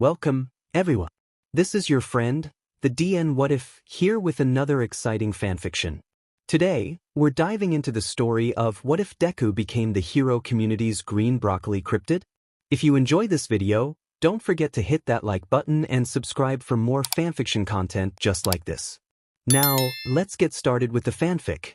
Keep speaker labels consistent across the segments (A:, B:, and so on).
A: Welcome, everyone. This is your friend, the DN What If, here with another exciting fanfiction. Today, we're diving into the story of what if Deku became the hero community's Green Broccoli Cryptid? If you enjoy this video, don't forget to hit that like button and subscribe for more fanfiction content just like this. Now, let's get started with the fanfic.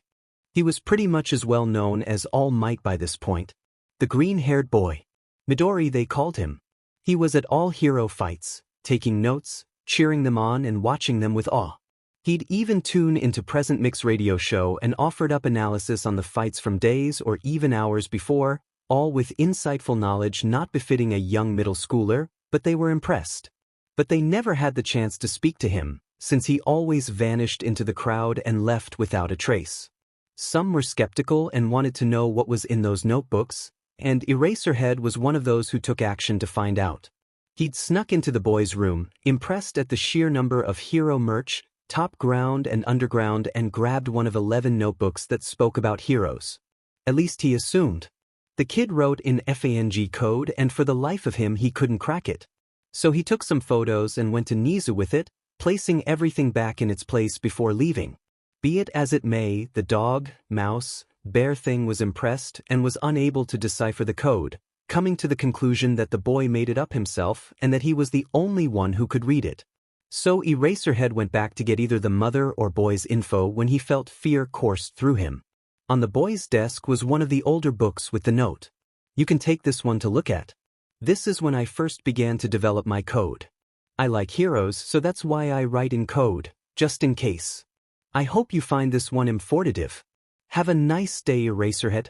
A: He was pretty much as well known as All Might by this point. The green-haired boy. Midori they called him. He was at all hero fights, taking notes, cheering them on and watching them with awe. He'd even tune into present mix radio show and offered up analysis on the fights from days or even hours before, all with insightful knowledge not befitting a young middle schooler, but they were impressed. But they never had the chance to speak to him, since he always vanished into the crowd and left without a trace. Some were skeptical and wanted to know what was in those notebooks, and Eraserhead was one of those who took action to find out. He'd snuck into the boys' room, impressed at the sheer number of hero merch, top ground and underground, and grabbed one of 11 notebooks that spoke about heroes. At least he assumed. The kid wrote in FANG code and for the life of him he couldn't crack it. So he took some photos and went to Nizu with it, placing everything back in its place before leaving. Be it as it may, the dog, mouse, bear thing was impressed and was unable to decipher the code, coming to the conclusion that the boy made it up himself and that he was the only one who could read it. So Eraserhead went back to get either the mother or boy's info when he felt fear coursed through him. On the boy's desk was one of the older books with the note. You can take this one to look at. This is when I first began to develop my code. I like heroes, so that's why I write in code, just in case. I hope you find this one informative. Have a nice day, Eraserhead.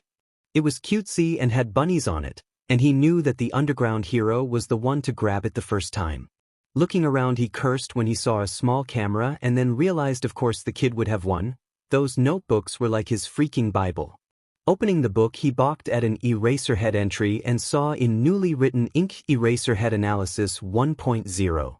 A: It was cutesy and had bunnies on it, and he knew that the underground hero was the one to grab it the first time. Looking around he cursed when he saw a small camera and then realized of course the kid would have one. Those notebooks were like his freaking Bible. Opening the book he balked at an Eraserhead entry and saw in newly written ink Eraserhead Analysis 1.0.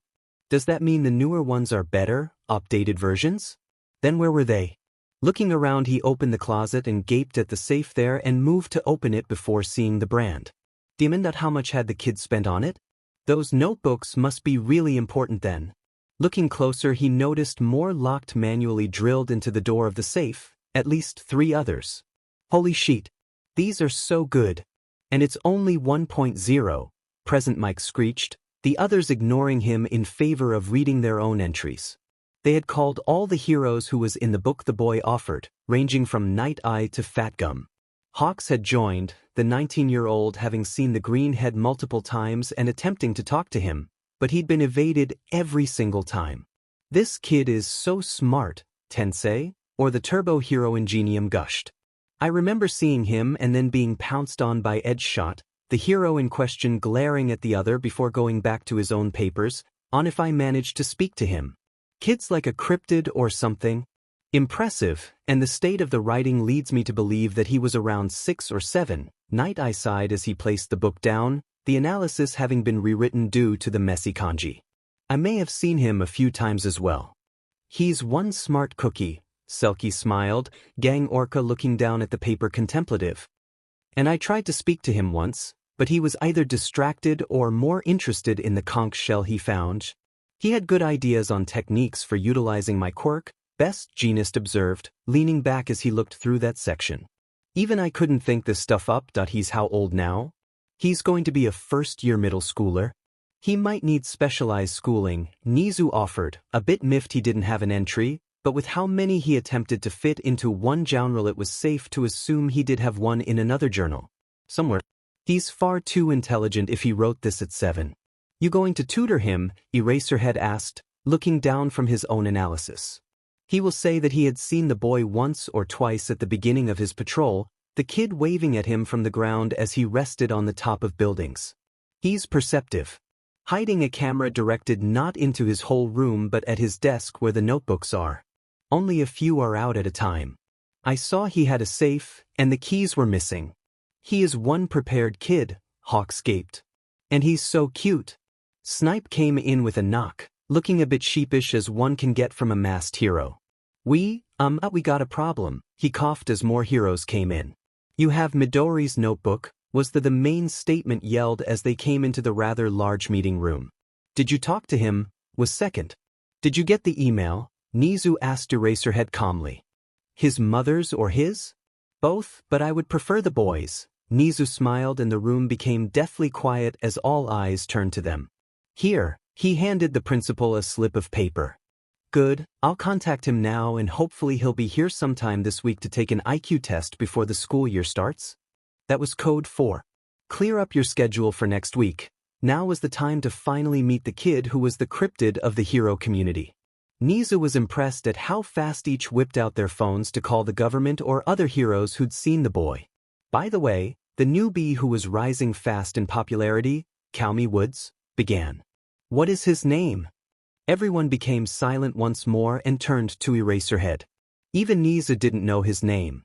A: Does that mean the newer ones are better, updated versions? Then where were they? Looking around he opened the closet and gaped at the safe there and moved to open it before seeing the brand. Demanded how much had the kid spent on it? Those notebooks must be really important then. Looking closer he noticed more locked manually drilled into the door of the safe, at least 3 others. Holy shit. These are so good. And it's only 1.0, Present Mike screeched, the others ignoring him in favor of reading their own entries. They had called all the heroes who was in the book the boy offered, ranging from Night Eye to Fat Gum. Hawks had joined, the 19-year-old having seen the green head multiple times and attempting to talk to him, but he'd been evaded every single time. This kid is so smart, Tensei, or the turbo hero Ingenium gushed. I remember seeing him and then being pounced on by Edgeshot, the hero in question glaring at the other before going back to his own papers, on if I managed to speak to him. Kids like a cryptid or something? Impressive, and the state of the writing leads me to believe that he was around 6 or 7, Night Eye sighed as he placed the book down, the analysis having been rewritten due to the messy kanji. I may have seen him a few times as well. He's one smart cookie, Selkie smiled, Gang Orca looking down at the paper contemplative. And I tried to speak to him once, but he was either distracted or more interested in the conch shell he found. He had good ideas on techniques for utilizing my quirk, Best Genist observed, leaning back as he looked through that section. Even I couldn't think this stuff up. He's how old now? He's going to be a first-year middle schooler. He might need specialized schooling, Nizu offered, a bit miffed he didn't have an entry, but with how many he attempted to fit into one journal it was safe to assume he did have one in another journal. Somewhere. He's far too intelligent if he wrote this at 7. You going to tutor him? Eraserhead asked, looking down from his own analysis. He will say that he had seen the boy once or twice at the beginning of his patrol, the kid waving at him from the ground as he rested on the top of buildings. He's perceptive. Hiding a camera directed not into his whole room but at his desk where the notebooks are. Only a few are out at a time. I saw he had a safe, and the keys were missing. He is one prepared kid, Hawks gaped. And he's so cute. Snipe came in with a knock, looking a bit sheepish as one can get from a masked hero. We got a problem, he coughed as more heroes came in. You have Midori's notebook, was the main statement yelled as they came into the rather large meeting room. Did you talk to him? Was second. Did you get the email? Nizu asked Eraserhead calmly. His mother's or his? Both, but I would prefer the boys. Nizu smiled and the room became deathly quiet as all eyes turned to them. Here, he handed the principal a slip of paper. Good, I'll contact him now and hopefully he'll be here sometime this week to take an IQ test before the school year starts. That was code 4. Clear up your schedule for next week. Now was the time to finally meet the kid who was the cryptid of the hero community. Nizu was impressed at how fast each whipped out their phones to call the government or other heroes who'd seen the boy. By the way, the newbie who was rising fast in popularity, Calmy Woods, began. What is his name? Everyone became silent once more and turned to Eraserhead. Even Nizu didn't know his name.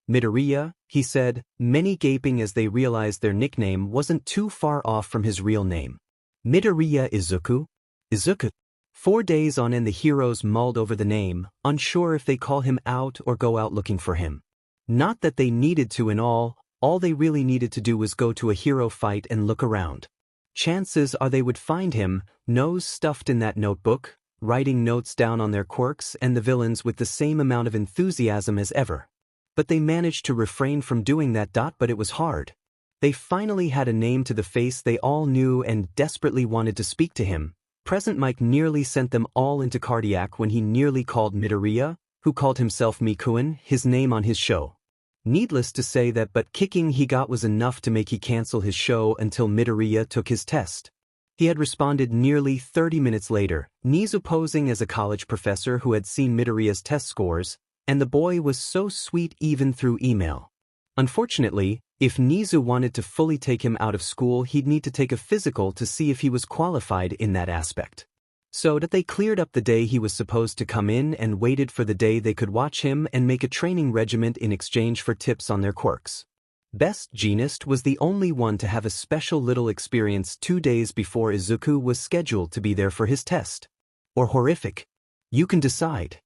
A: Midoriya, he said, many gaping as they realized their nickname wasn't too far off from his real name. Midoriya Izuku? Izuku. 4 days on and the heroes mulled over the name, unsure if they call him out or go out looking for him. Not that they needed to in all they really needed to do was go to a hero fight and look around. Chances are they would find him, nose stuffed in that notebook, writing notes down on their quirks and the villains with the same amount of enthusiasm as ever. But they managed to refrain from doing that. But it was hard. They finally had a name to the face they all knew and desperately wanted to speak to him. Present Mike nearly sent them all into cardiac when he nearly called Midoriya, who called himself Mikuin, his name on his show. Needless to say that but kicking he got was enough to make he cancel his show until Midoriya took his test. He had responded nearly 30 minutes later, Nizu posing as a college professor who had seen Midoriya's test scores, and the boy was so sweet even through email. Unfortunately, if Nizu wanted to fully take him out of school he'd need to take a physical to see if he was qualified in that aspect. So that they cleared up the day he was supposed to come in and waited for the day they could watch him and make a training regiment in exchange for tips on their quirks. Best Jeanist was the only one to have a special little experience 2 days before Izuku was scheduled to be there for his test. Or horrific. You can decide.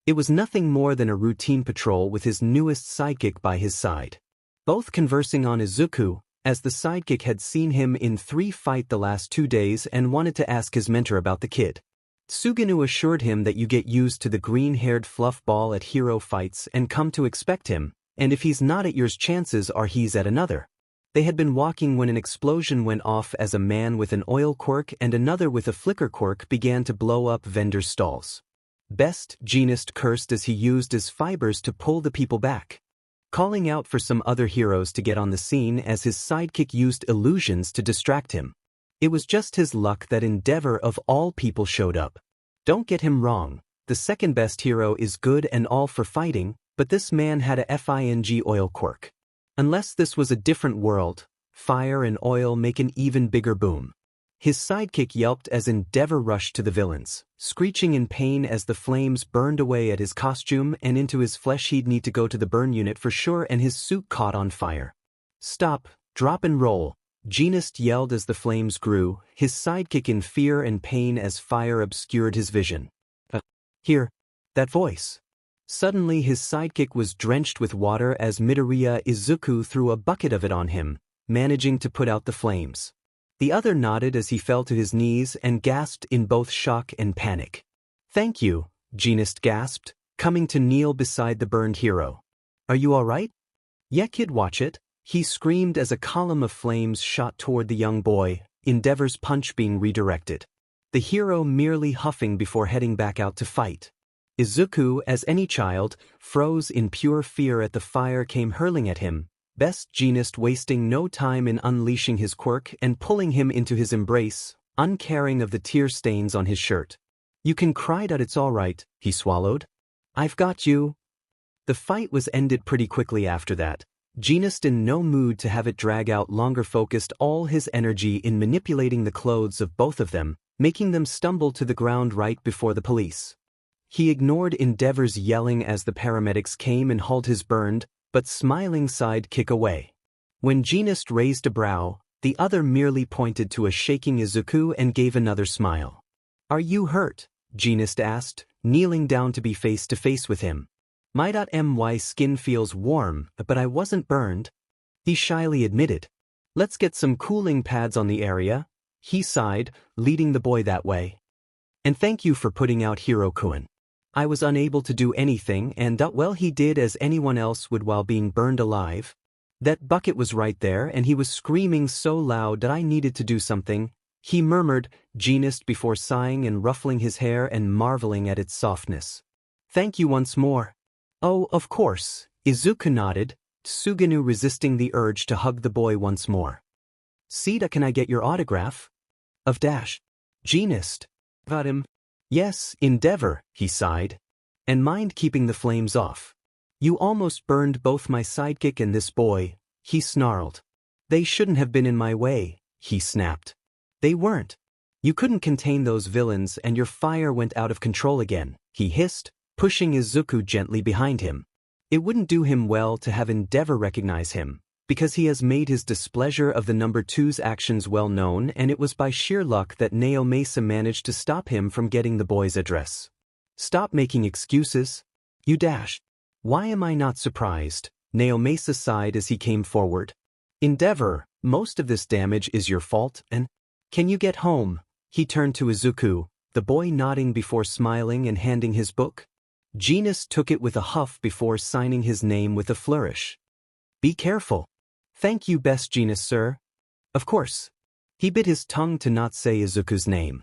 A: It was nothing more than a routine patrol with his newest sidekick by his side. Both conversing on Izuku, as the sidekick had seen him in 3 fights the last 2 days and wanted to ask his mentor about the kid. Suginu assured him that you get used to the green-haired fluff ball at hero fights and come to expect him, and if he's not at yours chances are he's at another. They had been walking when an explosion went off as a man with an oil quirk and another with a flicker quirk began to blow up vendors' stalls. Best Jeanist cursed as he used his fibers to pull the people back, calling out for some other heroes to get on the scene as his sidekick used illusions to distract him. It was just his luck that Endeavor of all people showed up. Don't get him wrong, the second best hero is good and all for fighting, but this man had a FING oil quirk. Unless this was a different world, fire and oil make an even bigger boom. His sidekick yelped as Endeavor rushed to the villains, screeching in pain as the flames burned away at his costume and into his flesh. He'd need to go to the burn unit for sure and his suit caught on fire. Stop, drop and roll, Jeanist yelled as the flames grew, his sidekick in fear and pain as fire obscured his vision. Here, that voice. Suddenly his sidekick was drenched with water as Midoriya Izuku threw a bucket of it on him, managing to put out the flames. The other nodded as he fell to his knees and gasped in both shock and panic. Thank you, Jeanist gasped, coming to kneel beside the burned hero. Are you all right? Yeah kid, watch it, he screamed as a column of flames shot toward the young boy, Endeavor's punch being redirected. The hero merely huffing before heading back out to fight. Izuku, as any child, froze in pure fear at the fire came hurling at him, Best Jeanist wasting no time in unleashing his quirk and pulling him into his embrace, uncaring of the tear stains on his shirt. You can cry out, it's all right, he swallowed. I've got you. The fight was ended pretty quickly after that. Jeanist, in no mood to have it drag out longer, focused all his energy in manipulating the clothes of both of them, making them stumble to the ground right before the police. He ignored Endeavor's yelling as the paramedics came and hauled his burned, but smiling sidekick away. When Jeanist raised a brow, the other merely pointed to a shaking Izuku and gave another smile. Are you hurt? Jeanist asked, kneeling down to be face to face with him. My skin feels warm, but I wasn't burned, he shyly admitted. Let's get some cooling pads on the area. he sighed, leading the boy that way. And thank you for putting out Hiro-kun. I was unable to do anything and well he did as anyone else would while being burned alive. That bucket was right there and he was screaming so loud that I needed to do something, he murmured, genist before sighing and ruffling his hair and marveling at its softness. Thank you once more. Oh, of course, Izuku nodded, Suginu resisting the urge to hug the boy once more. Sita, can I get your autograph? Of dash. Genist. Got him. Yes, endeavor, he sighed. And mind keeping the flames off. You almost burned both my sidekick and this boy, he snarled. They shouldn't have been in my way, he snapped. They weren't. You couldn't contain those villains and your fire went out of control again, he hissed, pushing Izuku gently behind him. It wouldn't do him well to have Endeavor recognize him, because he has made his displeasure of the number two's actions well known, and it was by sheer luck that Naomasa managed to stop him from getting the boy's address. Stop making excuses. You dash. Why am I not surprised? Naomasa sighed as he came forward. Endeavor, most of this damage is your fault, and can you get home? He turned to Izuku, the boy nodding before smiling and handing his book. Genus took it with a huff before signing his name with a flourish. Be careful. Thank you, best Genus, sir. Of course. He bit his tongue to not say Izuku's name.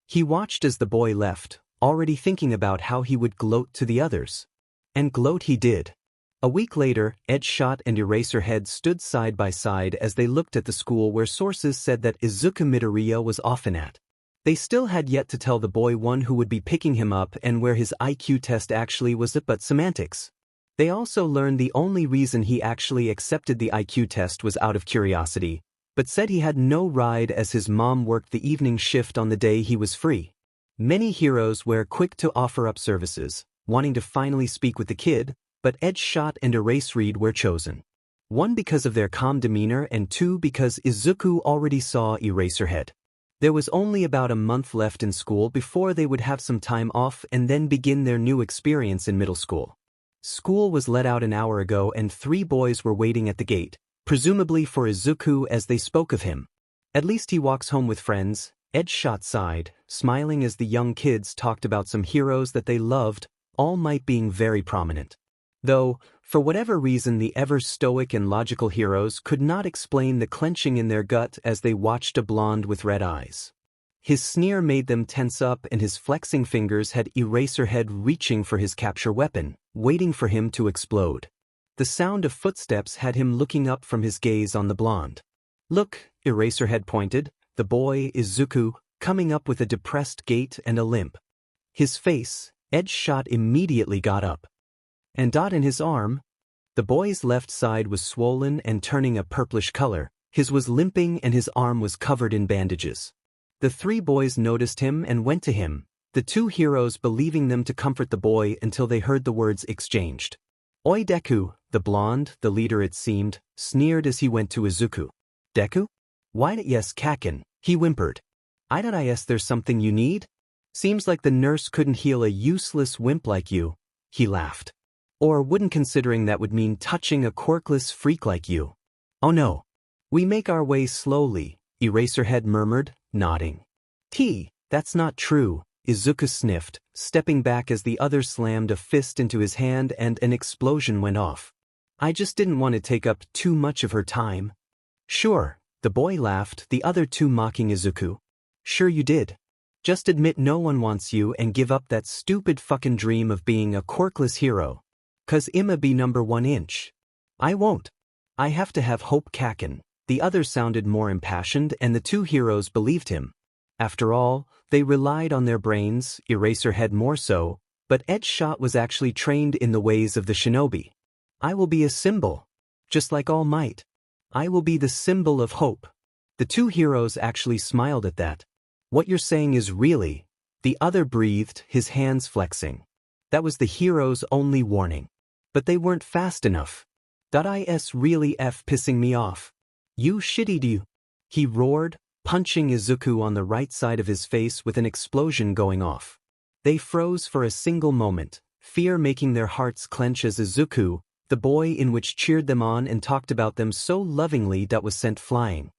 A: He watched as the boy left, already thinking about how he would gloat to the others. And gloat he did. A week later, Edgeshot and Eraserhead stood side by side as they looked at the school where sources said that Izuku Midoriya was often at. They still had yet to tell the boy one who would be picking him up and where his IQ test actually was but semantics. They also learned the only reason he actually accepted the IQ test was out of curiosity, but said he had no ride as his mom worked the evening shift on the day he was free. Many heroes were quick to offer up services, wanting to finally speak with the kid, but Edgeshot and Eraserhead were chosen. One because of their calm demeanor and two because Izuku already saw Eraserhead. There was only about a month left in school before they would have some time off and then begin their new experience in middle school. School was let out an hour ago and 3 boys were waiting at the gate, presumably for Izuku as they spoke of him. At least he walks home with friends, Edgeshot sighed, smiling as the young kids talked about some heroes that they loved, All Might being very prominent. Though, for whatever reason the ever-stoic and logical heroes could not explain the clenching in their gut as they watched a blonde with red eyes. His sneer made them tense up and his flexing fingers had Eraserhead reaching for his capture weapon, waiting for him to explode. The sound of footsteps had him looking up from his gaze on the blonde. Look, Eraserhead pointed, the boy, Izuku, coming up with a depressed gait and a limp. His face, Edgeshot immediately got up. And dot in his arm. The boy's left side was swollen and turning a purplish color, his was limping and his arm was covered in bandages. The 3 boys noticed him and went to him, the 2 heroes believing them to comfort the boy until they heard the words exchanged. Oi Deku, the blonde, the leader it seemed, sneered as he went to Izuku. Deku? Why yes Kaken, he whimpered. Is there something you need? Seems like the nurse couldn't heal a useless wimp like you, he laughed. Or wouldn't considering that would mean touching a quirkless freak like you. Oh no. We make our way slowly, Eraserhead murmured, nodding. That's not true, Izuku sniffed, stepping back as the other slammed a fist into his hand and an explosion went off. I just didn't want to take up too much of her time. Sure, the boy laughed, the other 2 mocking Izuku. Sure you did. Just admit no one wants you and give up that stupid fucking dream of being a quirkless hero. 'Cause I'ma be number 1 inch. I won't. I have to have hope Kaken. The other sounded more impassioned and the 2 heroes believed him. After all, they relied on their brains, Eraserhead more so, but Edgeshot was actually trained in the ways of the shinobi. I will be a symbol. Just like All Might. I will be the symbol of hope. The 2 heroes actually smiled at that. What you're saying is really, the other breathed, his hands flexing. That was the hero's only warning. But they weren't fast enough. Is really pissing me off. You shitty you. He roared, punching Izuku on the right side of his face with an explosion going off. They froze for a single moment, fear making their hearts clench as Izuku, the boy in which cheered them on and talked about them so lovingly that was sent flying.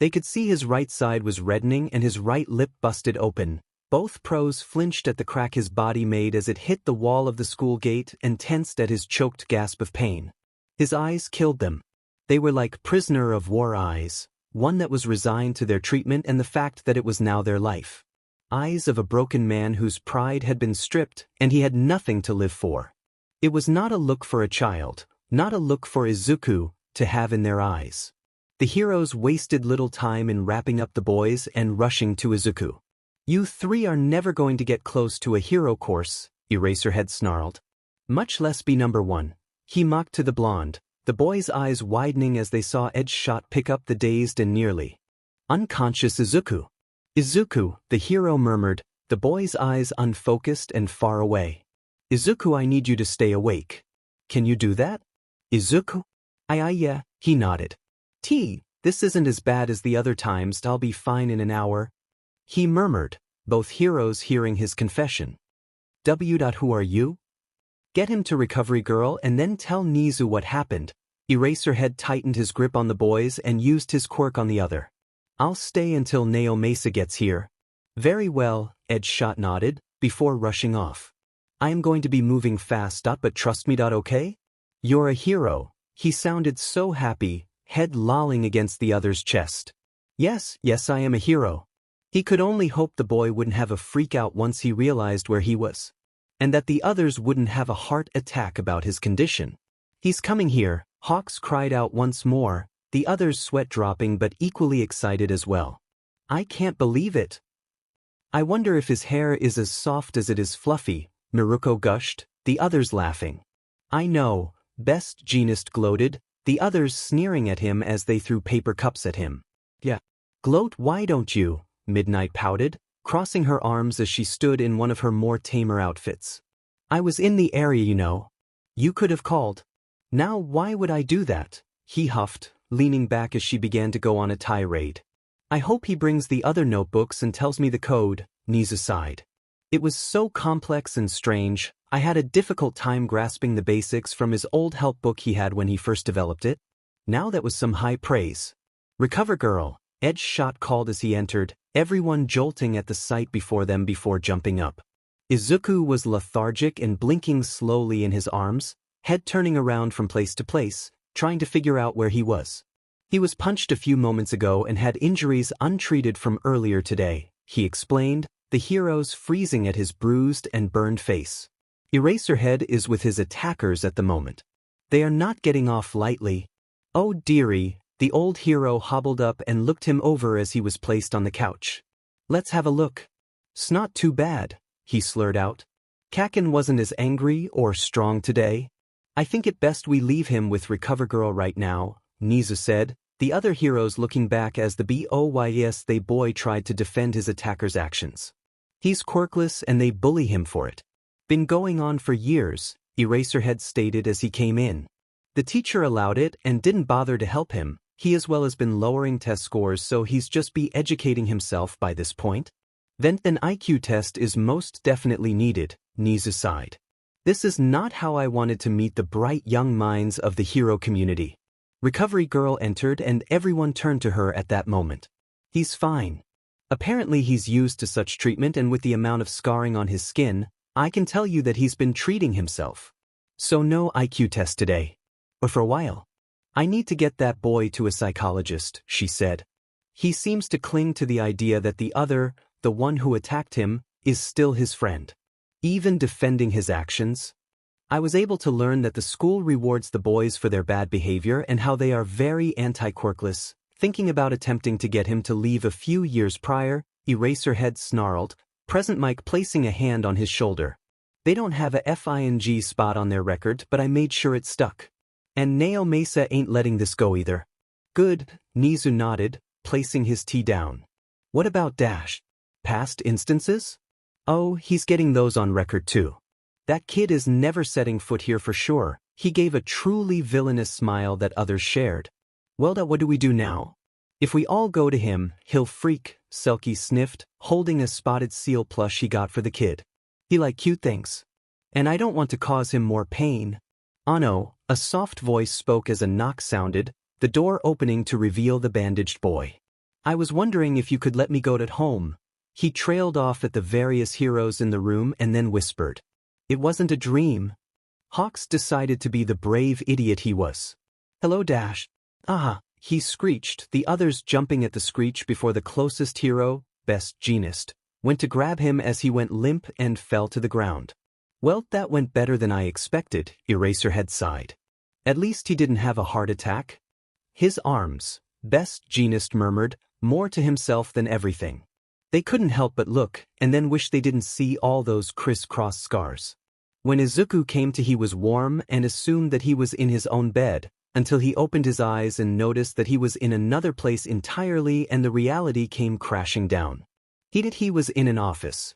A: They could see his right side was reddening and his right lip busted open. Both pros flinched at the crack his body made as it hit the wall of the school gate and tensed at his choked gasp of pain. His eyes killed them. They were like prisoner of war eyes, one that was resigned to their treatment and the fact that it was now their life. Eyes of a broken man whose pride had been stripped and he had nothing to live for. It was not a look for a child, not a look for Izuku, to have in their eyes. The heroes wasted little time in wrapping up the boys and rushing to Izuku. "You three are never going to get close to a hero course," Eraserhead snarled. "Much less be number one," he mocked to the blonde, the boys' eyes widening as they saw Edge Shot pick up the dazed and nearly unconscious Izuku. "Izuku," the hero murmured, the boy's eyes unfocused and far away. "Izuku, I need you to stay awake. Can you do that?" "Izuku?" Yeah," he nodded. This isn't as bad as the other times, I'll be fine in an hour," he murmured, both heroes hearing his confession. Who are you?" "Get him to Recovery Girl and then tell Nizu what happened." Eraserhead tightened his grip on the boys and used his quirk on the other. "I'll stay until Neo Mesa gets here." "Very well," Edge Shot nodded, before rushing off. "I am going to be moving fast, but trust me, okay? You're a hero." He sounded so happy, head lolling against the other's chest. Yes, I am a hero." He could only hope the boy wouldn't have a freak out once he realized where he was. And that the others wouldn't have a heart attack about his condition. "He's coming here," Hawks cried out once more, the others sweat dropping but equally excited as well. "I can't believe it. I wonder if his hair is as soft as it is fluffy," Miruko gushed, the others laughing. "I know," Best Jeanist gloated, the others sneering at him as they threw paper cups at him. "Yeah. Gloat, why don't you?" Midnight pouted, crossing her arms as she stood in one of her more tamer outfits. "I was in the area, you know. You could have called." "Now why would I do that?" he huffed, leaning back as she began to go on a tirade. "I hope he brings the other notebooks and tells me the code," Nizu sighed. "It was so complex and strange, I had a difficult time grasping the basics from his old help book he had when he first developed it." Now that was some high praise. "Recover Girl," Edge Shot called as he entered, everyone jolting at the sight before them before jumping up. Izuku was lethargic and blinking slowly in his arms, head turning around from place to place, trying to figure out where he was. "He was punched a few moments ago and had injuries untreated from earlier today," he explained, the heroes freezing at his bruised and burned face. "Eraserhead is with his attackers at the moment. They are not getting off lightly." "Oh dearie," the old hero hobbled up and looked him over as he was placed on the couch. "Let's have a look." "'S not too bad," he slurred out. "Kaken wasn't as angry or strong today. I think it best we leave him with Recover Girl right now," Nizu said, the other heroes looking back as the boys they boy tried to defend his attacker's actions. "He's quirkless and they bully him for it. Been going on for years," Eraserhead stated as he came in. "The teacher allowed it and didn't bother to help him. He as well has been lowering test scores, so he's just be educating himself by this point. Then an IQ test is most definitely needed," Nizu sighed. "This is not how I wanted to meet the bright young minds of the hero community." Recovery Girl entered and everyone turned to her at that moment. "He's fine. Apparently he's used to such treatment, and with the amount of scarring on his skin, I can tell you that he's been treating himself. So no IQ test today. Or for a while. I need to get that boy to a psychologist," she said. "He seems to cling to the idea that the other, the one who attacked him, is still his friend. Even defending his actions. I was able to learn that the school rewards the boys for their bad behavior and how they are very anti-quirkless, thinking about attempting to get him to leave a few years prior," Eraserhead snarled, Present Mike placing a hand on his shoulder. "They don't have a FING spot on their record, but I made sure it stuck. And Neo Mesa ain't letting this go either." "Good," Nizu nodded, placing his tea down. "What about Dash? Past instances?" "Oh, he's getting those on record too. That kid is never setting foot here for sure." He gave a truly villainous smile that others shared. "Well, what do we do now? If we all go to him, he'll freak," Selkie sniffed, holding a spotted seal plush he got for the kid. "He like cute things. And I don't want to cause him more pain." "Ano," a soft voice spoke as a knock sounded, the door opening to reveal the bandaged boy. I was wondering if you could let me go at home. He trailed off at the various heroes in the room and then whispered. It wasn't a dream. Hawks decided to be the brave idiot he was. Hello, Dash. Ah, he screeched, the others jumping at the screech before the closest hero, Best Jeanist, went to grab him as he went limp and fell to the ground. Well, that went better than I expected, Eraserhead sighed. At least he didn't have a heart attack. His arms, Best Jeanist murmured, more to himself than everything. They couldn't help but look, and then wish they didn't see all those criss-cross scars. When Izuku came to, he was warm and assumed that he was in his own bed, until he opened his eyes and noticed that he was in another place entirely, and the reality came crashing down. He was in an office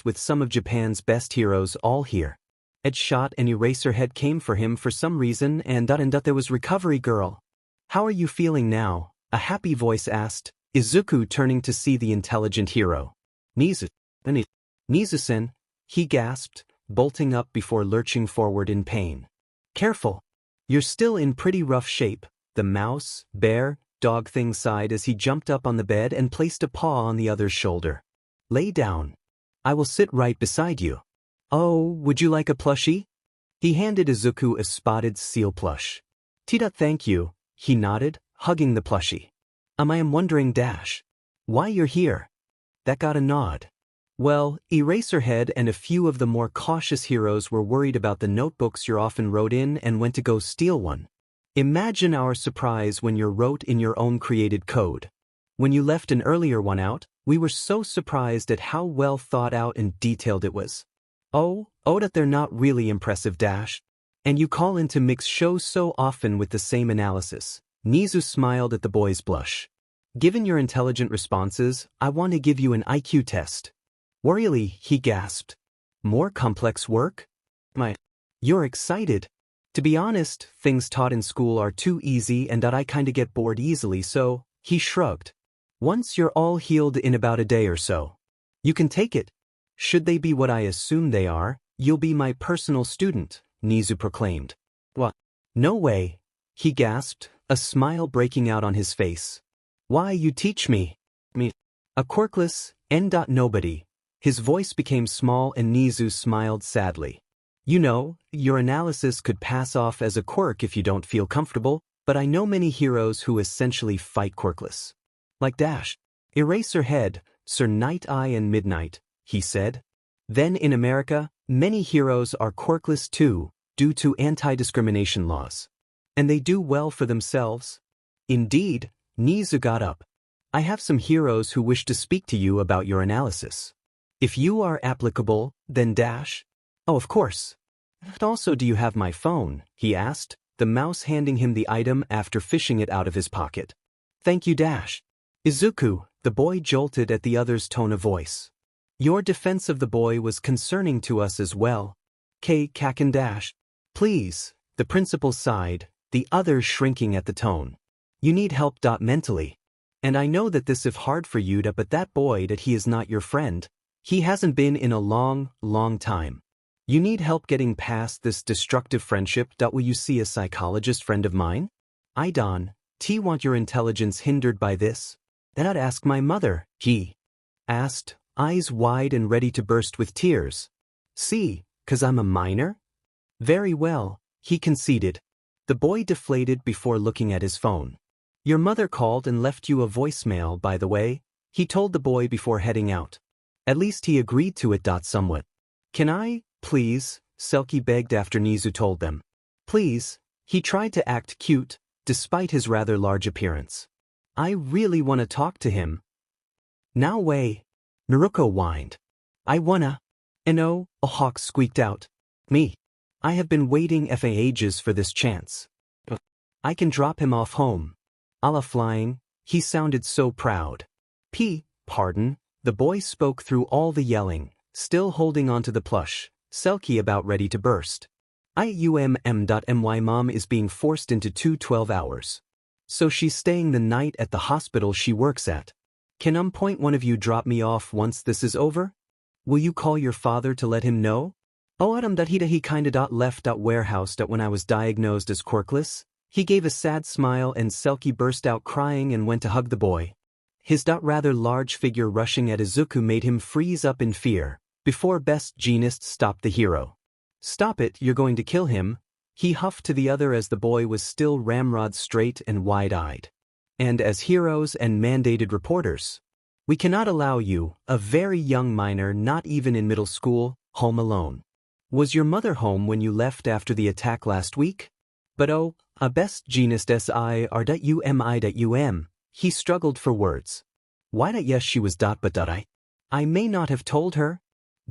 A: with some of Japan's best heroes all here. Headshot and Eraserhead came for him for some reason, and there was Recovery Girl. How are you feeling now? A happy voice asked, Izuku turning to see the intelligent hero. Nizu-sen, he gasped, bolting up before lurching forward in pain. Careful. You're still in pretty rough shape, the mouse, bear, dog thing sighed as he jumped up on the bed and placed a paw on the other's shoulder. Lay down. I will sit right beside you. Oh, would you like a plushie? He handed Izuku a spotted seal plush. Thank you, he nodded, hugging the plushie. I am wondering, Dash, why you're here? That got a nod. Well, Eraserhead and a few of the more cautious heroes were worried about the notebooks you often wrote in and went to go steal one. Imagine our surprise when you wrote in your own created code. When you left an earlier one out, we were so surprised at how well thought out and detailed it was. Oh, that they're not really impressive, Dash. And you call into mix shows so often with the same analysis. Nizu smiled at the boy's blush. Given your intelligent responses, I want to give you an IQ test. Really, he gasped. More complex work? You're excited. To be honest, things taught in school are too easy and that I kinda get bored easily, so, he shrugged. Once you're all healed in about a day or so, you can take it. Should they be what I assume they are, you'll be my personal student, Nizu proclaimed. What? No way, he gasped, a smile breaking out on his face. Why, you teach me? A quirkless, nobody. His voice became small and Nizu smiled sadly. You know, your analysis could pass off as a quirk if you don't feel comfortable, but I know many heroes who essentially fight quirkless. Like Dash. Eraserhead, Sir Night Eye and Midnight, he said. Then in America, many heroes are quirkless too, due to anti-discrimination laws. And they do well for themselves. Indeed, Nizu got up. I have some heroes who wish to speak to you about your analysis. If you are applicable, then Dash. Oh, of course. But also, do you have my phone? He asked, the mouse handing him the item after fishing it out of his pocket. Thank you, Dash. Izuku, the boy jolted at the other's tone of voice. Your defense of the boy was concerning to us as well. Kaken Dash. Please, the principal sighed, the other shrinking at the tone. You need help. Mentally. And I know that this is hard for you but that boy that he is not your friend. He hasn't been in a long time. You need help getting past this destructive friendship. Will you see a psychologist friend of mine? I want your intelligence hindered by this? Then I'd ask my mother, he asked, eyes wide and ready to burst with tears. See, 'cause I'm a minor? Very well, he conceded. The boy deflated before looking at his phone. Your mother called and left you a voicemail, by the way, he told the boy before heading out. At least he agreed to it. Somewhat. Can I, please? Selkie begged after Nizu told them. Please, he tried to act cute, despite his rather large appearance. I really want to talk to him. Now way. Naruko whined. I wanna. No, a hawk squeaked out. Me. I have been waiting for ages for this chance. I can drop him off home. A la flying, he sounded so proud. Pardon, the boy spoke through all the yelling, still holding onto the plush, Selkie about ready to burst. My mom is being forced into 12 hours. So she's staying the night at the hospital she works at. Can one of you drop me off once this is over? Will you call your father to let him know? Oh, that he kinda left warehouse when I was diagnosed as quirkless. He gave a sad smile and Selkie burst out crying and went to hug the boy. His rather large figure rushing at Izuku made him freeze up in fear, before Best Jeanist stopped the hero. "Stop it, you're going to kill him," he huffed to the other as the boy was still ramrod straight and wide-eyed. "And as heroes and mandated reporters, we cannot allow you, a very young minor not even in middle school, home alone. Was your mother home when you left after the attack last week?" "But oh, a Best Jeanist SIR.UMI.UM. He struggled for words. "Why not yes she was but I may not have told her."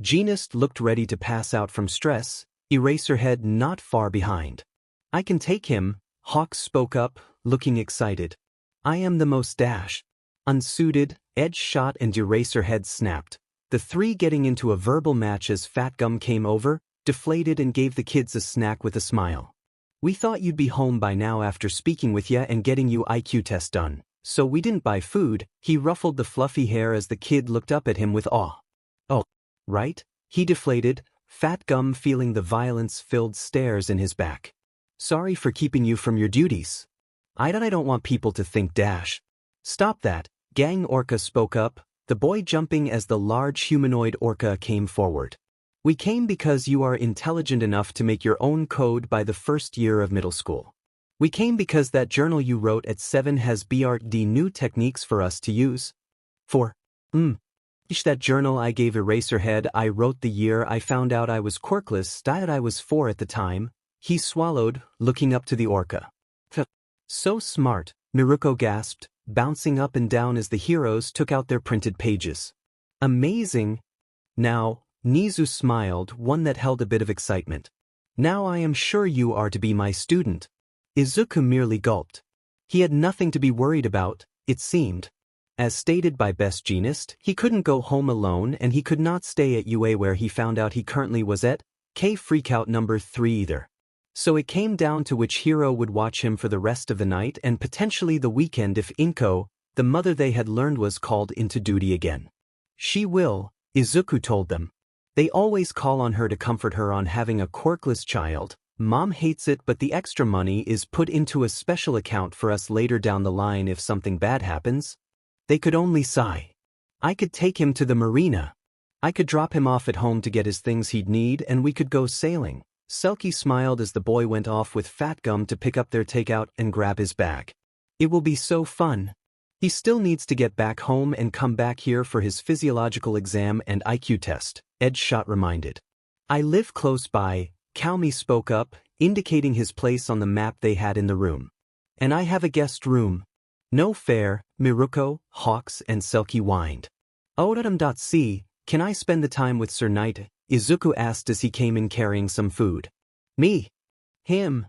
A: Jeanist looked ready to pass out from stress, Eraserhead not far behind. "I can take him," Hawks spoke up, looking excited. "I am the most unsuited," Edge shot and Eraserhead snapped, the three getting into a verbal match as Fat Gum came over, deflated and gave the kids a snack with a smile. "We thought you'd be home by now after speaking with ya and getting you IQ test done, so we didn't buy food." He ruffled the fluffy hair as the kid looked up at him with awe. "Oh, right?" he deflated, Fat Gum feeling the violence-filled stares in his back. "Sorry for keeping you from your duties. I don't want people to think Stop that," Gang Orca spoke up, the boy jumping as the large humanoid orca came forward. "We came because you are intelligent enough to make your own code by the first year of middle school. We came because that journal you wrote at 7 has BRD new techniques for us to use. For that journal I gave Eraserhead, I wrote the year I found out I was quirkless. I was 4 at the time," he swallowed, looking up to the orca. "So smart," Miruko gasped, bouncing up and down as the heroes took out their printed pages. "Amazing." "Now," Nizu smiled, one that held a bit of excitement. "Now I am sure you are to be my student." Izuku merely gulped. He had nothing to be worried about, it seemed. As stated by Best Jeanist, he couldn't go home alone and he could not stay at UA where he found out he currently was at, K Freakout number 3 either. So it came down to which hero would watch him for the rest of the night and potentially the weekend if Inko, the mother they had learned was called into duty again. "She will," Izuku told them. "They always call on her to comfort her on having a quirkless child. Mom hates it, but the extra money is put into a special account for us later down the line if something bad happens." They could only sigh. "I could take him to the marina. I could drop him off at home to get his things he'd need and we could go sailing." Selkie smiled as the boy went off with Fat Gum to pick up their takeout and grab his bag. "It will be so fun. He still needs to get back home and come back here for his physiological exam and IQ test," Edgeshot reminded. "I live close by," Calmy spoke up, indicating his place on the map they had in the room. "And I have a guest room." "No fair," Miruko, Hawks and Selkie whined. "Oh.c, can I spend the time with Sir Knight?" Izuku asked as he came in carrying some food. "Me? Him?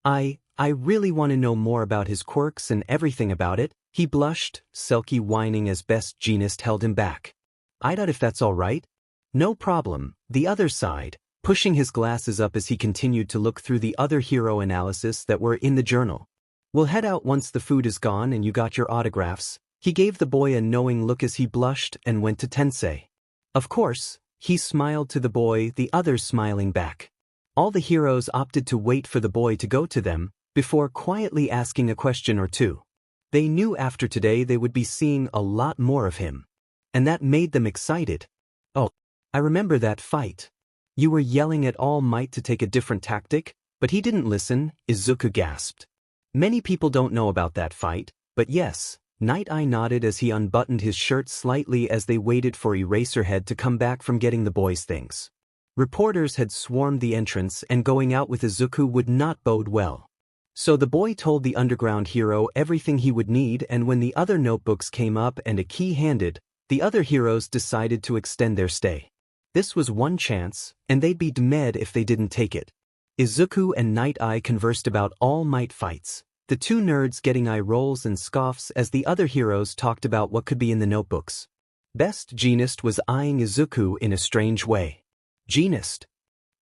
A: I really want to know more about his quirks and everything about it," he blushed, Selkie whining as Best Jeanist held him back. "I doubt if that's all right." "No problem," the other sighed, pushing his glasses up as he continued to look through the other hero analysis that were in the journal. "We'll head out once the food is gone and you got your autographs." He gave the boy a knowing look as he blushed and went to Tensei. "Of course," he smiled to the boy, the others smiling back. All the heroes opted to wait for the boy to go to them, before quietly asking a question or two. They knew after today they would be seeing a lot more of him. And that made them excited. "Oh, I remember that fight. You were yelling at All Might to take a different tactic, but he didn't listen," Izuku gasped. "Many people don't know about that fight, but yes," Night Eye nodded as he unbuttoned his shirt slightly as they waited for Eraserhead to come back from getting the boys' things. Reporters had swarmed the entrance and going out with Izuku would not bode well. So the boy told the underground hero everything he would need, and when the other notebooks came up and a key handed, the other heroes decided to extend their stay. This was one chance, and they'd be dead if they didn't take it. Izuku and Night Eye conversed about All Might fights, the two nerds getting eye rolls and scoffs as the other heroes talked about what could be in the notebooks. Best Jeanist was eyeing Izuku in a strange way. "Jeanist.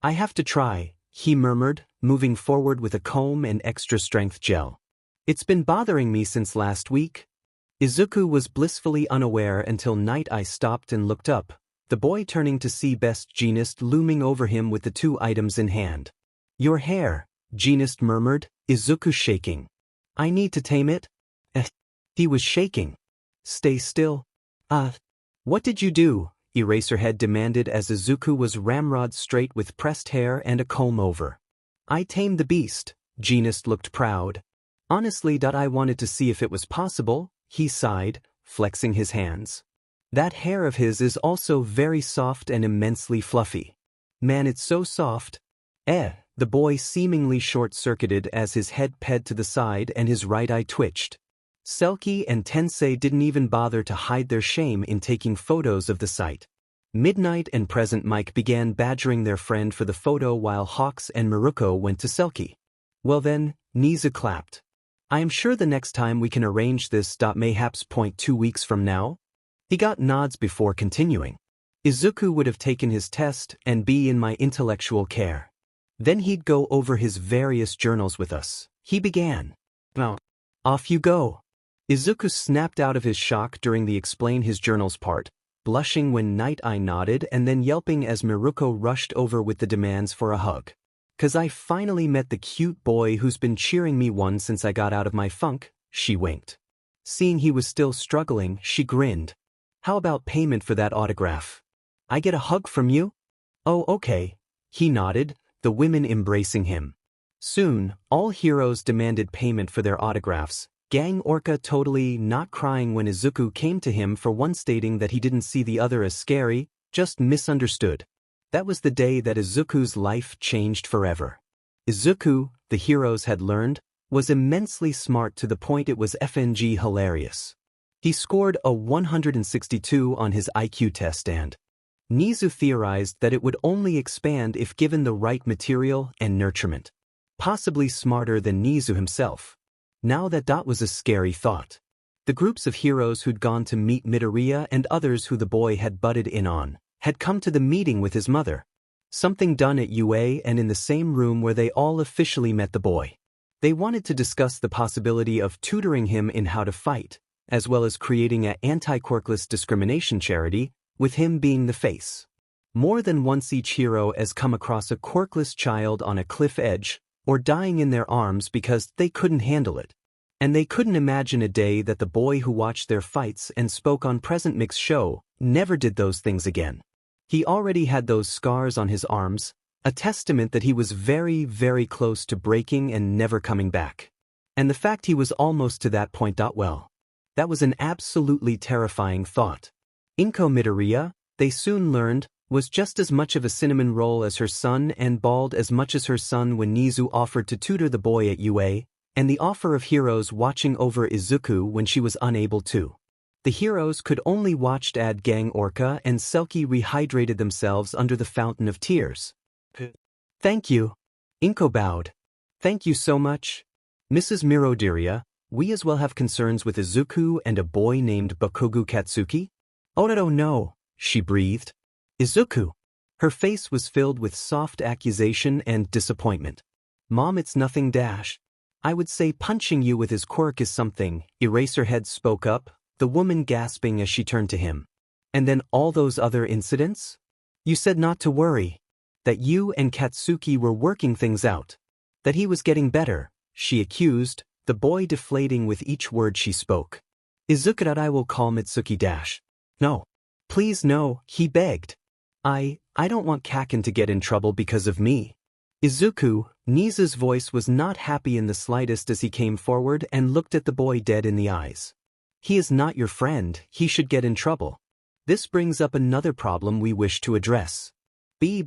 A: I have to try," he murmured, moving forward with a comb and extra-strength gel. "It's been bothering me since last week." Izuku was blissfully unaware until Night Eye stopped and looked up, the boy turning to see Best Jeanist looming over him with the two items in hand. "Your hair," Jeanist murmured, Izuku shaking. "I need to tame it?" He was shaking. Stay still. What did you do? Eraserhead demanded as Izuku was ramrod straight with pressed hair and a comb-over. I tamed the beast. Genist looked proud. Honestly, I wanted to see if it was possible, he sighed, flexing his hands. That hair of his is also very soft and immensely fluffy. Man, it's so soft. The boy seemingly short-circuited as his head ped to the side and his right eye twitched. Selkie and Tensei didn't even bother to hide their shame in taking photos of the sight. Midnight and Present Mike began badgering their friend for the photo while Hawks and Maruko went to Selkie. Well then, Nizu clapped. I am sure the next time we can arrange this. Mayhaps 2 weeks from now? He got nods before continuing. Izuku would have taken his test and be in my intellectual care. Then he'd go over his various journals with us. He began. Well, off you go. Izuku snapped out of his shock during the explain his journals part, blushing when Night Eye nodded and then yelping as Miruko rushed over with the demands for a hug. 'Cause I finally met the cute boy who's been cheering me on since I got out of my funk, she winked. Seeing he was still struggling, she grinned. How about payment for that autograph? I get a hug from you? Oh, okay. He nodded, the women embracing him. Soon, all heroes demanded payment for their autographs. Gang Orca totally not crying when Izuku came to him for one stating that he didn't see the other as scary, just misunderstood. That was the day that Izuku's life changed forever. Izuku, the heroes had learned, was immensely smart to the point it was FNG hilarious. He scored a 162 on his IQ test and Nizu theorized that it would only expand if given the right material and nurturement. Possibly smarter than Nizu himself. Now that was a scary thought. The groups of heroes who'd gone to meet Midoriya and others who the boy had butted in on had come to the meeting with his mother. Something done at UA and in the same room where they all officially met the boy. They wanted to discuss the possibility of tutoring him in how to fight, as well as creating an anti-quirkless discrimination charity, with him being the face. More than once each hero has come across a quirkless child on a cliff edge, or dying in their arms because they couldn't handle it. And they couldn't imagine a day that the boy who watched their fights and spoke on Present Mix's show never did those things again. He already had those scars on his arms, a testament that he was very, very close to breaking and never coming back. And the fact he was almost to that point. Well, that was an absolutely terrifying thought. Inko Midoriya, they soon learned, was just as much of a cinnamon roll as her son and bald as much as her son when Nizu offered to tutor the boy at UA, and the offer of heroes watching over Izuku when she was unable to. The heroes could only watch Ad Gang Orca and Selkie rehydrated themselves under the fountain of tears. Thank you. Inko bowed. Thank you so much. Mrs. Mirodiriya, we as well have concerns with Izuku and a boy named Bakugo Katsuki? Oh no, she breathed. Izuku. Her face was filled with soft accusation and disappointment. Mom, it's nothing. I would say punching you with his quirk is something, Eraserhead spoke up, the woman gasping as she turned to him. And then all those other incidents? You said not to worry. That you and Katsuki were working things out. That he was getting better, she accused, the boy deflating with each word she spoke. Izuku, I will call Mitsuki. No. Please no, he begged. I don't want Kaken to get in trouble because of me. Izuku, Nizu's voice was not happy in the slightest as he came forward and looked at the boy dead in the eyes. He is not your friend, he should get in trouble. This brings up another problem we wish to address. He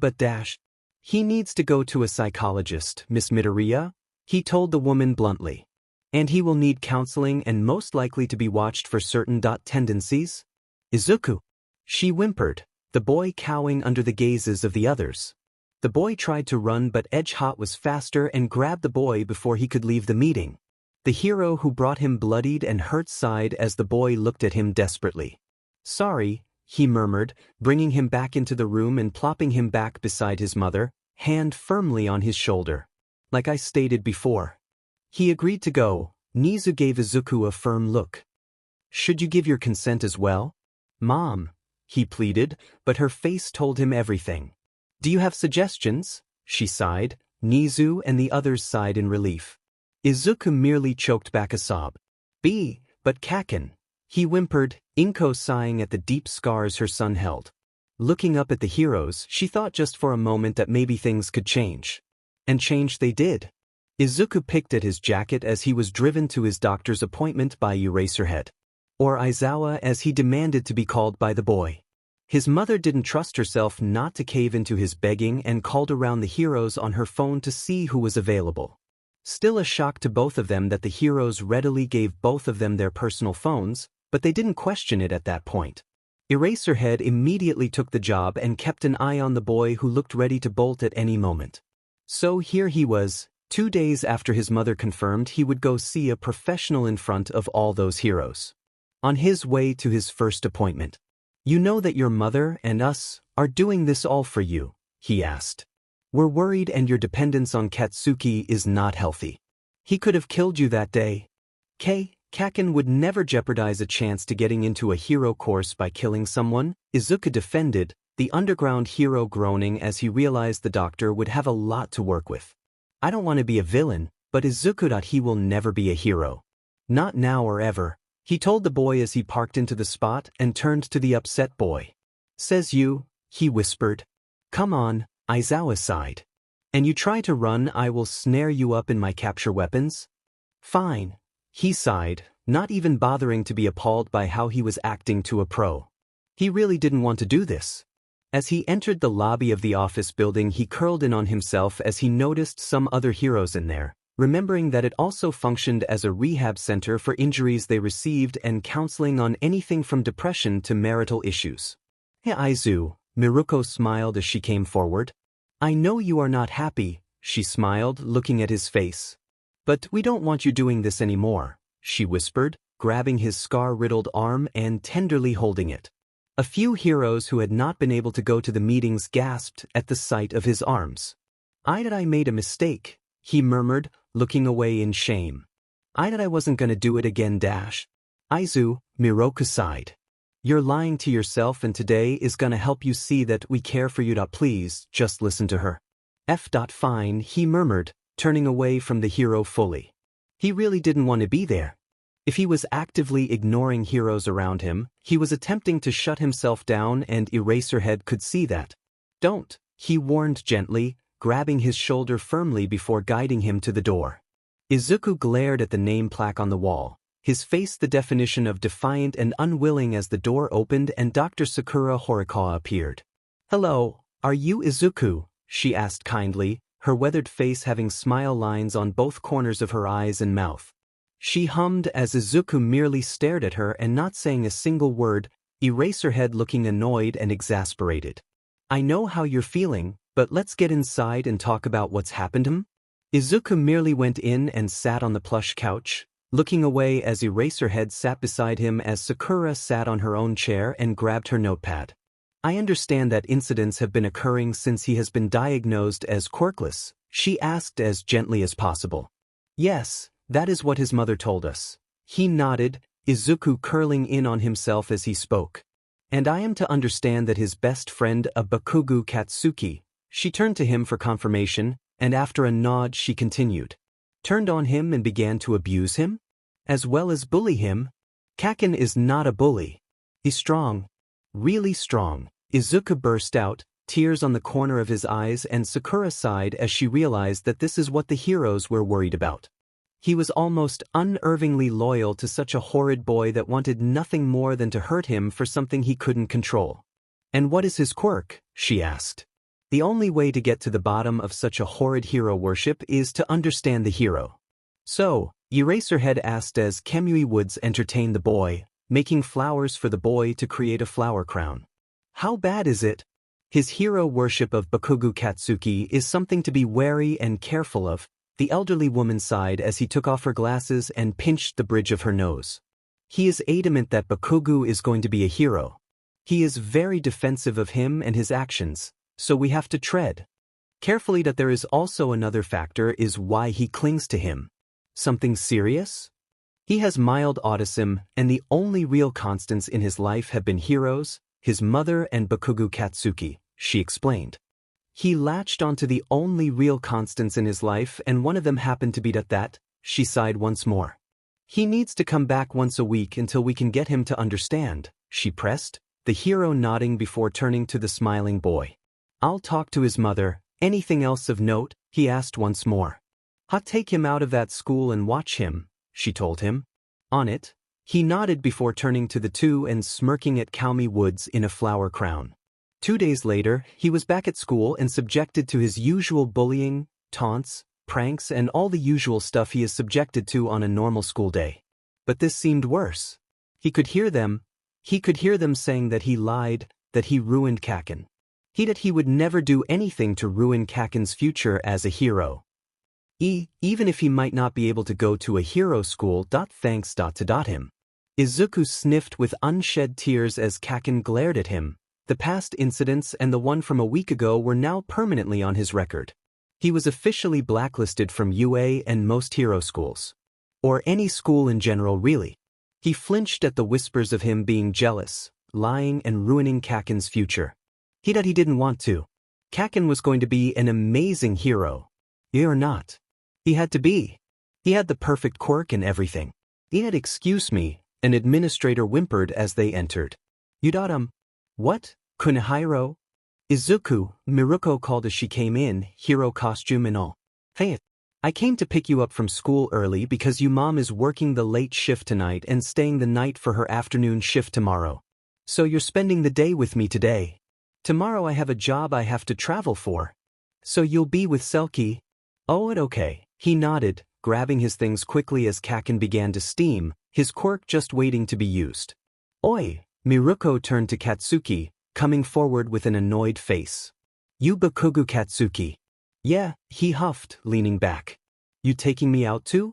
A: needs to go to a psychologist, Miss Midoriya, he told the woman bluntly. And he will need counseling and most likely to be watched for certain tendencies. Izuku. She whimpered, the boy cowing under the gazes of the others. The boy tried to run but Edgehot was faster and grabbed the boy before he could leave the meeting. The hero who brought him bloodied and hurt sighed as the boy looked at him desperately. Sorry, he murmured, bringing him back into the room and plopping him back beside his mother, hand firmly on his shoulder. Like I stated before. He agreed to go. Nizu gave Izuku a firm look. Should you give your consent as well? Mom, he pleaded, but her face told him everything. Do you have suggestions? She sighed. Nizu and the others sighed in relief. Izuku merely choked back a sob. But Kaken. He whimpered, Inko sighing at the deep scars her son held. Looking up at the heroes, she thought just for a moment that maybe things could change. And change they did. Izuku picked at his jacket as he was driven to his doctor's appointment by Eraserhead. Or Aizawa as he demanded to be called by the boy. His mother didn't trust herself not to cave into his begging and called around the heroes on her phone to see who was available. Still a shock to both of them that the heroes readily gave both of them their personal phones, but they didn't question it at that point. Eraserhead immediately took the job and kept an eye on the boy who looked ready to bolt at any moment. So here he was, 2 days after his mother confirmed he would go see a professional in front of all those heroes. On his way to his first appointment. You know that your mother and us are doing this all for you, he asked. We're worried and your dependence on Katsuki is not healthy. He could have killed you that day. Kaken would never jeopardize a chance to getting into a hero course by killing someone, Izuku defended, the underground hero groaning as he realized the doctor would have a lot to work with. I don't want to be a villain, but Izuku. He will never be a hero. Not now or ever, he told the boy as he parked into the spot and turned to the upset boy. Says you, he whispered. Come on, Aizawa sighed. And you try to run, I will snare you up in my capture weapons? Fine. He sighed, not even bothering to be appalled by how he was acting to a pro. He really didn't want to do this. As he entered the lobby of the office building, he curled in on himself as he noticed some other heroes in there, remembering that it also functioned as a rehab center for injuries they received and counseling on anything from depression to marital issues. Hey Izu, Miruko smiled as she came forward. I know you are not happy, she smiled, looking at his face. But we don't want you doing this anymore, she whispered, grabbing his scar-riddled arm and tenderly holding it. A few heroes who had not been able to go to the meetings gasped at the sight of his arms. I made a mistake, he murmured, looking away in shame. I wasn't gonna do it again. Izu, Miroku sighed. You're lying to yourself and today is gonna help you see that we care for you. Please, just listen to her. Fine, he murmured, turning away from the hero fully. He really didn't want to be there. If he was actively ignoring heroes around him, he was attempting to shut himself down and Eraserhead could see that. Don't, he warned gently, grabbing his shoulder firmly before guiding him to the door. Izuku glared at the name plaque on the wall, his face the definition of defiant and unwilling as the door opened and Dr. Sakura Horikawa appeared. Hello, are you Izuku? She asked kindly, her weathered face having smile lines on both corners of her eyes and mouth. She hummed as Izuku merely stared at her and not saying a single word, Eraserhead looking annoyed and exasperated. I know how you're feeling, but let's get inside and talk about what's happened. Izuku merely went in and sat on the plush couch, looking away as Eraserhead sat beside him as Sakura sat on her own chair and grabbed her notepad. I understand that incidents have been occurring since he has been diagnosed as quirkless, she asked as gently as possible. Yes, that is what his mother told us. He nodded, Izuku curling in on himself as he spoke. And I am to understand that his best friend a Bakugo Katsuki. She turned to him for confirmation, and after a nod she continued. Turned on him and began to abuse him? As well as bully him? Kaken is not a bully. He's strong. Really strong. Izuku burst out, tears on the corner of his eyes, and Sakura sighed as she realized that this is what the heroes were worried about. He was almost unnervingly loyal to such a horrid boy that wanted nothing more than to hurt him for something he couldn't control. And what is his quirk? She asked. The only way to get to the bottom of such a horrid hero worship is to understand the hero. So, Eraserhead asked as Kemui Woods entertained the boy, making flowers for the boy to create a flower crown. How bad is it? His hero worship of Bakugo Katsuki is something to be wary and careful of, the elderly woman sighed as he took off her glasses and pinched the bridge of her nose. He is adamant that Bakugo is going to be a hero. He is very defensive of him and his actions, so we have to tread carefully. That there is also another factor is why he clings to him. Something serious? He has mild autism, and the only real constants in his life have been heroes, his mother and Bakugo Katsuki, she explained. He latched onto the only real constants in his life and one of them happened to be that, she sighed once more. He needs to come back once a week until we can get him to understand, she pressed, the hero nodding before turning to the smiling boy. I'll talk to his mother. Anything else of note? He asked once more. I'll take him out of that school and watch him, she told him. On it, he nodded before turning to the two and smirking at Calmy Woods in a flower crown. 2 days later, he was back at school and subjected to his usual bullying, taunts, pranks and all the usual stuff he is subjected to on a normal school day. But this seemed worse. He could hear them saying that he lied, that he ruined Kaken. That he would never do anything to ruin Kaken's future as a hero. Even if he might not be able to go to a hero school. Thanks to him. Izuku sniffed with unshed tears as Kaken glared at him. The past incidents and the one from a week ago were now permanently on his record. He was officially blacklisted from UA and most hero schools. Or any school in general really. He flinched at the whispers of him being jealous, lying and ruining Kaken's future. He didn't want to. Kaken was going to be an amazing hero. Or not. He had to be. He had the perfect quirk and everything. Excuse me, an administrator whimpered as they entered. What? Kunihiro? Izuku, Miruko called as she came in, hero costume and all. Hey, I came to pick you up from school early because your mom is working the late shift tonight and staying the night for her afternoon shift tomorrow. So you're spending the day with me today. Tomorrow I have a job I have to travel for. So you'll be with Selkie? Oh, okay. He nodded, grabbing his things quickly as Kaken began to steam, his quirk just waiting to be used. Oi! Miruko turned to Katsuki, coming forward with an annoyed face. You Bakugo Katsuki. Yeah, he huffed, leaning back. You taking me out too?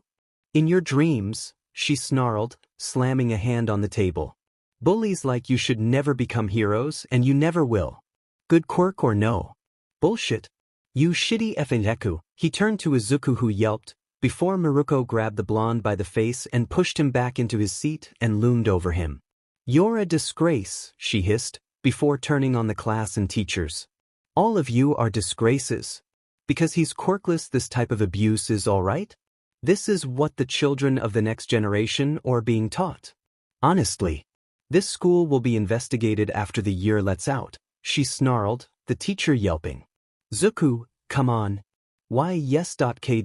A: In your dreams, she snarled, slamming a hand on the table. Bullies like you should never become heroes and you never will. Good quirk or no? Bullshit. You shitty effing Deku. He turned to Izuku who yelped, before Miruko grabbed the blonde by the face and pushed him back into his seat and loomed over him. You're a disgrace, she hissed, before turning on the class and teachers. All of you are disgraces. Because he's quirkless, this type of abuse is alright? This is what the children of the next generation are being taught. Honestly. This school will be investigated after the year lets out, she snarled, the teacher yelping. Zuku, come on. Why yes. K-.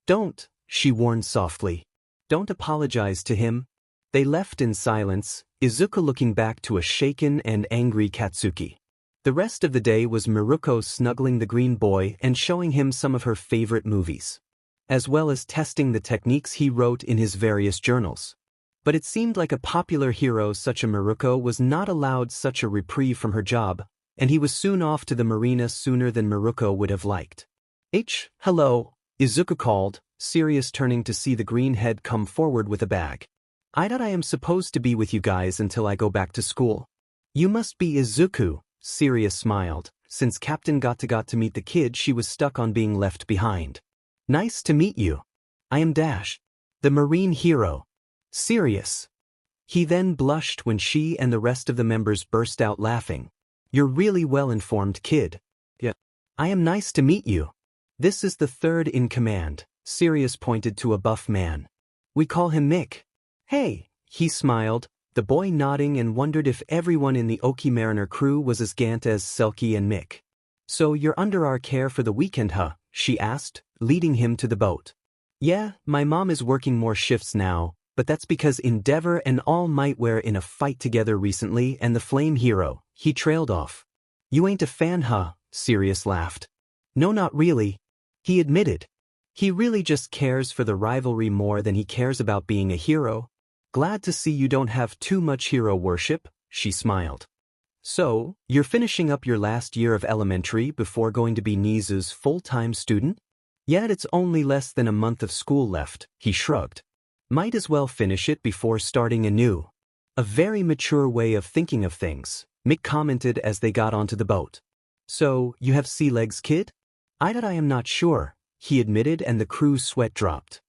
A: Don't, she warned softly. Don't apologize to him. They left in silence, Izuku looking back to a shaken and angry Katsuki. The rest of the day was Miruko snuggling the green boy and showing him some of her favorite movies, as well as testing the techniques he wrote in his various journals. But it seemed like a popular hero such as Miruko was not allowed such a reprieve from her job, and he was soon off to the marina sooner than Miruko would have liked. Hello, Izuku called, serious, turning to see the green head come forward with a bag. I am supposed to be with you guys until I go back to school. You must be Izuku, Sirius smiled, since Captain got to meet the kid she was stuck on being left behind. Nice to meet you. I am Dash, the marine hero. Sirius. He then blushed when she and the rest of the members burst out laughing. You're really well-informed kid. Yeah. I am nice to meet you. This is the third in command, Sirius pointed to a buff man. We call him Mick. Hey, he smiled, the boy nodding and wondered if everyone in the Oki Mariner crew was as gant as Selkie and Mick. So you're under our care for the weekend, huh? She asked, leading him to the boat. Yeah, my mom is working more shifts now, but that's because Endeavor and All Might were in a fight together recently and the Flame Hero, he trailed off. You ain't a fan, huh? Sirius laughed. No, not really. He admitted. He really just cares for the rivalry more than he cares about being a hero. Glad to see you don't have too much hero worship, she smiled. So, you're finishing up your last year of elementary before going to be Nizu's full-time student? Yet it's only less than a month of school left, he shrugged. Might as well finish it before starting anew. A very mature way of thinking of things, Mick commented as they got onto the boat. So, you have sea legs, kid? I am not sure, he admitted, and the crew's sweat dropped.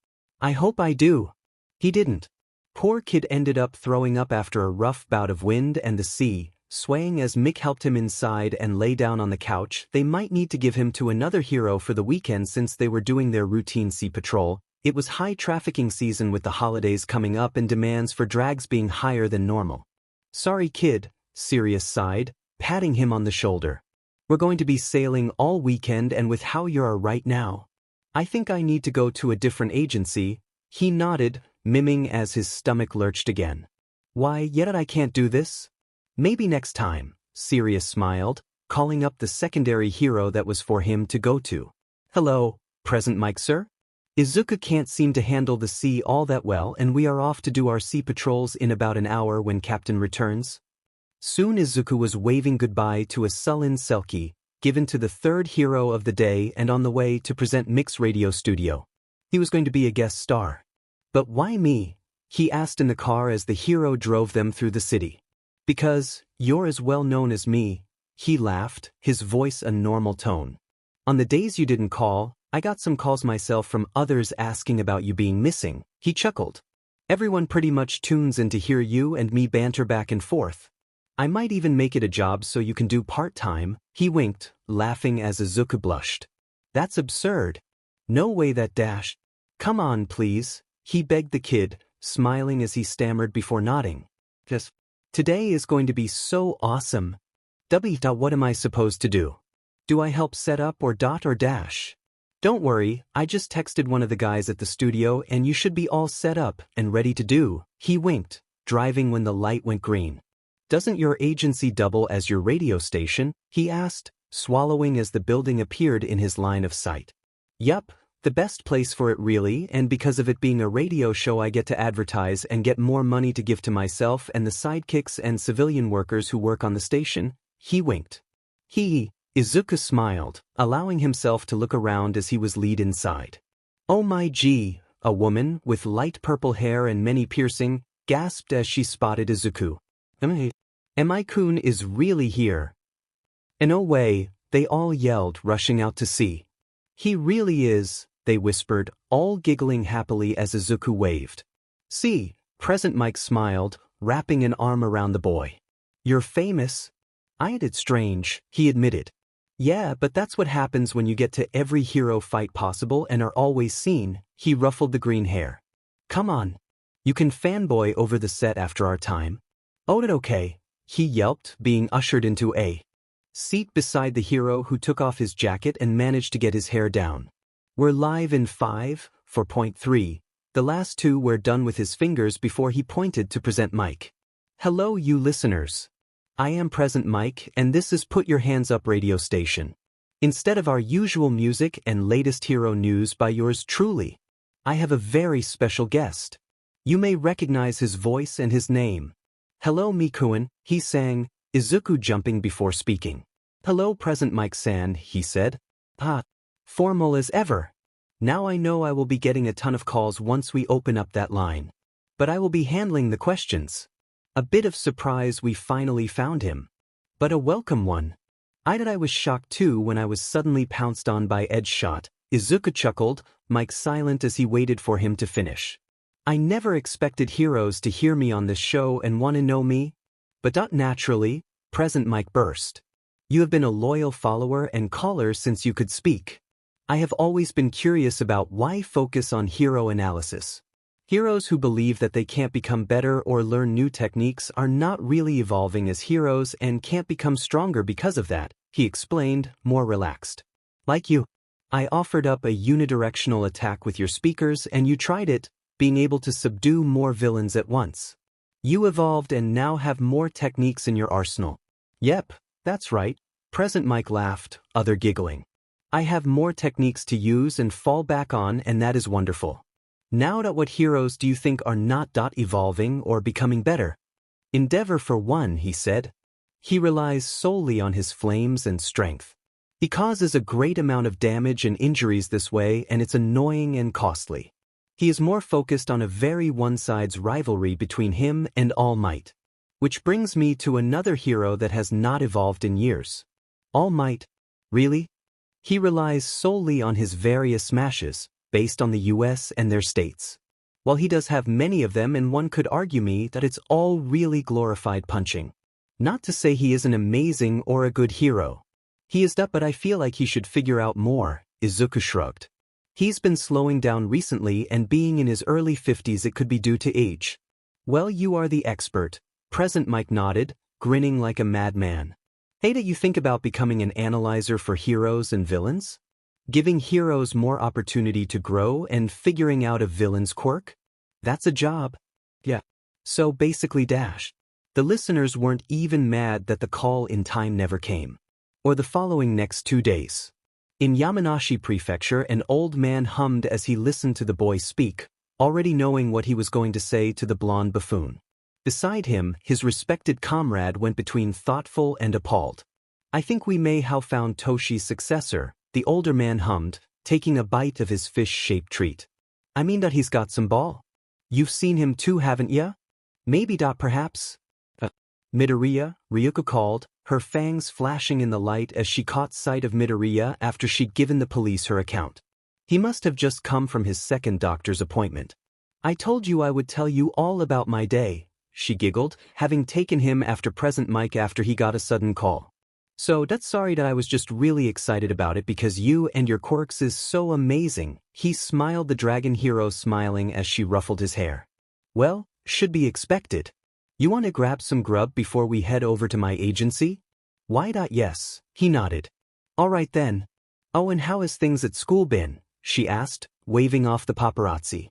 A: I hope I do. He didn't. Poor kid ended up throwing up after a rough bout of wind and the sea, swaying as Mick helped him inside and lay down on the couch. They might need to give him to another hero for the weekend since they were doing their routine sea patrol, It was high trafficking season with the holidays coming up and demands for drags being higher than normal. Sorry kid, Sirius sighed, patting him on the shoulder. We're going to be sailing all weekend and with how you are right now, I think I need to go to a different agency. He nodded, miming as his stomach lurched again. Why, yet I can't do this? Maybe next time, Sirius smiled, calling up the secondary hero that was for him to go to. Hello, present Mike sir? Izuku can't seem to handle the sea all that well and we are off to do our sea patrols in about an hour when Captain returns. Soon Izuku was waving goodbye to a sullen Selkie, given to the third hero of the day and on the way to present Mix Radio Studio. He was going to be a guest star. But why me? He asked in the car as the hero drove them through the city. Because, you're as well known as me, he laughed, his voice a normal tone. On the days you didn't call, I got some calls myself from others asking about you being missing, he chuckled. Everyone pretty much tunes in to hear you and me banter back and forth. I might even make it a job so you can do part-time, he winked, laughing as Izuku blushed. That's absurd. No way that dash. Come on please, he begged the kid, smiling as he stammered before nodding. Just, today is going to be so awesome. What am I supposed to do? Do I help set up or dash? Don't worry, I just texted one of the guys at the studio and you should be all set up and ready to do, he winked, driving when the light went green. Doesn't your agency double as your radio station? He asked, swallowing as the building appeared in his line of sight. Yup, the best place for it really, and because of it being a radio show I get to advertise and get more money to give to myself and the sidekicks and civilian workers who work on the station, he winked. Izuku smiled, allowing himself to look around as he was led inside. Oh my gee, a woman with light purple hair and many piercing, gasped as she spotted Izuku. Am-I-kun is really here. And oh way, they all yelled, rushing out to see. He really is, they whispered, all giggling happily as Izuku waved. See, present Mike smiled, wrapping an arm around the boy. You're famous. I did strange, he admitted. Yeah, but that's what happens when you get to every hero fight possible and are always seen, he ruffled the green hair. Come on. You can fanboy over the set after our time. Oh, okay, he yelped, being ushered into a seat beside the hero who took off his jacket and managed to get his hair down. We're live in 5, 4.3. The last two were done with his fingers before he pointed to present Mike. Hello you listeners. I am present Mike and this is Put Your Hands Up radio station. Instead of our usual music and latest hero news by yours truly, I have a very special guest. You may recognize his voice and his name. Hello Mikuen, he sang, Izuku jumping before speaking. Hello present Mike-san, he said. Formal as ever. Now I know I will be getting a ton of calls once we open up that line. But I will be handling the questions. A bit of surprise we finally found him. But a welcome one. I was shocked too when I was suddenly pounced on by Edge Shot. Izuku chuckled, Mike silent as he waited for him to finish. I never expected heroes to hear me on this show and want to know me. But naturally, present Mike burst. You have been a loyal follower and caller since you could speak. I have always been curious about why focus on hero analysis. Heroes who believe that they can't become better or learn new techniques are not really evolving as heroes and can't become stronger because of that, he explained, more relaxed. Like you. I offered up a unidirectional attack with your speakers and you tried it, being able to subdue more villains at once. You evolved and now have more techniques in your arsenal. Yep, that's right, present Mike laughed, other giggling. I have more techniques to use and fall back on and that is wonderful. Now what heroes do you think are not evolving or becoming better? Endeavor for one, he said. He relies solely on his flames and strength. He causes a great amount of damage and injuries this way and it's annoying and costly. He is more focused on a very one-side's rivalry between him and All Might. Which brings me to another hero that has not evolved in years. All Might? Really? He relies solely on his various smashes, based on the US and their states. While he does have many of them and one could argue me that it's all really glorified punching. Not to say he isn't amazing or a good hero. He is but I feel like he should figure out more, Izuku shrugged. He's been slowing down recently and being in his early 50s it could be due to age. Well, you are the expert. Present Mike nodded, grinning like a madman. Hey, did you think about becoming an analyzer for heroes and villains? Giving heroes more opportunity to grow and figuring out a villain's quirk? That's a job. Yeah. So basically dash. The listeners weren't even mad that the call in time never came. Or the following next 2 days. In Yamanashi Prefecture, an old man hummed as he listened to the boy speak, already knowing what he was going to say to the blonde buffoon. Beside him, his respected comrade went between thoughtful and appalled. I think we may have found Toshi's successor, the older man hummed, taking a bite of his fish-shaped treat. I mean that he's got some ball. You've seen him too, haven't ya? Maybe. Perhaps? Midoriya, Ryuko called, her fangs flashing in the light as she caught sight of Midoriya after she'd given the police her account. He must have just come from his second doctor's appointment. I told you I would tell you all about my day, she giggled, having taken him after present Mike after he got a sudden call. So that's sorry that I was just really excited about it because you and your quirks is so amazing, he smiled, the dragon hero smiling as she ruffled his hair. Well, should be expected. You want to grab some grub before we head over to my agency? Why? Yes, he nodded. All right then. Oh, and how has things at school been? She asked, waving off the paparazzi.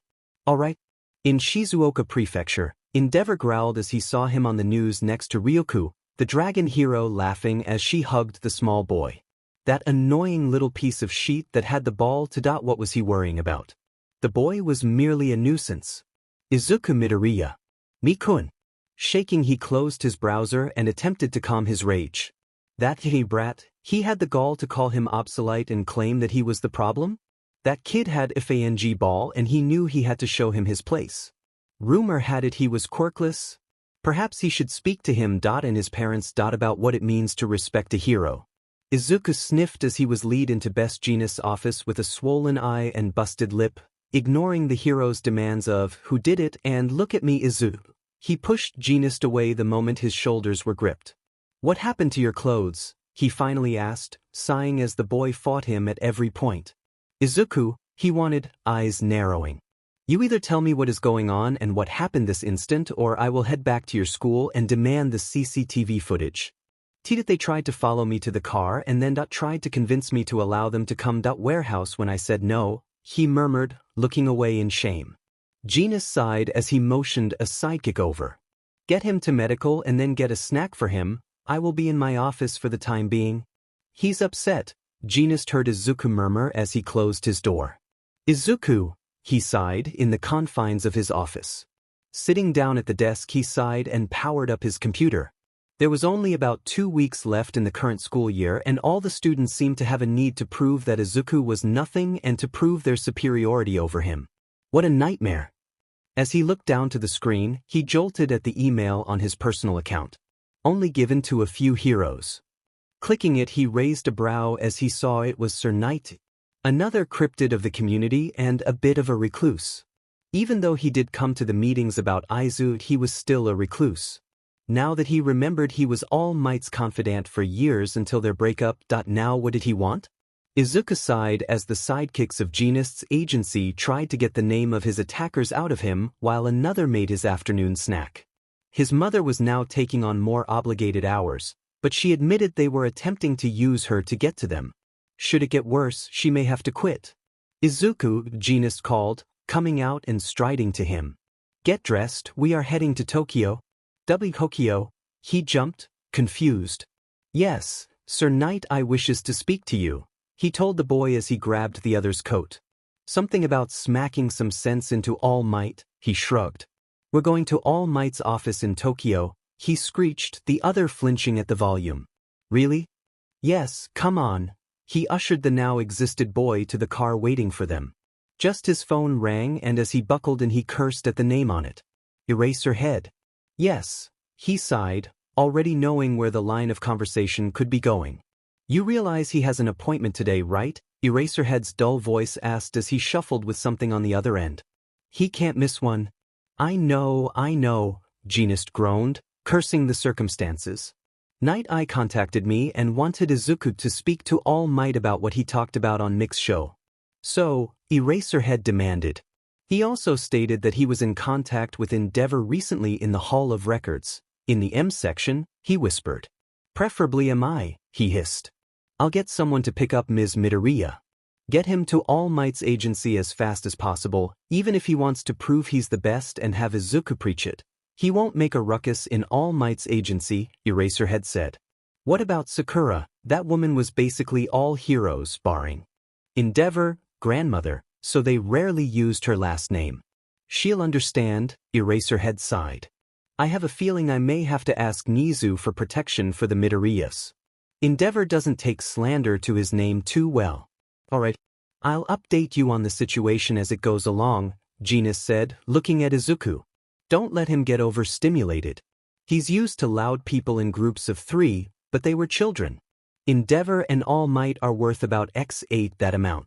A: All right. In Shizuoka Prefecture, Endeavor growled as he saw him on the news next to Ryuko, the dragon hero, laughing as she hugged the small boy. That annoying little piece of sheet that had the ball to dot. What was he worrying about? The boy was merely a nuisance. Izuku Midoriya. Me-kun. Shaking, he closed his browser and attempted to calm his rage. That hitty brat, he had the gall to call him obsolete and claim that he was the problem? That kid had a FANG ball and he knew he had to show him his place. Rumor had it he was quirkless. Perhaps he should speak to him. And his parents. About what it means to respect a hero. Izuku sniffed as he was led into Best Jeanist's office with a swollen eye and busted lip, ignoring the hero's demands of, who did it, and look at me, Izuku. He pushed Jeanist away the moment his shoulders were gripped. What happened to your clothes? He finally asked, sighing as the boy fought him at every point. Izuku, he wanted, eyes narrowing. You either tell me what is going on and what happened this instant, or I will head back to your school and demand the CCTV footage. They tried to follow me to the car and then tried to convince me to allow them to come warehouse when I said no, he murmured, looking away in shame. Jeanist sighed as he motioned a sidekick over. Get him to medical and then get a snack for him. I will be in my office for the time being. He's upset, Jeanist heard Izuku murmur as he closed his door. Izuku, he sighed in the confines of his office. Sitting down at the desk, he sighed and powered up his computer. There was only about 2 weeks left in the current school year and all the students seemed to have a need to prove that Izuku was nothing and to prove their superiority over him. What a nightmare. As he looked down to the screen, he jolted at the email on his personal account. Only given to a few heroes. Clicking it, he raised a brow as he saw it was Sir Knight, another cryptid of the community and a bit of a recluse. Even though he did come to the meetings about Izuku, he was still a recluse. Now that he remembered, he was All Might's confidant for years until their breakup. Now what did he want? Izuku sighed as the sidekicks of Jeanist's agency tried to get the name of his attackers out of him while another made his afternoon snack. His mother was now taking on more obligated hours, but she admitted they were attempting to use her to get to them. Should it get worse, she may have to quit. Izuku, Jeanist called, coming out and striding to him. Get dressed, we are heading to Tokyo. Tokyo. He jumped, confused. Yes, Sir Knight, I wishes to speak to you, he told the boy as he grabbed the other's coat. Something about smacking some sense into All Might, he shrugged. We're going to All Might's office in Tokyo, he screeched, the other flinching at the volume. Really? Yes, come on. He ushered the now existed boy to the car waiting for them. Just his phone rang and as he buckled in he cursed at the name on it. Eraserhead. Yes, he sighed, already knowing where the line of conversation could be going. You realize he has an appointment today, right? Eraserhead's dull voice asked as he shuffled with something on the other end. He can't miss one. I know, Jeanist groaned, cursing the circumstances. Night Eye contacted me and wanted Izuku to speak to All Might about what he talked about on Mick's show. So, Eraserhead demanded. He also stated that he was in contact with Endeavor recently in the Hall of Records. In the M section, he whispered. Preferably am I, he hissed. I'll get someone to pick up Ms. Midoriya. Get him to All Might's agency as fast as possible, even if he wants to prove he's the best and have Izuku preach it. He won't make a ruckus in All Might's agency, Eraserhead said. What about Sakura? That woman was basically all heroes, barring Endeavor, grandmother, so they rarely used her last name. She'll understand, Eraserhead sighed. I have a feeling I may have to ask Nizu for protection for the Midoriyas. Endeavor doesn't take slander to his name too well. Alright, I'll update you on the situation as it goes along, Genis said, looking at Izuku. Don't let him get overstimulated. He's used to loud people in groups of 3, but they were children. Endeavor and All Might are worth about x8 that amount.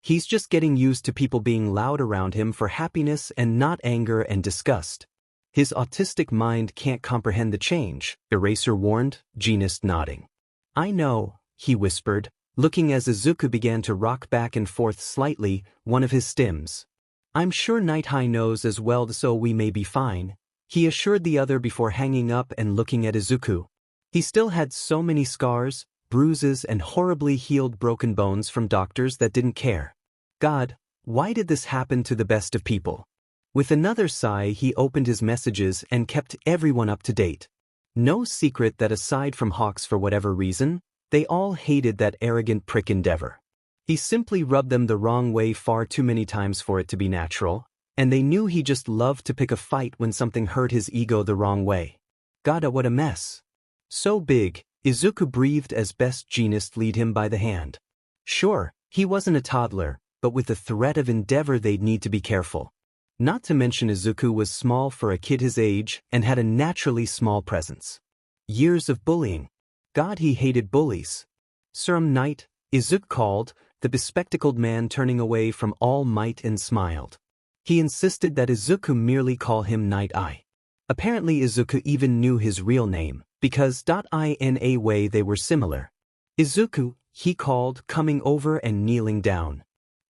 A: He's just getting used to people being loud around him for happiness and not anger and disgust. His autistic mind can't comprehend the change, Eraser warned, Genis nodding. I know, he whispered, looking as Izuku began to rock back and forth slightly, one of his stims. I'm sure Night High knows as well, so we may be fine, he assured the other before hanging up and looking at Izuku. He still had so many scars, bruises and horribly healed broken bones from doctors that didn't care. God, why did this happen to the best of people? With another sigh he opened his messages and kept everyone up to date. No secret that aside from Hawks for whatever reason, they all hated that arrogant prick Endeavor. He simply rubbed them the wrong way far too many times for it to be natural, and they knew he just loved to pick a fight when something hurt his ego the wrong way. God, what a mess. So big, Izuku breathed as best Genis lead him by the hand. Sure, he wasn't a toddler, but with the threat of Endeavor they'd need to be careful. Not to mention Izuku was small for a kid his age and had a naturally small presence. Years of bullying. God, he hated bullies. Serum Knight, Izuku called, the bespectacled man turning away from All Might and smiled. He insisted that Izuku merely call him Night Eye. Apparently Izuku even knew his real name, because in a way they were similar. Izuku, he called, coming over and kneeling down.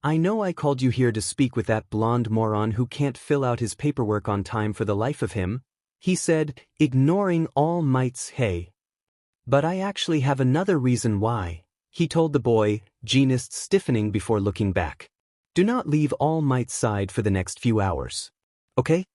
A: I know I called you here to speak with that blonde moron who can't fill out his paperwork on time for the life of him, he said, ignoring All Might's hey. But I actually have another reason why, he told the boy, Genis stiffening before looking back. Do not leave All Might's side for the next few hours. Okay?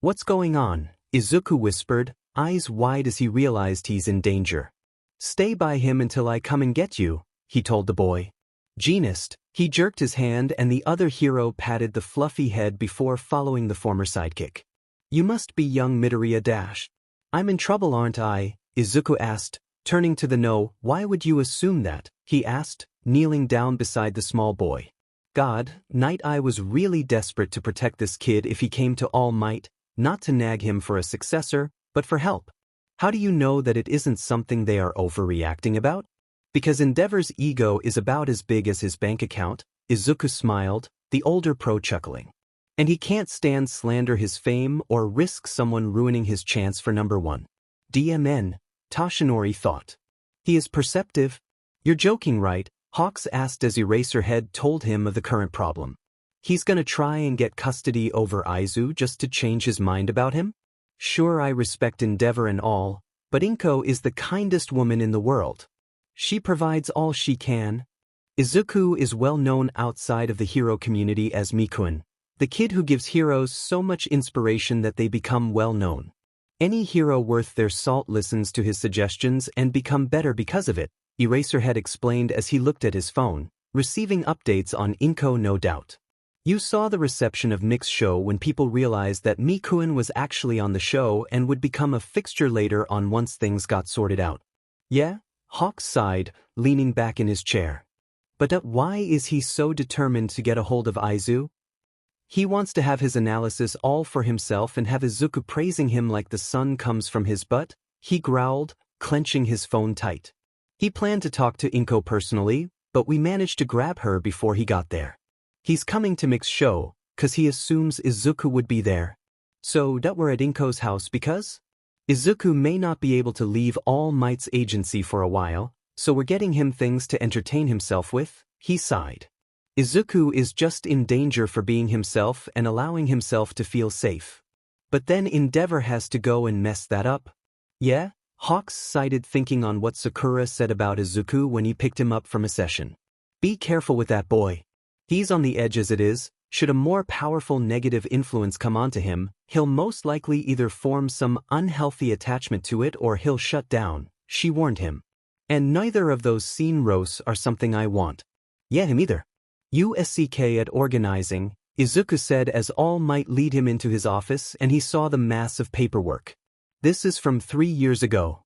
A: What's going on? Izuku whispered, eyes wide as he realized he's in danger. Stay by him until I come and get you, he told the boy. Genis, he jerked his hand and the other hero patted the fluffy head before following the former sidekick. You must be young Midoriya Dash. I'm in trouble, aren't I? Izuku asked, turning to the no. Why would you assume that? He asked, kneeling down beside the small boy. God, Night Eye was really desperate to protect this kid if he came to All Might, not to nag him for a successor, but for help. How do you know that it isn't something they are overreacting about? Because Endeavor's ego is about as big as his bank account, Izuku smiled, the older pro chuckling. And he can't stand slander his fame or risk someone ruining his chance for number 1. DMN, Toshinori thought. He is perceptive. You're joking, right? Hawks asked as Eraserhead told him of the current problem. He's gonna try and get custody over Izuku just to change his mind about him? Sure, I respect Endeavor and all, but Inko is the kindest woman in the world. She provides all she can. Izuku is well known outside of the hero community as Mikun, the kid who gives heroes so much inspiration that they become well known. Any hero worth their salt listens to his suggestions and become better because of it, Eraserhead explained as he looked at his phone, receiving updates on Inko no doubt. You saw the reception of Mick's show when people realized that Mikun was actually on the show and would become a fixture later on once things got sorted out. Yeah? Hawks sighed, leaning back in his chair. But why is he so determined to get a hold of Izuku? He wants to have his analysis all for himself and have Izuku praising him like the sun comes from his butt, he growled, clenching his phone tight. He planned to talk to Inko personally, but we managed to grab her before he got there. He's coming to Mick's show, 'cause he assumes Izuku would be there. So we're at Inko's house because? Izuku may not be able to leave All Might's agency for a while, so we're getting him things to entertain himself with, he sighed. Izuku is just in danger for being himself and allowing himself to feel safe. But then Endeavor has to go and mess that up. Yeah? Hawks sided thinking on what Sakura said about Izuku when he picked him up from a session. Be careful with that boy. He's on the edge as it is. Should a more powerful negative influence come onto him, he'll most likely either form some unhealthy attachment to it or he'll shut down, she warned him. And neither of those scene roasts are something I want. Yeah, him either. USCK at organizing, Izuku said as All Might lead him into his office and he saw the mass of paperwork. This is from 3 years ago.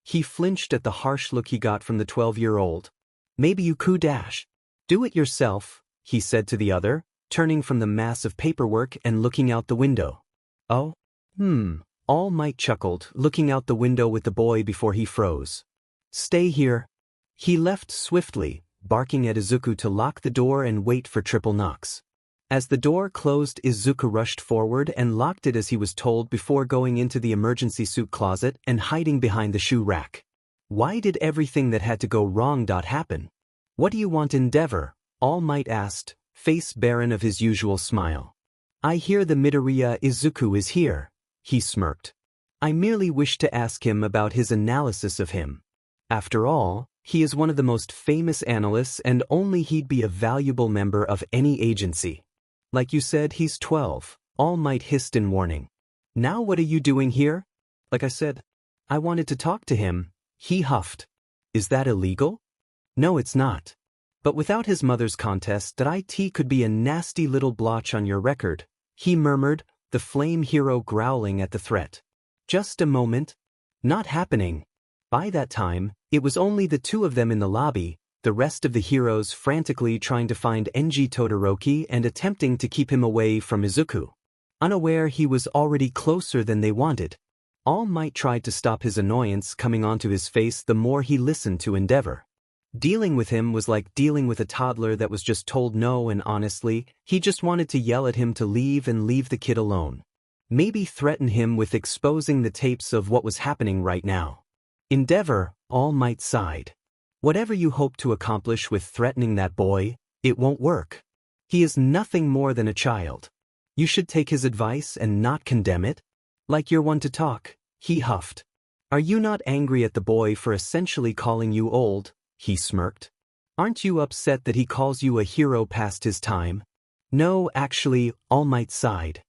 A: He flinched at the harsh look he got from the 12-year-old. Maybe you could dash. Do it yourself, he said to the other, turning from the mass of paperwork and looking out the window. Oh? All Might chuckled, looking out the window with the boy before he froze. Stay here. He left swiftly, barking at Izuku to lock the door and wait for triple knocks. As the door closed, Izuku rushed forward and locked it as he was told before going into the emergency suit closet and hiding behind the shoe rack. Why did everything that had to go wrong happen? What do you want, Endeavor? All Might asked, face barren of his usual smile. I hear the Midoriya Izuku is here, he smirked. I merely wish to ask him about his analysis of him. After all, he is one of the most famous analysts and only he'd be a valuable member of any agency. Like you said, he's 12, All Might hissed in warning. Now what are you doing here? Like I said, I wanted to talk to him, he huffed. Is that illegal? No, it's not. But without his mother's contest, that IT could be a nasty little blotch on your record, he murmured, the flame hero growling at the threat. Just a moment. Not happening. By that time, it was only the two of them in the lobby, the rest of the heroes frantically trying to find Enji Todoroki and attempting to keep him away from Izuku. Unaware he was already closer than they wanted. All Might tried to stop his annoyance coming onto his face the more he listened to Endeavor. Dealing with him was like dealing with a toddler that was just told no, and honestly, he just wanted to yell at him to leave and leave the kid alone. Maybe threaten him with exposing the tapes of what was happening right now. Endeavor, All Might sighed. Whatever you hope to accomplish with threatening that boy, it won't work. He is nothing more than a child. You should take his advice and not condemn it. Like you're one to talk, he huffed. Are you not angry at the boy for essentially calling you old? He smirked. Aren't you upset that he calls you a hero past his time? No, actually, All Might sighed.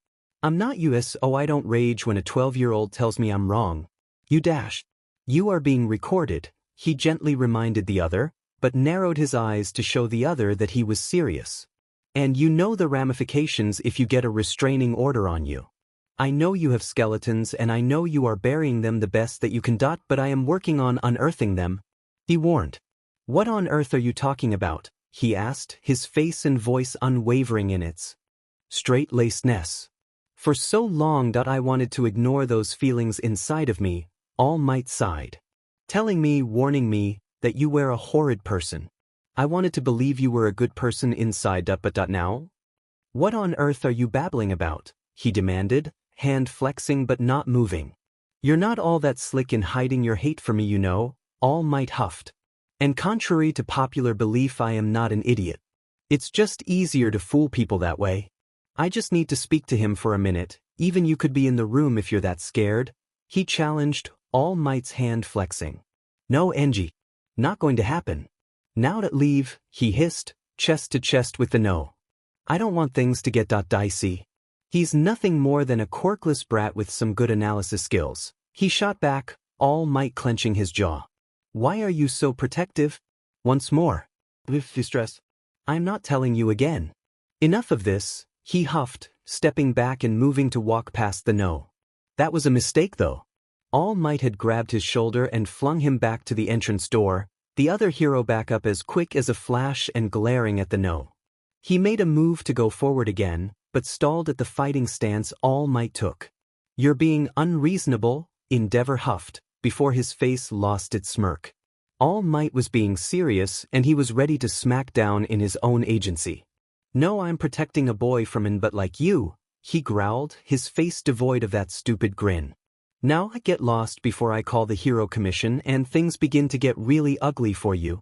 A: I'm not I don't rage when a 12-year-old tells me I'm wrong. You dash. You are being recorded, he gently reminded the other, but narrowed his eyes to show the other that he was serious. And you know the ramifications if you get a restraining order on you. I know you have skeletons and I know you are burying them the best that you can, but I am working on unearthing them, he warned. What on earth are you talking about? He asked, his face and voice unwavering in its straight-lacedness. For so long I wanted to ignore those feelings inside of me, All Might sighed. Telling me, warning me, that you were a horrid person. I wanted to believe you were a good person inside, but now? What on earth are you babbling about? He demanded, hand flexing but not moving. You're not all that slick in hiding your hate for me, you know, All Might huffed. And contrary to popular belief, I am not an idiot. It's just easier to fool people that way. I just need to speak to him for a minute, even you could be in the room if you're that scared, he challenged, All Might's hand flexing. No, Enji. Not going to happen. Now to leave, he hissed, chest to chest with the no. I don't want things to get dicey. He's nothing more than a quirkless brat with some good analysis skills, he shot back, All Might clenching his jaw. Why are you so protective? Once more. With distress. I'm not telling you again. Enough of this, he huffed, stepping back and moving to walk past the no. That was a mistake though. All Might had grabbed his shoulder and flung him back to the entrance door, the other hero back up as quick as a flash and glaring at the no. He made a move to go forward again, but stalled at the fighting stance All Might took. You're being unreasonable, Endeavor huffed, before his face lost its smirk. All Might was being serious and he was ready to smack down in his own agency. No, I'm protecting a boy from an but like you, he growled, his face devoid of that stupid grin. Now I get lost before I call the Hero Commission and things begin to get really ugly for you.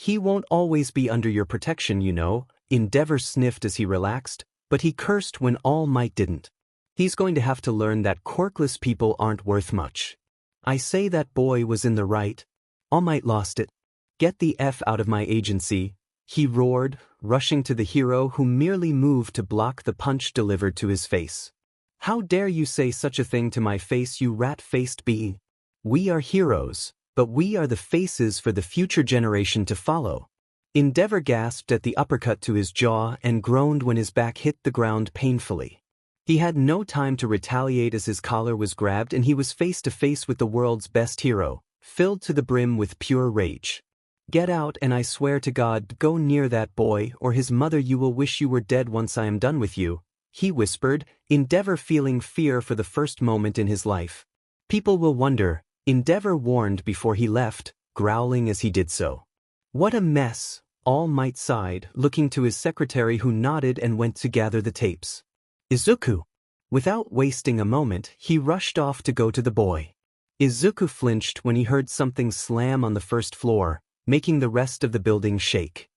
A: He won't always be under your protection, you know. Endeavor sniffed as he relaxed, but he cursed when All Might didn't. He's going to have to learn that quirkless people aren't worth much. I say that boy was in the right. All Might lost it. Get the F out of my agency, he roared, rushing to the hero who merely moved to block the punch delivered to his face. How dare you say such a thing to my face, you rat-faced bee? We are heroes, but we are the faces for the future generation to follow. Endeavor gasped at the uppercut to his jaw and groaned when his back hit the ground painfully. He had no time to retaliate as his collar was grabbed and he was face to face with the world's best hero, filled to the brim with pure rage. Get out, and I swear to God, go near that boy or his mother, you will wish you were dead once I am done with you, he whispered, Endeavor feeling fear for the first moment in his life. People will wonder, Endeavor warned before he left, growling as he did so. What a mess, All Might sighed, looking to his secretary who nodded and went to gather the tapes. Izuku. Without wasting a moment, he rushed off to go to the boy. Izuku flinched when he heard something slam on the first floor, making the rest of the building shake.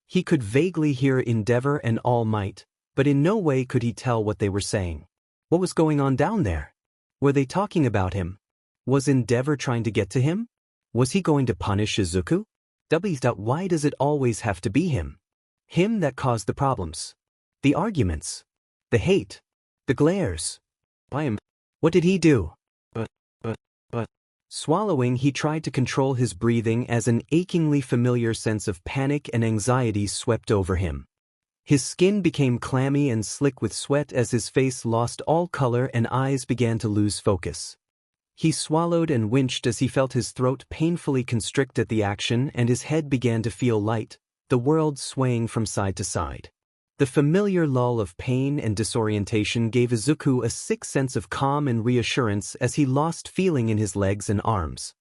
A: He could vaguely hear Endeavor and All Might, but in no way could he tell what they were saying. What was going on down there? Were they talking about him? Was Endeavor trying to get to him? Was he going to punish Izuku? Why does it always have to be him? Him that caused the problems. The arguments. The hate. The glares. What did he do? But. Swallowing, he tried to control his breathing as an achingly familiar sense of panic and anxiety swept over him. His skin became clammy and slick with sweat as his face lost all color and eyes began to lose focus. He swallowed and winched as he felt his throat painfully constrict at the action and his head began to feel light, the world swaying from side to side. The familiar lull of pain and disorientation gave Izuku a sick sense of calm and reassurance as he lost feeling in his legs and arms.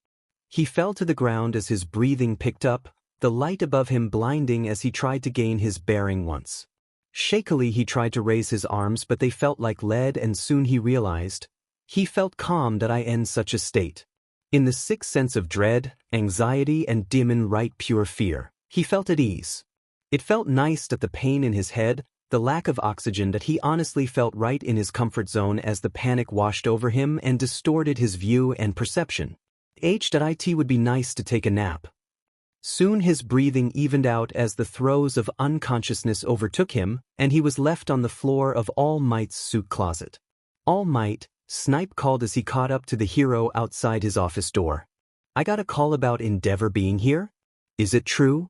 A: He fell to the ground as his breathing picked up, the light above him blinding as he tried to gain his bearing once. Shakily he tried to raise his arms but they felt like lead and soon he realized. He felt calm that I in such a state. In the sick sense of dread, anxiety and dim and right pure fear, he felt at ease. It felt nice that the pain in his head, the lack of oxygen that he honestly felt right in his comfort zone as the panic washed over him and distorted his view and perception. It would be nice to take a nap. Soon his breathing evened out as the throes of unconsciousness overtook him and he was left on the floor of All Might's suit closet. All Might, Snipe called as he caught up to the hero outside his office door. I got a call about Endeavor being here? Is it true?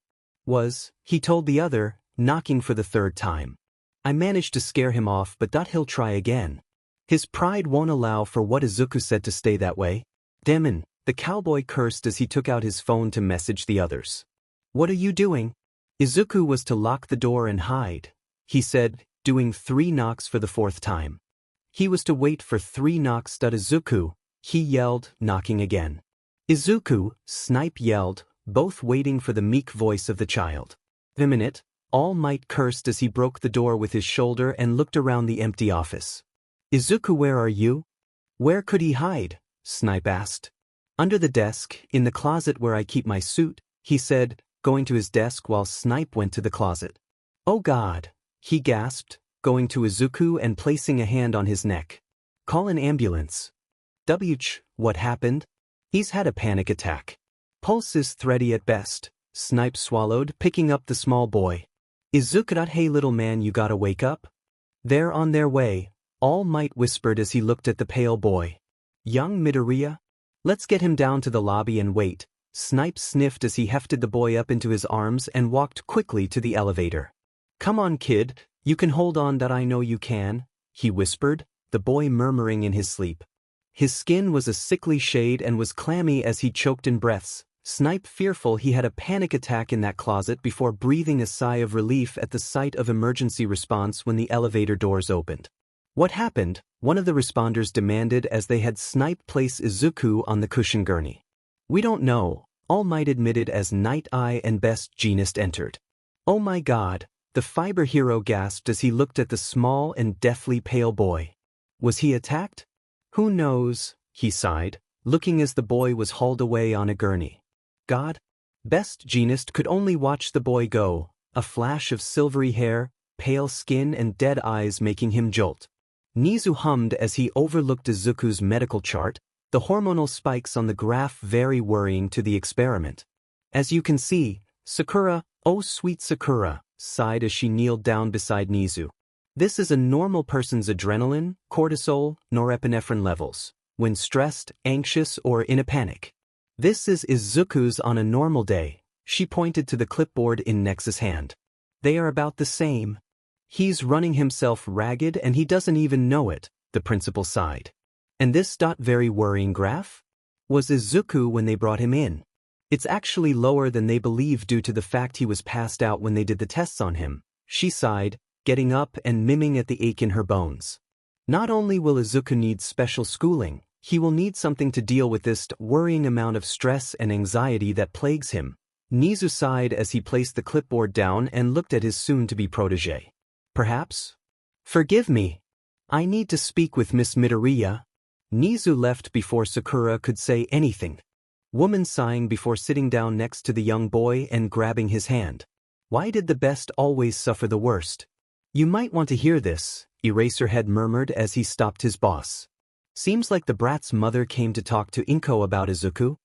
A: He told the other, knocking for the third time. I managed to scare him off but thought he'll try again. His pride won't allow for what Izuku said to stay that way. Demon, the cowboy cursed as he took out his phone to message the others. What are you doing? Izuku was to lock the door and hide, he said, doing 3 knocks for the 4th time. He was to wait for 3 knocks. Izuku, he yelled, knocking again. Izuku, Snipe yelled, both waiting for the meek voice of the child. A minute, All Might cursed as he broke the door with his shoulder and looked around the empty office. Izuku, where are you? Where could he hide? Snipe asked. Under the desk, in the closet where I keep my suit, he said, going to his desk while Snipe went to the closet. Oh God, he gasped, going to Izuku and placing a hand on his neck. Call an ambulance. What happened? He's had a panic attack. Pulse is thready at best, Snipe swallowed, picking up the small boy. Izuku, hey little man, you gotta wake up. They're on their way, All Might whispered as he looked at the pale boy. Young Midoriya? Let's get him down to the lobby and wait, Snipe sniffed as he hefted the boy up into his arms and walked quickly to the elevator. Come on kid, you can hold on, that I know you can, he whispered, the boy murmuring in his sleep. His skin was a sickly shade and was clammy as he choked in breaths, Snipe fearful he had a panic attack in that closet before breathing a sigh of relief at the sight of emergency response when the elevator doors opened. What happened? One of the responders demanded as they had Snipe place Izuku on the cushion gurney. We don't know, All Might admitted as Night Eye and Best Jeanist entered. Oh my God, the fiber hero gasped as he looked at the small and deathly pale boy. Was he attacked? Who knows, he sighed, looking as the boy was hauled away on a gurney. God? Best Jeanist could only watch the boy go, a flash of silvery hair, pale skin and dead eyes making him jolt. Nizu hummed as he overlooked Izuku's medical chart, the hormonal spikes on the graph very worrying to the experiment. As you can see, Sakura, oh sweet Sakura, sighed as she kneeled down beside Nizu. This is a normal person's adrenaline, cortisol, norepinephrine levels, when stressed, anxious, or in a panic. This is Izuku's on a normal day. She pointed to the clipboard in Nex's hand. They are about the same. He's running himself ragged and he doesn't even know it, the principal sighed. And this very worrying graph? Was Izuku when they brought him in. It's actually lower than they believe due to the fact he was passed out when they did the tests on him, she sighed, getting up and miming at the ache in her bones. Not only will Izuku need special schooling, he will need something to deal with this worrying amount of stress and anxiety that plagues him. Nizu sighed as he placed the clipboard down and looked at his soon-to-be protege. Perhaps? Forgive me. I need to speak with Miss Midoriya. Nizu left before Sakura could say anything. Woman sighing before sitting down next to the young boy and grabbing his hand. Why did the best always suffer the worst? You might want to hear this, Eraserhead murmured as he stopped his boss. Seems like the brat's mother came to talk to Inko about Izuku.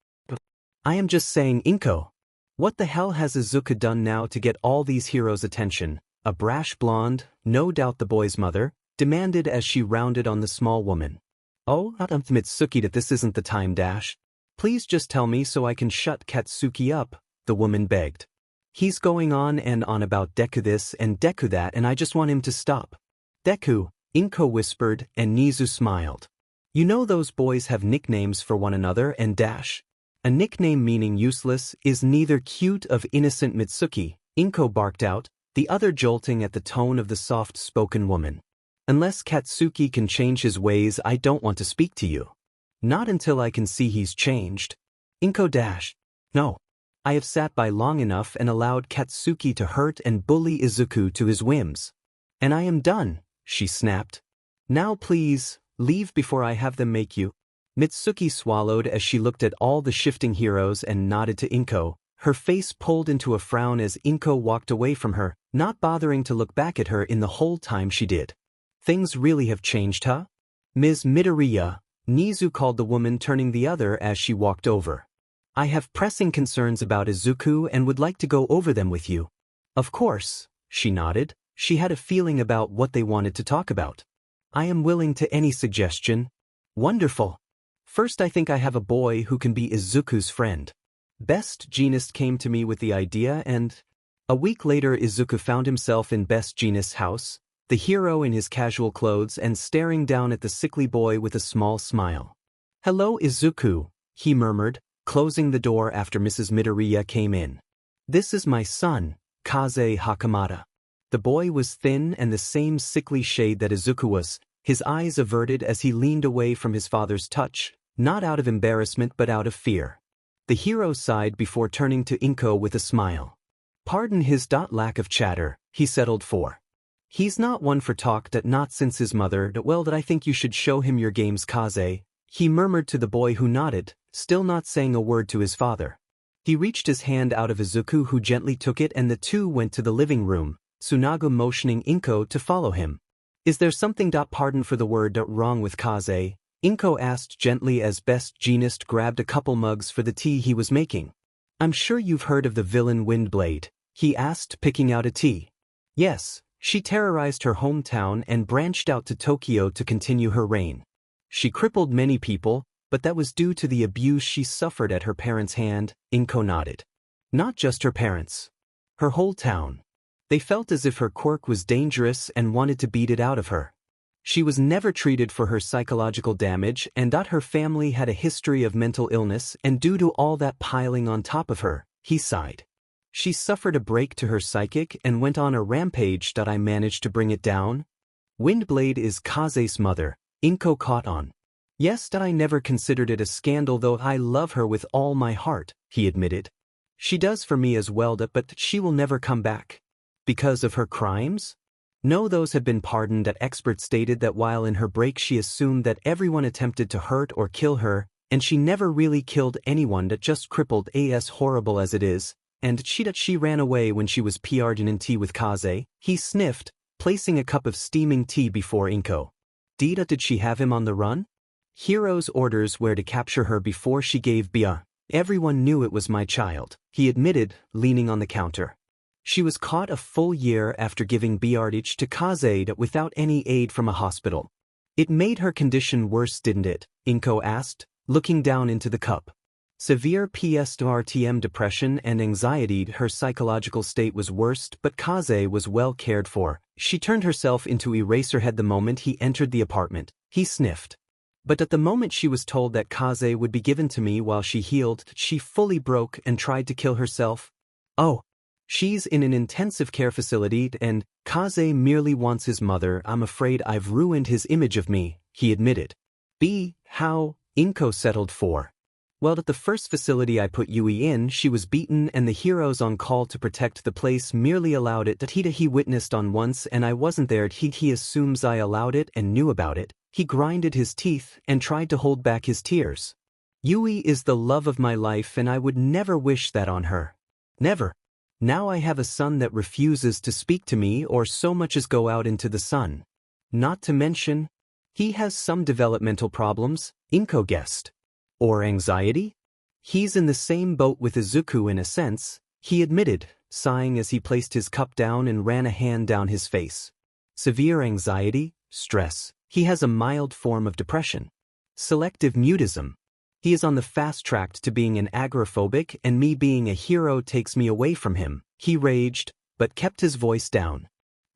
A: I am just saying, Inko. What the hell has Izuku done now to get all these heroes' attention? A brash blonde, no doubt the boy's mother, demanded as she rounded on the small woman. Oh, Mitsuki, that this isn't the time dash. Please just tell me so I can shut Katsuki up, the woman begged. He's going on and on about Deku this and Deku that and I just want him to stop. Deku, Inko whispered and Nizu smiled. You know those boys have nicknames for one another and dash. A nickname meaning useless is neither cute of innocent Mitsuki, Inko barked out, the other jolting at the tone of the soft-spoken woman. Unless Katsuki can change his ways I don't want to speak to you. Not until I can see he's changed. Inko dash. No. I have sat by long enough and allowed Katsuki to hurt and bully Izuku to his whims. And I am done, she snapped. Now please, leave before I have them make you. Mitsuki swallowed as she looked at all the shifting heroes and nodded to Inko, her face pulled into a frown as Inko walked away from her, not bothering to look back at her in the whole time she did. Things really have changed, huh? Ms. Midoriya, Nizu called the woman turning the other as she walked over. I have pressing concerns about Izuku and would like to go over them with you. Of course, she nodded. She had a feeling about what they wanted to talk about. I am willing to any suggestion. Wonderful. First I think I have a boy who can be Izuku's friend. Best Jeanist came to me with the idea and… A week later Izuku found himself in Best Jeanist's house, the hero in his casual clothes and staring down at the sickly boy with a small smile. Hello Izuku, he murmured, closing the door after Mrs. Midoriya came in. This is my son, Kaze Hakamata. The boy was thin and the same sickly shade that Izuku was, his eyes averted as he leaned away from his father's touch, not out of embarrassment but out of fear. The hero sighed before turning to Inko with a smile. Pardon his lack of chatter, he settled for. He's not one for talk not since his mother well that I think you should show him your games Kaze, he murmured to the boy who nodded, still not saying a word to his father. He reached his hand out of Izuku who gently took it and the two went to the living room, Tsunaga motioning Inko to follow him. Is there something pardon for the word wrong with Kaze? Inko asked gently as Best Jeanist grabbed a couple mugs for the tea he was making. I'm sure you've heard of the villain Windblade, he asked picking out a tea. Yes, she terrorized her hometown and branched out to Tokyo to continue her reign. She crippled many people, but that was due to the abuse she suffered at her parents' hand, Inko nodded. Not just her parents. Her whole town. They felt as if her quirk was dangerous and wanted to beat it out of her. She was never treated for her psychological damage and her family had a history of mental illness and due to all that piling on top of her, he sighed. She suffered a break to her psychic and went on a rampage I managed to bring it down. Windblade is Kaze's mother, Inko caught on. Yes, I never considered it a scandal though I love her with all my heart, he admitted. She does for me as well but she will never come back. Because of her crimes? No, those had been pardoned. Experts stated that while in her break she assumed that everyone attempted to hurt or kill her, And she never really killed anyone that just crippled as horrible as it is, and she ran away when she was PR'd in tea with Kaze, he sniffed, placing a cup of steaming tea before Inko. Did she have him on the run? Hiro's orders were to capture her before she gave Bia. Everyone knew it was my child, he admitted, leaning on the counter. She was caught a full year after giving Biardich to Kaze without any aid from a hospital. It made her condition worse, didn't it? Inko asked, looking down into the cup. Severe PSRTM depression and anxiety. Her psychological state was worst, but Kaze was well cared for. She turned herself into Eraserhead the moment he entered the apartment. He sniffed. But at the moment she was told that Kaze would be given to me while she healed, she fully broke and tried to kill herself. Oh. She's in an intensive care facility and Kaze merely wants his mother. I'm afraid I've ruined his image of me, he admitted. How? Inko settled for. Well, at the first facility I put Yui in, she was beaten and the heroes on call to protect the place merely allowed it that he witnessed on once and I wasn't there. He assumes I allowed it and knew about it. He grinded his teeth and tried to hold back his tears. Yui is the love of my life and I would never wish that on her. Never. Now I have a son that refuses to speak to me or so much as go out into the sun. Not to mention, he has some developmental problems, Inko guessed. Or anxiety? He's in the same boat with Izuku in a sense, he admitted, sighing as he placed his cup down and ran a hand down his face. Severe anxiety, stress. He has a mild form of depression. Selective mutism. He is on the fast track to being an agoraphobic and me being a hero takes me away from him, he raged, but kept his voice down.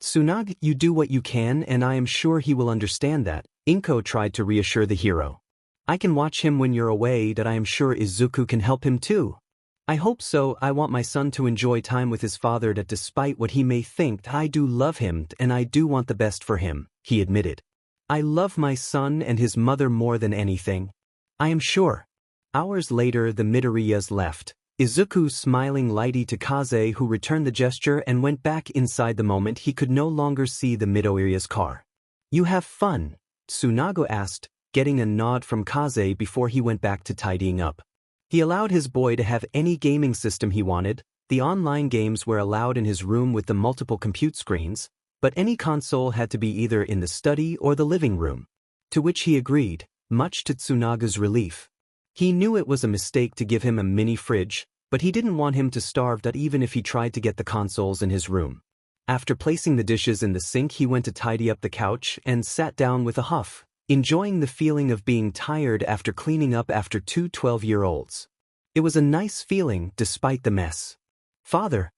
A: Tsunade, you do what you can and I am sure he will understand that, Inko tried to reassure the hero. I can watch him when you're away that I am sure Izuku can help him too. I hope so. I want my son to enjoy time with his father that despite what he may think I do love him and I do want the best for him, he admitted. I love my son and his mother more than anything. I am sure. Hours later the Midoriyas left, Izuku smiling lightly to Kaze who returned the gesture and went back inside the moment he could no longer see the Midoriya's car. You have fun? Tsunade asked, getting a nod from Kaze before he went back to tidying up. He allowed his boy to have any gaming system he wanted. The online games were allowed in his room with the multiple compute screens, but any console had to be either in the study or the living room. To which he agreed, much to Tsunade's relief. He knew it was a mistake to give him a mini fridge, but he didn't want him to starve even if he tried to get the consoles in his room. After placing the dishes in the sink he went to tidy up the couch and sat down with a huff, enjoying the feeling of being tired after cleaning up after two 12-year-olds. It was a nice feeling despite the mess. Father.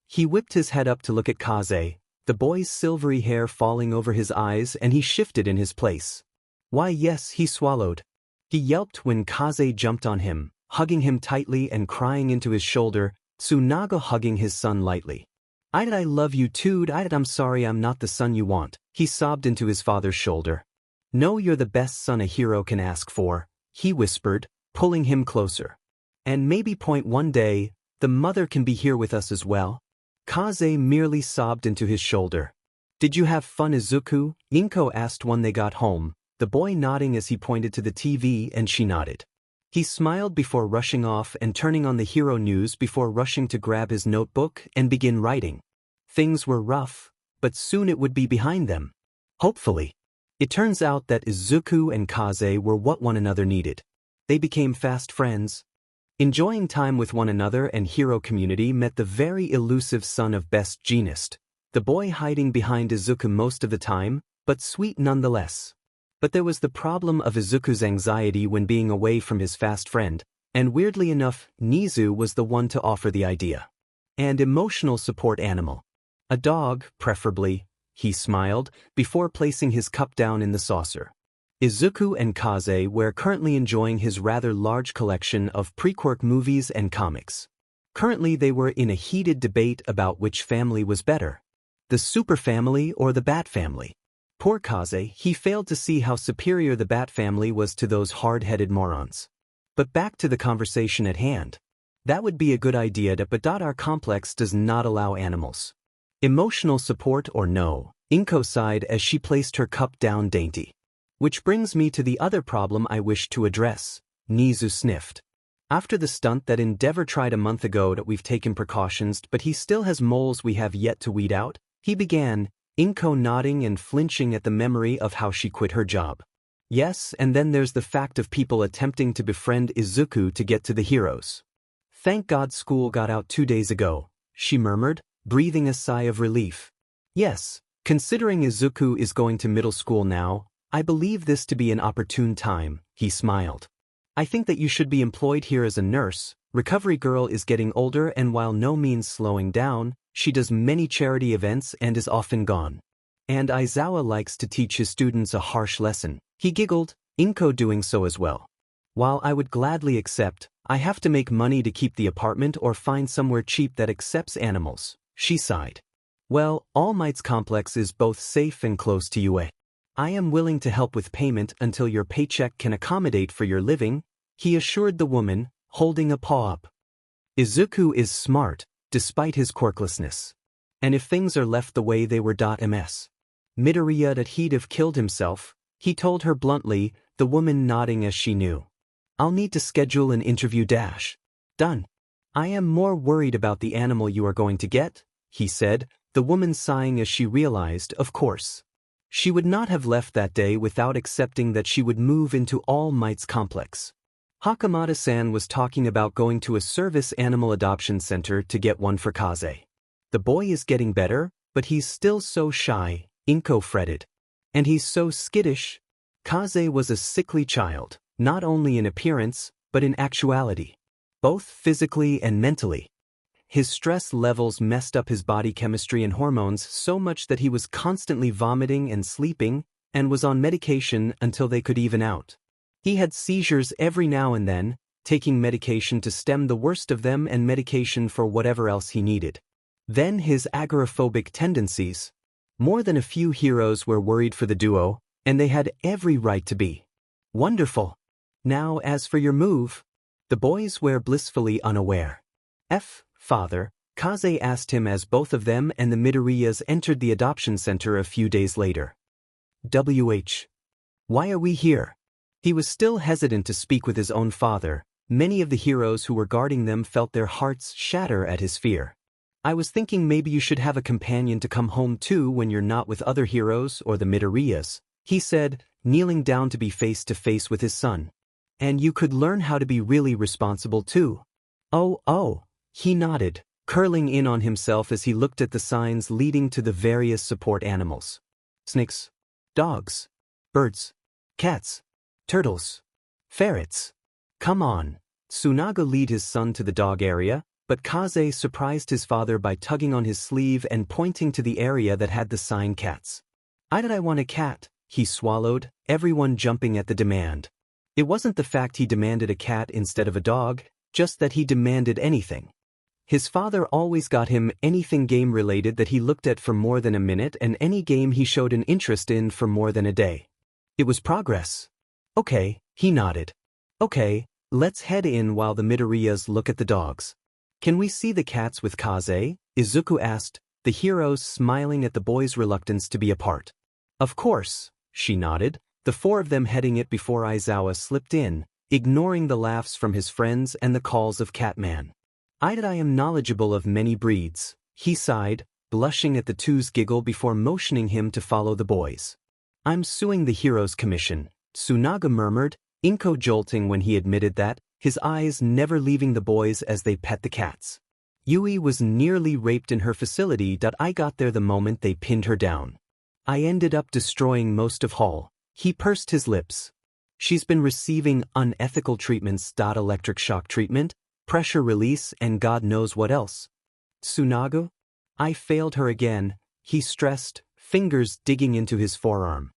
A: He whipped his head up to look at Kaze, the boy's silvery hair falling over his eyes and he shifted in his place. Why yes, he swallowed. He yelped when Kaze jumped on him, hugging him tightly and crying into his shoulder, Tsunade hugging his son lightly. I love you too. I'm sorry I'm not the son you want, he sobbed into his father's shoulder. No, you're the best son a hero can ask for, he whispered, pulling him closer. And maybe one day, the mother can be here with us as well. Kaze merely sobbed into his shoulder. Did you have fun, Izuku? Inko asked when they got home, the boy nodding as he pointed to the TV and she nodded. He smiled before rushing off and turning on the hero news before rushing to grab his notebook and begin writing. Things were rough, but soon it would be behind them. Hopefully. It turns out that Izuku and Kaze were what one another needed. They became fast friends. Enjoying time with one another and hero community met the very elusive son of best genist, the boy hiding behind Izuku most of the time, but sweet nonetheless. But there was the problem of Izuku's anxiety when being away from his fast friend, and weirdly enough, Nizu was the one to offer the idea. And emotional support animal. A dog, preferably, he smiled, before placing his cup down in the saucer. Izuku and Kaze were currently enjoying his rather large collection of pre-quirk movies and comics. Currently they were in a heated debate about which family was better. The Super Family or the Bat Family. Poor Kaze, he failed to see how superior the Bat Family was to those hard-headed morons. But back to the conversation at hand. That would be a good idea, but our complex does not allow animals. Emotional support or no, Inko sighed as she placed her cup down dainty. Which brings me to the other problem I wish to address. Nizu sniffed. After the stunt that Endeavor tried a month ago that we've taken precautions but he still has moles we have yet to weed out, he began, Inko nodding and flinching at the memory of how she quit her job. Yes, and then there's the fact of people attempting to befriend Izuku to get to the heroes. Thank God school got out 2 days ago, she murmured, breathing a sigh of relief. Yes, considering Izuku is going to middle school now, I believe this to be an opportune time, he smiled. I think that you should be employed here as a nurse. Recovery Girl is getting older and while no means slowing down, she does many charity events and is often gone. And Aizawa likes to teach his students a harsh lesson. He giggled, Inko doing so as well. While I would gladly accept, I have to make money to keep the apartment or find somewhere cheap that accepts animals, she sighed. Well, All Might's complex is both safe and close to UA. I am willing to help with payment until your paycheck can accommodate for your living, he assured the woman, holding a paw up. Izuku is smart, despite his quirklessness. And if things are left the way they were ms. Midoriya that he'd have killed himself, he told her bluntly, the woman nodding as she knew. I'll need to schedule an interview. Done. I am more worried about the animal you are going to get, he said, the woman sighing as she realized, of course. She would not have left that day without accepting that she would move into All Might's complex. Hakamada-san was talking about going to a service animal adoption center to get one for Kaze. The boy is getting better, but he's still so shy, Inko fretted. And he's so skittish. Kaze was a sickly child, not only in appearance, but in actuality. Both physically and mentally. His stress levels messed up his body chemistry and hormones so much that he was constantly vomiting and sleeping, and was on medication until they could even out. He had seizures every now and then, taking medication to stem the worst of them and medication for whatever else he needed. Then his agoraphobic tendencies. More than a few heroes were worried for the duo, and they had every right to be. Wonderful. Now as for your move. The boys were blissfully unaware. Father, Kaze asked him as both of them and the Midoriyas entered the adoption center a few days later. Why are we here? He was still hesitant to speak with his own father. Many of the heroes who were guarding them felt their hearts shatter at his fear. I was thinking maybe you should have a companion to come home to when you're not with other heroes or the Midoriyas, he said, kneeling down to be face to face with his son. And you could learn how to be really responsible too. Oh, he nodded, curling in on himself as he looked at the signs leading to the various support animals. Snakes, dogs, birds, cats, turtles, ferrets. Come on. Tsunaga led his son to the dog area, but Kaze surprised his father by tugging on his sleeve and pointing to the area that had the sign cats. I want a cat, he swallowed, everyone jumping at the demand. It wasn't the fact he demanded a cat instead of a dog, just that he demanded anything. His father always got him anything game-related that he looked at for more than a minute and any game he showed an interest in for more than a day. It was progress. Okay, he nodded. Okay, let's head in while the Midoriyas look at the dogs. Can we see the cats with Kaze? Izuku asked, the heroes smiling at the boys' reluctance to be apart. Of course, she nodded, the four of them heading it before Aizawa slipped in, ignoring the laughs from his friends and the calls of Catman. I am knowledgeable of many breeds, he sighed, blushing at the two's giggle before motioning him to follow the boys. I'm suing the Heroes Commission, Tsunaga murmured, Inko jolting when he admitted that, his eyes never leaving the boys as they pet the cats. Yui was nearly raped in her facility. I got there the moment they pinned her down. I ended up destroying most of Hall. He pursed his lips. She's been receiving unethical treatments. Electric shock treatment, pressure release, and God knows what else. Tsunaga? I failed her again, he stressed, fingers digging into his forearm.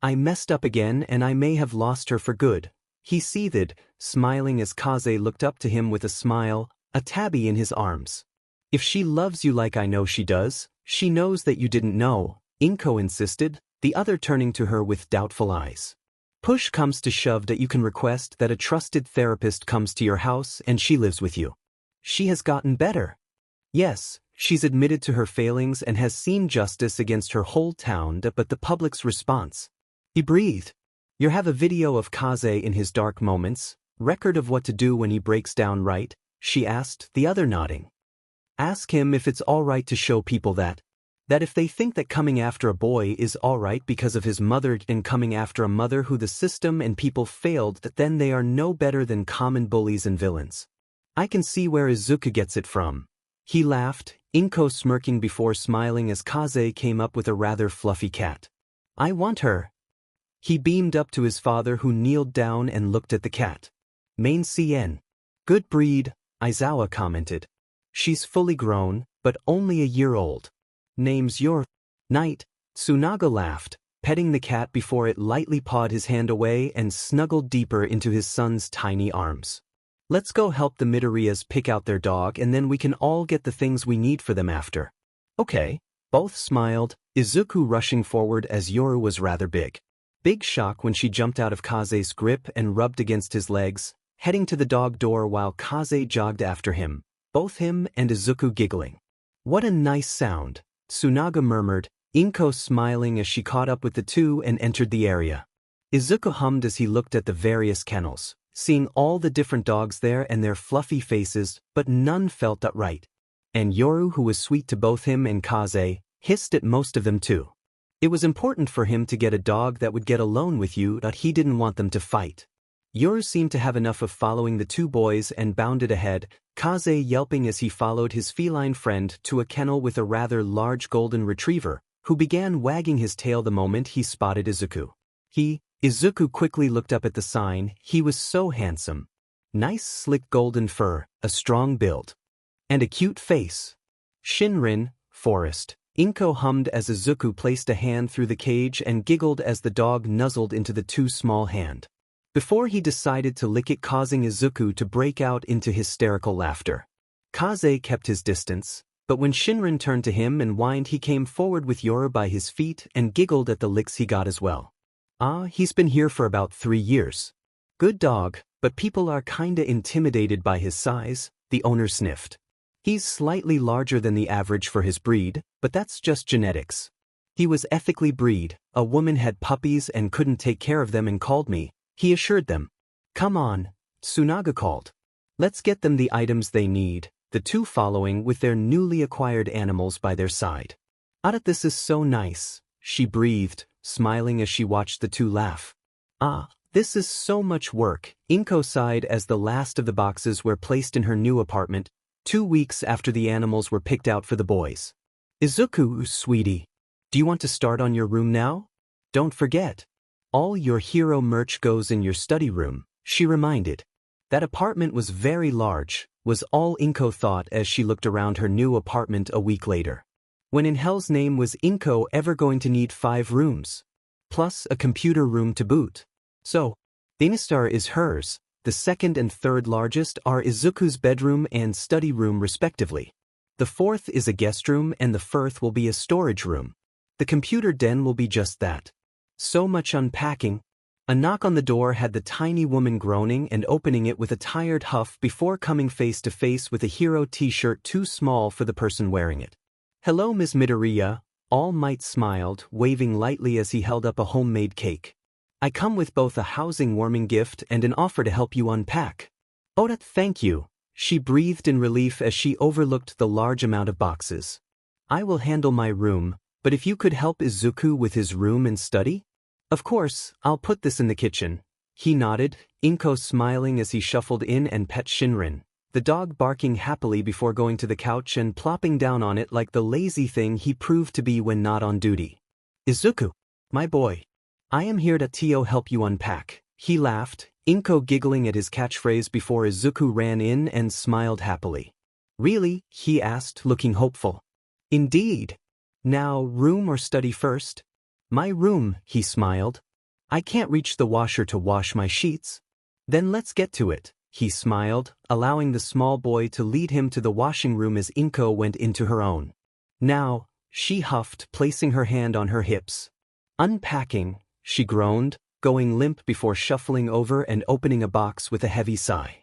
A: I messed up again and I may have lost her for good. He seethed, smiling as Kaze looked up to him with a smile, a tabby in his arms. If she loves you like I know she does, she knows that you didn't know, Inko insisted, the other turning to her with doubtful eyes. Push comes to shove that you can request that a trusted therapist comes to your house and she lives with you. She has gotten better. Yes, she's admitted to her failings and has seen justice against her whole town, but the public's response. He breathed. You have a video of Kaze in his dark moments, Record of what to do when he breaks down, right? She asked, the other nodding. Ask him if it's alright to show people that if they think that coming after a boy is alright because of his mother and coming after a mother who the system and people failed, that then they are no better than common bullies and villains. I can see where Izuku gets it from. He laughed, Inko smirking before smiling as Kaze came up with a rather fluffy cat. I want her. He beamed up to his father, who kneeled down and looked at the cat. Main CN. Good breed, Aizawa commented. She's fully grown, but only a year old. Name's your Knight. Tsunaga laughed, petting the cat before it lightly pawed his hand away and snuggled deeper into his son's tiny arms. Let's go help the Midoriyas pick out their dog, and then we can all get the things we need for them after. Okay. Both smiled, Izuku rushing forward as Yoru was rather big. Big shock when she jumped out of Kaze's grip and rubbed against his legs, heading to the dog door while Kaze jogged after him, both him and Izuku giggling. What a nice sound, Tsunaga murmured, Inko smiling as she caught up with the two and entered the area. Izuku hummed as he looked at the various kennels, seeing all the different dogs there and their fluffy faces, but none felt that right. And Yoru, who was sweet to both him and Kaze, hissed at most of them too. It was important for him to get a dog that would get alone with you, but he didn't want them to fight. Yoru seemed to have enough of following the two boys and bounded ahead, Kaze yelping as he followed his feline friend to a kennel with a rather large golden retriever, who began wagging his tail the moment he spotted Izuku. Izuku quickly looked up at the sign. He was so handsome. Nice slick golden fur, a strong build, and a cute face. Shinrin, Forest. Inko hummed as Izuku placed a hand through the cage and giggled as the dog nuzzled into the too small hand. Before he decided to lick it, causing Izuku to break out into hysterical laughter. Kaze kept his distance, but when Shinrin turned to him and whined, he came forward with Yoru by his feet and giggled at the licks he got as well. He's been here for about 3 years. Good dog, but people are kinda intimidated by his size, the owner sniffed. He's slightly larger than the average for his breed, but that's just genetics. He was ethically bred. A woman had puppies and couldn't take care of them and called me, he assured them. Come on, Tsunaga called. Let's get them the items they need, the two following with their newly acquired animals by their side. This is so nice, she breathed, smiling as she watched the two laugh. This is so much work, Inko sighed as the last of the boxes were placed in her new apartment, 2 weeks after the animals were picked out for the boys. Izuku, sweetie, do you want to start on your room now? Don't forget. All your hero merch goes in your study room, she reminded. That apartment was very large, was all Inko thought as she looked around her new apartment a week later. When in hell's name was Inko ever going to need 5 rooms? Plus a computer room to boot. So, Dinistar is hers, the second and third largest are Izuku's bedroom and study room respectively. The fourth is a guest room and the fifth will be a storage room. The computer den will be just that. So much unpacking. A knock on the door had the tiny woman groaning and opening it with a tired huff before coming face to face with a hero t-shirt too small for the person wearing it. Hello, Ms. Midoriya, All Might smiled, waving lightly as he held up a homemade cake. I come with both a housing warming gift and an offer to help you unpack. Oda, thank you, she breathed in relief as she overlooked the large amount of boxes. I will handle my room, but if you could help Izuku with his room and study? Of course, I'll put this in the kitchen. He nodded, Inko smiling as he shuffled in and pet Shinrin, the dog barking happily before going to the couch and plopping down on it like the lazy thing he proved to be when not on duty. Izuku, my boy. I am here to help you unpack, he laughed, Inko giggling at his catchphrase before Izuku ran in and smiled happily. Really? He asked, looking hopeful. Indeed. Now, room or study first? My room, he smiled. I can't reach the washer to wash my sheets. Then let's get to it, he smiled, allowing the small boy to lead him to the washing room as Inko went into her own. Now, she huffed, placing her hand on her hips. Unpacking, she groaned, going limp before shuffling over and opening a box with a heavy sigh.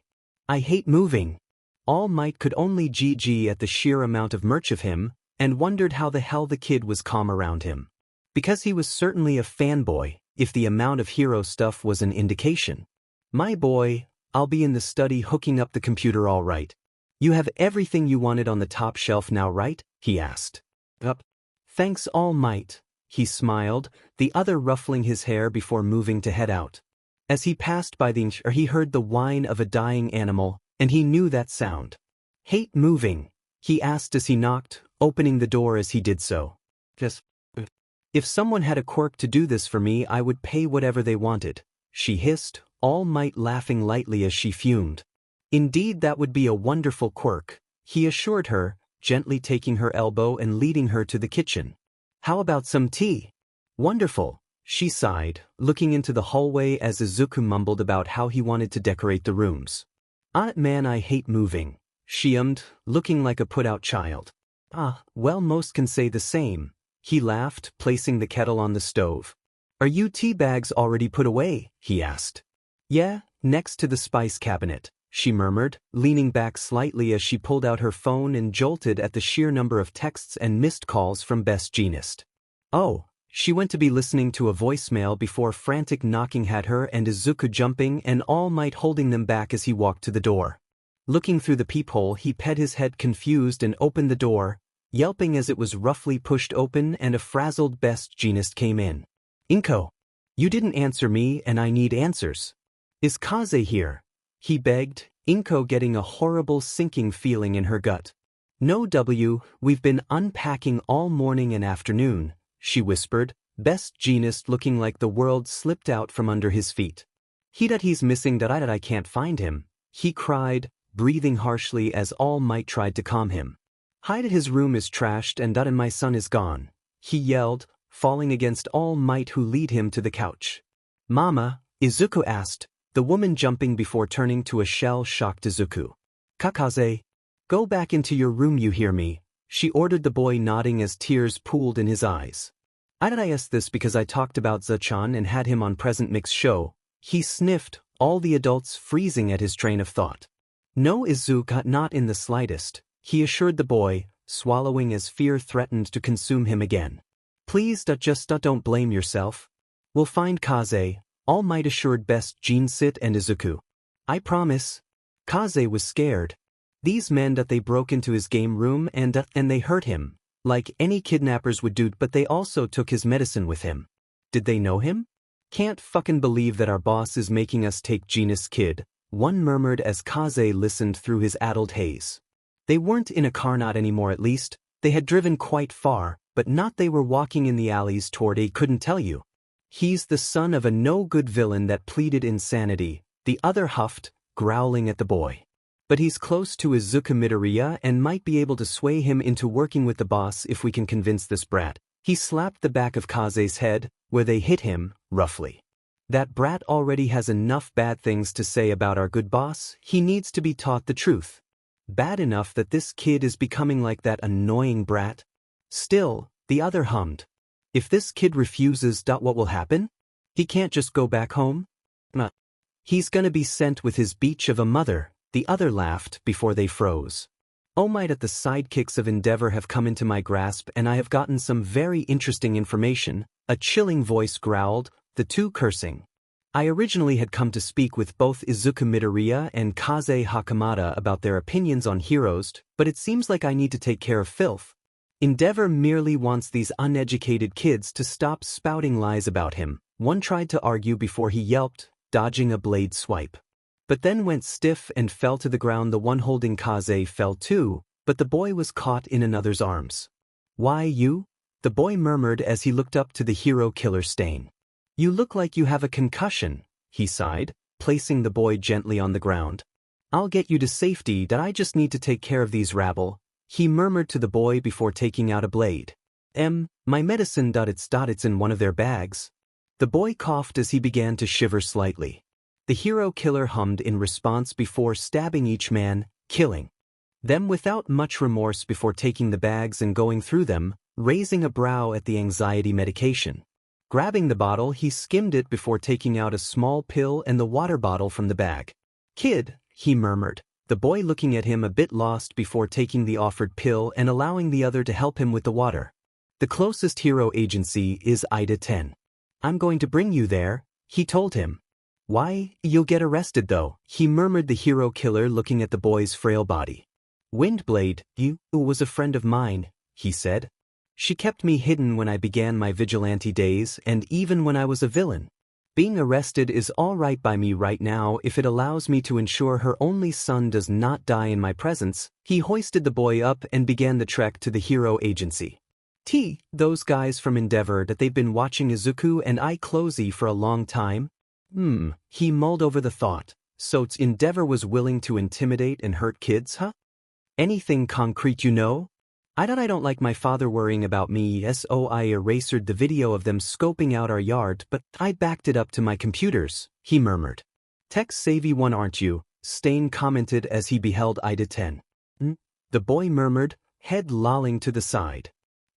A: I hate moving. All Might could only GG at the sheer amount of merch of him, and wondered how the hell the kid was calm around him. Because he was certainly a fanboy, if the amount of hero stuff was an indication. My boy, I'll be in the study hooking up the computer all right. You have everything you wanted on the top shelf now, right? He asked. Up. Thanks, All Might. He smiled, the other ruffling his hair before moving to head out. As he passed by he heard the whine of a dying animal, and he knew that sound. Hate moving? He asked as he knocked, opening the door as he did so. Just. If someone had a quirk to do this for me, I would pay whatever they wanted, she hissed, All Might laughing lightly as she fumed. Indeed, that would be a wonderful quirk, he assured her, gently taking her elbow and leading her to the kitchen. How about some tea? Wonderful, she sighed, looking into the hallway as Izuku mumbled about how he wanted to decorate the rooms. Ah man, I hate moving, she ummed, looking like a put-out child. Ah, well, most can say the same, he laughed, placing the kettle on the stove. Are you tea bags already put away? He asked. Yeah, next to the spice cabinet, she murmured, leaning back slightly as she pulled out her phone and jolted at the sheer number of texts and missed calls from Best Jeanist. Oh, she went to be listening to a voicemail before frantic knocking had her and Izuku jumping and All Might holding them back as he walked to the door. Looking through the peephole, he pet his head confused and opened the door, yelping as it was roughly pushed open and a frazzled Best Jeanist came in. Inko, you didn't answer me and I need answers. Is Kaze here? He begged, Inko getting a horrible sinking feeling in her gut. No, we've been unpacking all morning and afternoon, she whispered, Best Jeanist looking like the world slipped out from under his feet. He's missing that I can't find him, he cried, breathing harshly as All Might tried to calm him. His room is trashed and my son is gone, he yelled, falling against All Might who lead him to the couch. Mama, Izuku asked, the woman jumping before turning to a shell-shocked Izuku. Kakaze, go back into your room, you hear me, she ordered the boy, nodding as tears pooled in his eyes. I asked this because I talked about Zachan and had him on Present Mix show, he sniffed, all the adults freezing at his train of thought. No, Izuku, not in the slightest, he assured the boy, swallowing as fear threatened to consume him again. Please just don't blame yourself. We'll find Kaze, All Might assured Best Jeanist and Izuku. I promise. Kaze was scared. These men they broke into his game room and they hurt him, like any kidnappers would do, but they also took his medicine with him. Did they know him? Can't fucking believe that our boss is making us take Jeanist's kid, one murmured as Kaze listened through his addled haze. They weren't in a car, not anymore at least, they had driven quite far, but not they were walking in the alleys toward a couldn't tell you. He's the son of a no-good villain that pleaded insanity, the other huffed, growling at the boy. But he's close to Izuku Midoriya and might be able to sway him into working with the boss if we can convince this brat. He slapped the back of Kaze's head, where they hit him, roughly. That brat already has enough bad things to say about our good boss, he needs to be taught the truth. Bad enough that this kid is becoming like that annoying brat. Still, the other hummed. If this kid refuses, what will happen? He can't just go back home? He's gonna be sent with his beach of a mother, the other laughed before they froze. Oh might the sidekicks of Endeavor have come into my grasp and I have gotten some very interesting information, a chilling voice growled, the two cursing. I originally had come to speak with both Izuku Midoriya and Kaze Hakamada about their opinions on heroes, but it seems like I need to take care of filth. Endeavor merely wants these uneducated kids to stop spouting lies about him, one tried to argue before he yelped, dodging a blade swipe. But then went stiff and fell to the ground. The one holding Kaze fell too, but the boy was caught in another's arms. Why you? The boy murmured as he looked up to the hero killer stain. You look like you have a concussion, he sighed, placing the boy gently on the ground. I'll get you to safety. I just need to take care of these rabble, he murmured to the boy before taking out a blade. My medicine. It's in one of their bags. The boy coughed as he began to shiver slightly. The hero killer hummed in response before stabbing each man, killing them without much remorse before taking the bags and going through them, raising a brow at the anxiety medication. Grabbing the bottle, he skimmed it before taking out a small pill and the water bottle from the bag. Kid, he murmured, the boy looking at him a bit lost before taking the offered pill and allowing the other to help him with the water. The closest hero agency is Ida 10. I'm going to bring you there, he told him. Why, you'll get arrested though, he murmured, the hero killer, looking at the boy's frail body. Windblade, you was a friend of mine, he said. She kept me hidden when I began my vigilante days and even when I was a villain. Being arrested is all right by me right now if it allows me to ensure her only son does not die in my presence. He hoisted the boy up and began the trek to the hero agency. Those guys from Endeavor that they've been watching Izuku and I closely for a long time? He mulled over the thought. So it's Endeavor was willing to intimidate and hurt kids, huh? Anything concrete you know? I don't like my father worrying about me, so I erased the video of them scoping out our yard, but I backed it up to my computers, he murmured. Tech-savvy one, aren't you? Stain commented as he beheld Ida 10. The boy murmured, head lolling to the side.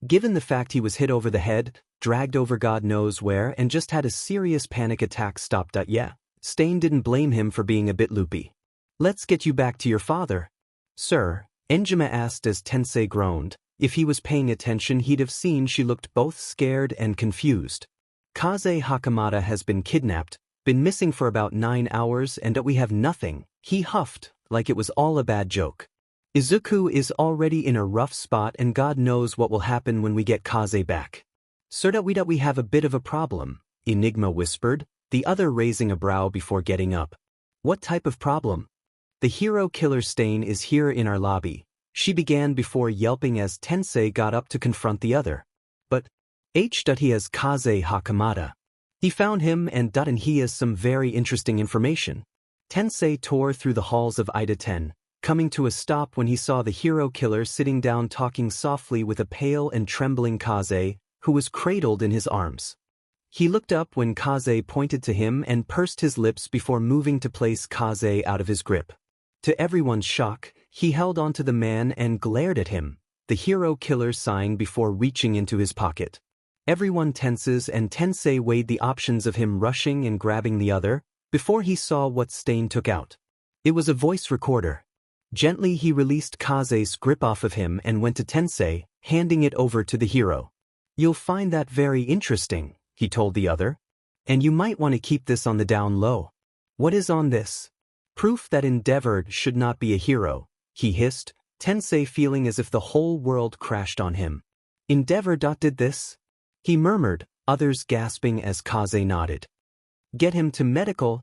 A: Given the fact he was hit over the head, dragged over God knows where, and just had a serious panic attack stopped. Yeah, Stain didn't blame him for being a bit loopy. Let's get you back to your father. Sir, Enjima asked as Tensei groaned. If he was paying attention, he'd have seen she looked both scared and confused. Kaze Hakamata has been kidnapped, been missing for about 9 hours, and we have nothing, he huffed, like it was all a bad joke. Izuku is already in a rough spot and God knows what will happen when we get Kaze back. Sir, that we have a bit of a problem, Enigma whispered, the other raising a brow before getting up. What type of problem? The hero killer Stain is here in our lobby, she began before yelping as Tensei got up to confront the other. But, he has Kaze Hakamata. He found him and he has some very interesting information. Tensei tore through the halls of Ida 10, coming to a stop when he saw the hero killer sitting down talking softly with a pale and trembling Kaze, who was cradled in his arms. He looked up when Kaze pointed to him and pursed his lips before moving to place Kaze out of his grip. To everyone's shock, he held onto the man and glared at him, the hero killer sighing before reaching into his pocket. Everyone tenses and Tensei weighed the options of him rushing and grabbing the other, before he saw what Stain took out. It was a voice recorder. Gently he released Kaze's grip off of him and went to Tensei, handing it over to the hero. You'll find that very interesting, he told the other. And you might want to keep this on the down low. What is on this? Proof that Endeavor should not be a hero, he hissed, Tensei feeling as if the whole world crashed on him. Endeavor did this? He murmured, others gasping as Kaze nodded. Get him to medical,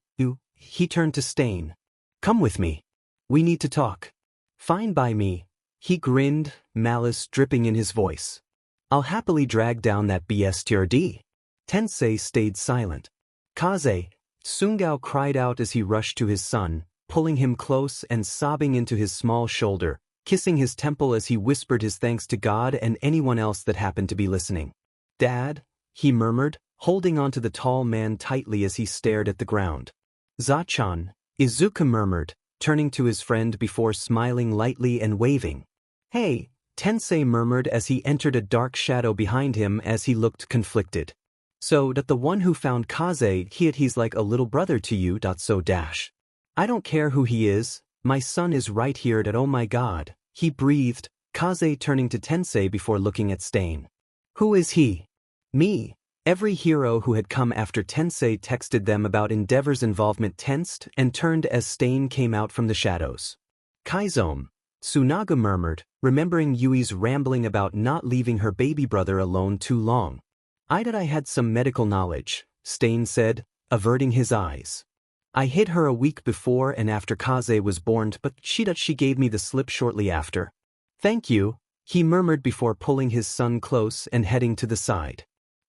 A: he turned to Stain. Come with me. We need to talk. Fine by me. He grinned, malice dripping in his voice. I'll happily drag down that BSTRD. Tensei stayed silent. Kaze, Sungao cried out as he rushed to his son, pulling him close and sobbing into his small shoulder, kissing his temple as he whispered his thanks to God and anyone else that happened to be listening. Dad, he murmured, holding onto the tall man tightly as he stared at the ground. Zachan, Izuku murmured, turning to his friend before smiling lightly and waving. Hey, Tensei murmured as he entered a dark shadow behind him as he looked conflicted. So that the one who found Kaze, he's like a little brother to you. I don't care who he is, my son is right here. Oh my God, he breathed, Kaze turning to Tensei before looking at Stain. Who is he? Me. Every hero who had come after Tensei texted them about Endeavor's involvement tensed and turned as Stain came out from the shadows. Kaizome, Tsunaga murmured, remembering Yui's rambling about not leaving her baby brother alone too long. I had some medical knowledge, Stain said, averting his eyes. I hid her a week before and after Kaze was born, but she gave me the slip shortly after. Thank you, he murmured before pulling his son close and heading to the side.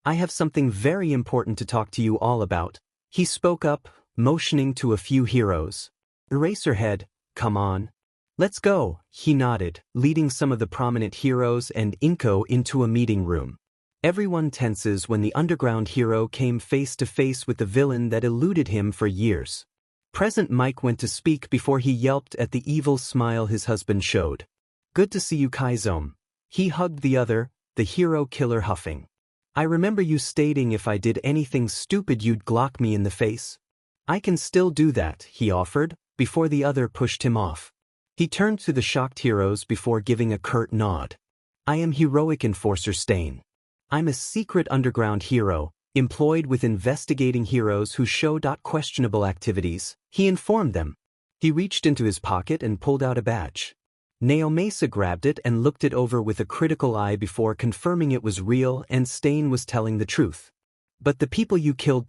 A: I have something very important to talk to you all about, he spoke up, motioning to a few heroes. Eraserhead, come on. Let's go, he nodded, leading some of the prominent heroes and Inko into a meeting room. Everyone tenses when the underground hero came face to face with the villain that eluded him for years. Present Mike went to speak before he yelped at the evil smile his husband showed. Good to see you, Kaizome. He hugged the other, the hero killer huffing. I remember you stating if I did anything stupid you'd glock me in the face. I can still do that, he offered, before the other pushed him off. He turned to the shocked heroes before giving a curt nod. I am heroic enforcer Stain. I'm a secret underground hero, employed with investigating heroes who show questionable activities, he informed them. He reached into his pocket and pulled out a badge. Naomasa grabbed it and looked it over with a critical eye before confirming it was real and Stain was telling the truth. But the people you killed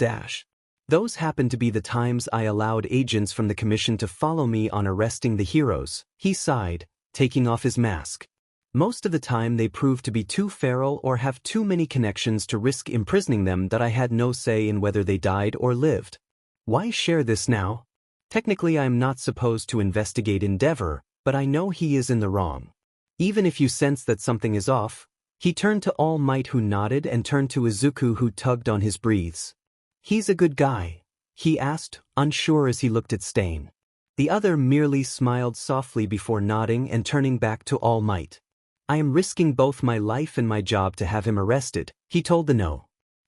A: those happened to be the times I allowed agents from the commission to follow me on arresting the heroes, he sighed, taking off his mask. Most of the time they proved to be too feral or have too many connections to risk imprisoning them that I had no say in whether they died or lived. Why share this now? Technically I am not supposed to investigate Endeavor, but I know he is in the wrong. Even if you sense that something is off, he turned to All Might who nodded and turned to Izuku who tugged on his breathes. He's a good guy, he asked, unsure as he looked at Stain. The other merely smiled softly before nodding and turning back to All Might. I am risking both my life and my job to have him arrested, he told the No.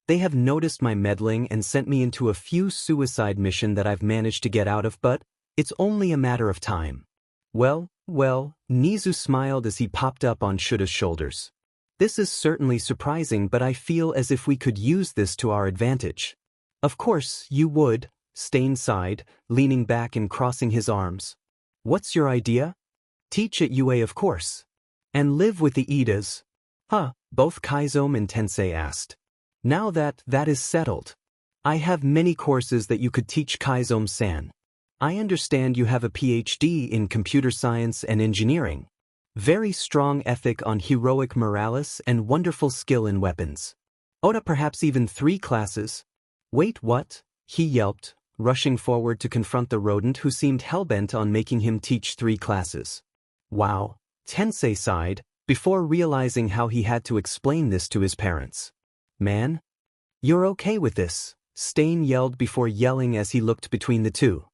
A: They have noticed my meddling and sent me into a few suicide mission that I've managed to get out of, but it's only a matter of time. Well, Nizu smiled as he popped up on Shuta's shoulders. This is certainly surprising, but I feel as if we could use this to our advantage. Of course, you would, Stain sighed, leaning back and crossing his arms. What's your idea? Teach at UA, of course. And live with the Idas? Huh, both Kaizome and Tensei asked. Now that is settled. I have many courses that you could teach Kaizome-san. I understand you have a PhD in computer science and engineering. Very strong ethic on heroic morales and wonderful skill in weapons. Oda, perhaps even 3 classes. Wait, what? He yelped, rushing forward to confront the rodent who seemed hellbent on making him teach 3 classes. Wow, Tensei sighed, before realizing how he had to explain this to his parents. Man? You're okay with this? Stain yelled before yelling as he looked between the two.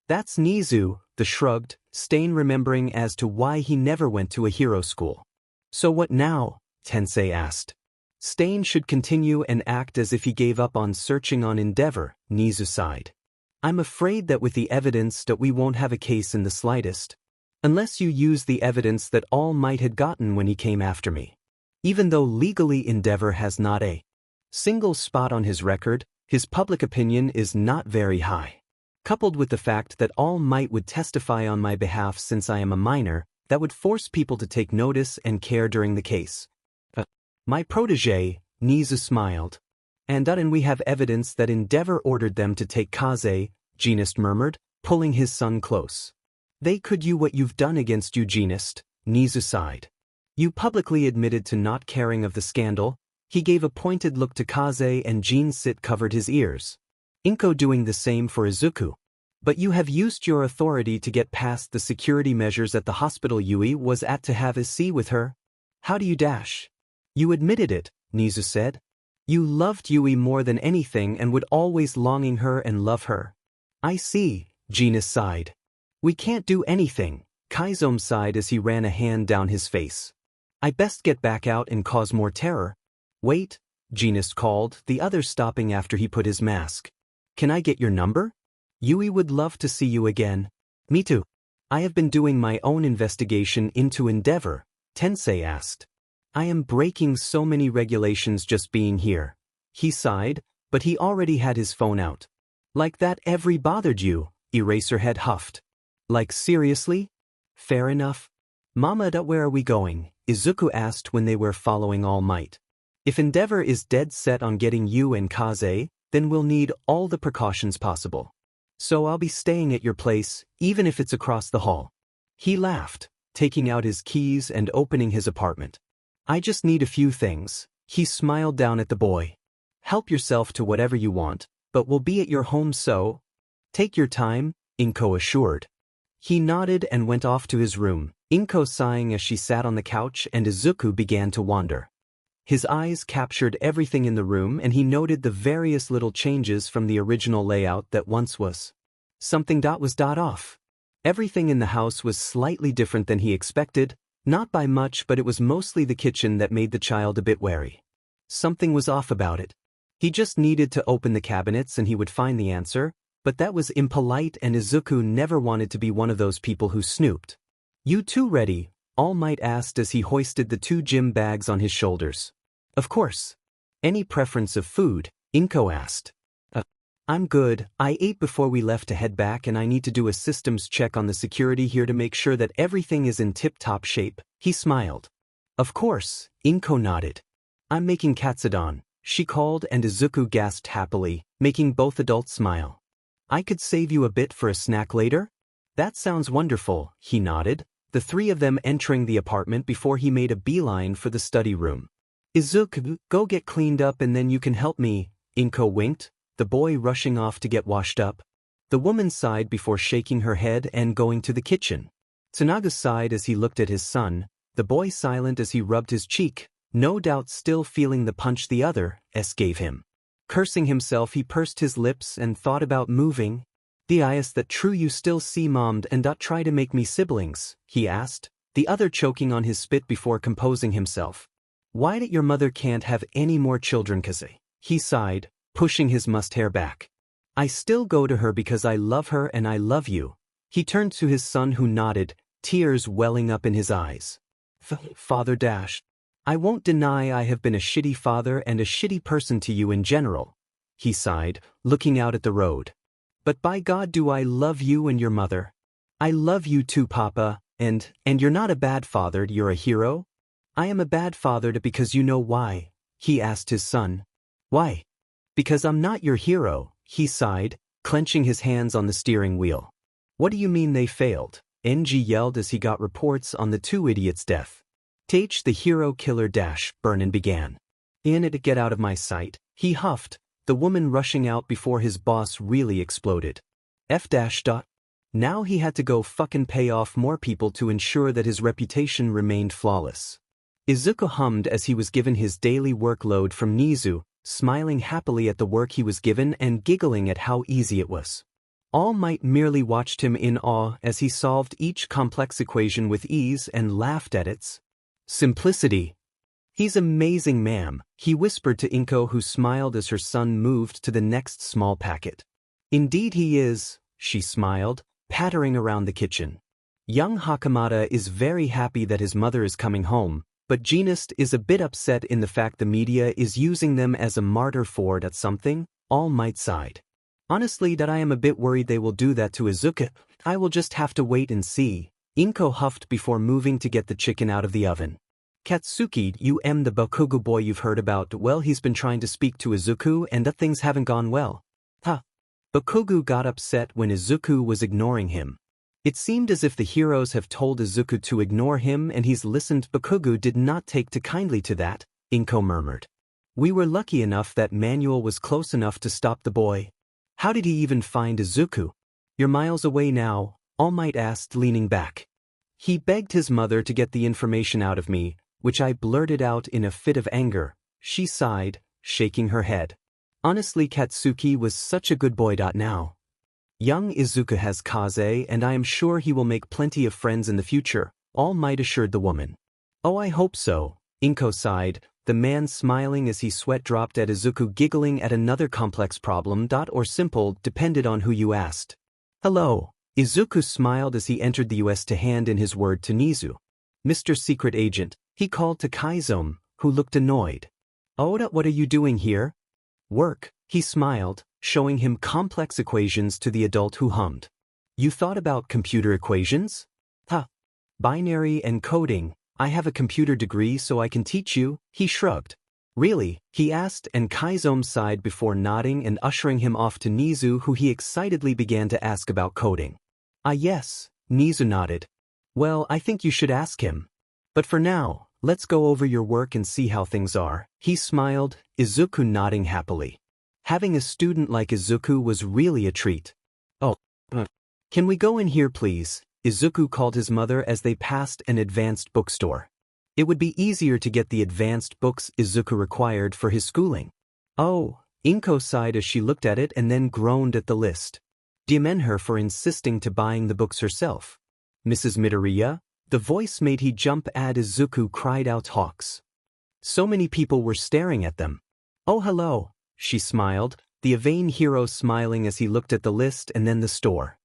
A: That's Nizu, the shrugged, Stain remembering as to why he never went to a hero school. So what now? Tensei asked. Stain should continue and act as if he gave up on searching on Endeavor, Nizu sighed. I'm afraid that with the evidence that we won't have a case in the slightest. Unless you use the evidence that All Might had gotten when he came after me. Even though legally Endeavor has not a single spot on his record, his public opinion is not very high. Coupled with the fact that All Might would testify on my behalf since I am a minor, that would force people to take notice and care during the case. My protege, Nizu smiled. And we have evidence that Endeavor ordered them to take Kaze, Genist murmured, pulling his son close. They could do what you've done against you, Genist, Nizu sighed. You publicly admitted to not caring of the scandal. He gave a pointed look to Kaze and Sit covered his ears. Inko doing the same for Izuku. But you have used your authority to get past the security measures at the hospital Yui was at to have a see with her. How do you dash? You admitted it, Nizu said. You loved Yui more than anything and would always longing her and love her. I see, Genist sighed. We can't do anything, Kaizome sighed as he ran a hand down his face. I best get back out and cause more terror. Wait, Genist called, the other stopping after he put his mask. Can I get your number? Yui would love to see you again. Me too. I have been doing my own investigation into Endeavor, Tensei asked. I am breaking so many regulations just being here. He sighed, but he already had his phone out. Like that every bothered you, Eraserhead huffed. Like seriously? Fair enough. Mama, where are we going? Izuku asked when they were following All Might. If Endeavor is dead set on getting you and Kaze, then we'll need all the precautions possible. So I'll be staying at your place, even if it's across the hall. He laughed, taking out his keys and opening his apartment. I just need a few things. He smiled down at the boy. Help yourself to whatever you want, but we'll be at your home so. Take your time, Inko assured. He nodded and went off to his room, Inko sighing as she sat on the couch and Izuku began to wander. His eyes captured everything in the room and he noted the various little changes from the original layout that once was. Something was off. Everything in the house was slightly different than he expected, not by much, but it was mostly the kitchen that made the child a bit wary. Something was off about it. He just needed to open the cabinets and he would find the answer, but that was impolite and Izuku never wanted to be one of those people who snooped. You two ready? All Might asked as he hoisted the 2 gym bags on his shoulders. Of course. Any preference of food? Inko asked. I'm good. I ate before we left to head back and I need to do a systems check on the security here to make sure that everything is in tip-top shape. He smiled. Of course, Inko nodded. I'm making katsudon, she called, and Izuku gasped happily, making both adults smile. I could save you a bit for a snack later? That sounds wonderful, he nodded, the three of them entering the apartment before he made a beeline for the study room. Izuku, go get cleaned up and then you can help me, Inko winked, the boy rushing off to get washed up. The woman sighed before shaking her head and going to the kitchen. Tsunaga sighed as he looked at his son, the boy silent as he rubbed his cheek, no doubt still feeling the punch the other gave him. Cursing himself, he pursed his lips and thought about moving. That true you still see mommed and try to make me siblings, he asked, the other choking on his spit before composing himself. Why that your mother can't have any more children kaze? He sighed, pushing his mustache hair back. I still go to her because I love her and I love you. He turned to his son who nodded, tears welling up in his eyes. Father dash. I won't deny I have been a shitty father and a shitty person to you in general. He sighed, looking out at the road. But by God do I love you and your mother. I love you too, Papa, and you're not a bad father, you're a hero? I am a bad father because you know why, he asked his son. Why? Because I'm not your hero, he sighed, clenching his hands on the steering wheel. What do you mean they failed? NG yelled as he got reports on the two idiots' death. The hero killer Burnin began. In it, get out of my sight, he huffed, the woman rushing out before his boss really exploded. Now he had to go fucking pay off more people to ensure that his reputation remained flawless. Izuku hummed as he was given his daily workload from Nizu, smiling happily at the work he was given and giggling at how easy it was. All Might merely watched him in awe as he solved each complex equation with ease and laughed at its simplicity. He's amazing, ma'am, he whispered to Inko, who smiled as her son moved to the next small packet. Indeed he is, she smiled, pattering around the kitchen. Young Hakamata is very happy that his mother is coming home, but Genist is a bit upset in the fact the media is using them as a martyr for something. All Might sighed. Honestly, that I am a bit worried they will do that to Izuku. I will just have to wait and see. Inko huffed before moving to get the chicken out of the oven. Katsuki, the Bakugo boy you've heard about, well, he's been trying to speak to Izuku and things haven't gone well. Bakugo got upset when Izuku was ignoring him. It seemed as if the heroes have told Izuku to ignore him and he's listened. Bakugo did not take too kindly to that, Inko murmured. We were lucky enough that Manuel was close enough to stop the boy. How did he even find Izuku? You're miles away now, All Might asked, leaning back. He begged his mother to get the information out of me, which I blurted out in a fit of anger. She sighed, shaking her head. Honestly, Katsuki was such a good boy. Now. Young Izuku has Kaze and I am sure he will make plenty of friends in the future, All Might assured the woman. Oh, I hope so, Inko sighed, the man smiling as he sweat dropped at Izuku giggling at another complex problem. Or simple, depended on who you asked. Hello, Izuku smiled as he entered the US to hand in his word to Nizu. Mr. Secret Agent, he called to Kaizome, who looked annoyed. Oda, what are you doing here? Work, he smiled, showing him complex equations to the adult who hummed. You thought about computer equations? Binary and coding. I have a computer degree so I can teach you, he shrugged. Really? He asked, and Kaizome sighed before nodding and ushering him off to Nizu, who he excitedly began to ask about coding. Yes, Nizu nodded. Well, I think you should ask him. But for now, let's go over your work and see how things are, he smiled, Izuku nodding happily. Having a student like Izuku was really a treat. Can we go in here please? Izuku called his mother as they passed an advanced bookstore. It would be easier to get the advanced books Izuku required for his schooling. Oh, Inko sighed as she looked at it and then groaned at the list. Commend her for insisting to buying the books herself. Mrs. Midoriya? The voice made he jump as Izuku cried out Hawks. So many people were staring at them. Oh hello, she smiled, the vain hero smiling as he looked at the list and then the store.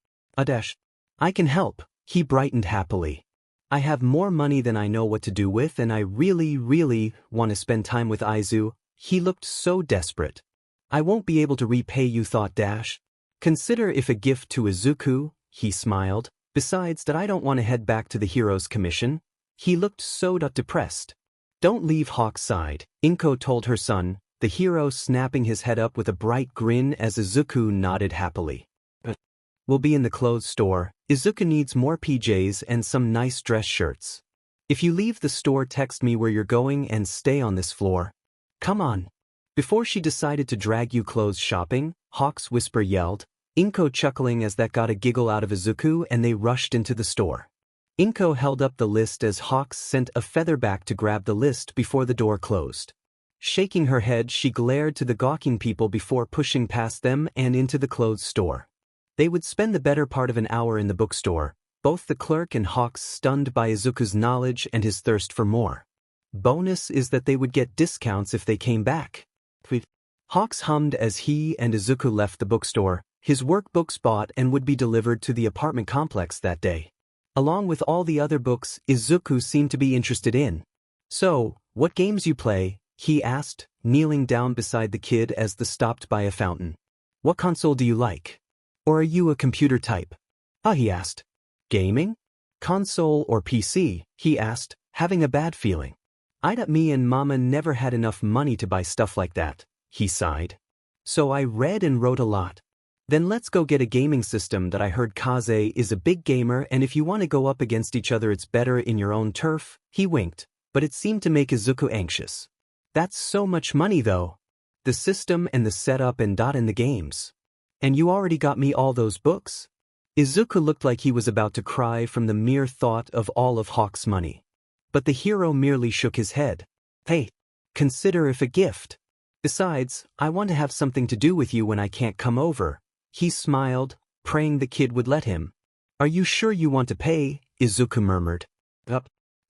A: I can help, he brightened happily. I have more money than I know what to do with and I really want to spend time with Izu. He looked so desperate. I won't be able to repay you, thought Dash. Consider if a gift to Izuku, he smiled. Besides that, I don't want to head back to the hero's commission. He looked so depressed. Don't leave, Hawk sighed, Inko told her son, the hero snapping his head up with a bright grin as Izuku nodded happily. But we'll be in the clothes store. Izuku needs more PJs and some nice dress shirts. If you leave the store, text me where you're going and stay on this floor. Come on. Before she decided to drag you clothes shopping, Hawk's whisper yelled, Inko chuckling as that got a giggle out of Izuku, and they rushed into the store. Inko held up the list as Hawks sent a featherback to grab the list before the door closed. Shaking her head, she glared to the gawking people before pushing past them and into the clothes store. They would spend the better part of an hour in the bookstore, both the clerk and Hawks stunned by Izuku's knowledge and his thirst for more. Bonus is that they would get discounts if they came back. Hawks hummed as he and Izuku left the bookstore, his workbooks bought and would be delivered to the apartment complex that day. Along with all the other books Izuku seemed to be interested in. So, what games you play? He asked, kneeling down beside the kid as they stopped by a fountain. What console do you like? Or are you a computer type? He asked. Gaming? Console or PC? He asked, having a bad feeling. Me and Mama never had enough money to buy stuff like that, he sighed. So I read and wrote a lot. Then let's go get a gaming system that I heard Kaze is a big gamer, and if you want to go up against each other it's better in your own turf. He winked, but it seemed to make Izuku anxious. That's so much money though. The system and the setup and in the games. And you already got me all those books? Izuku looked like he was about to cry from the mere thought of all of Hawk's money. But the hero merely shook his head. Hey, consider if a gift. Besides, I want to have something to do with you when I can't come over. He smiled, praying the kid would let him. Are you sure you want to pay? Izuku murmured.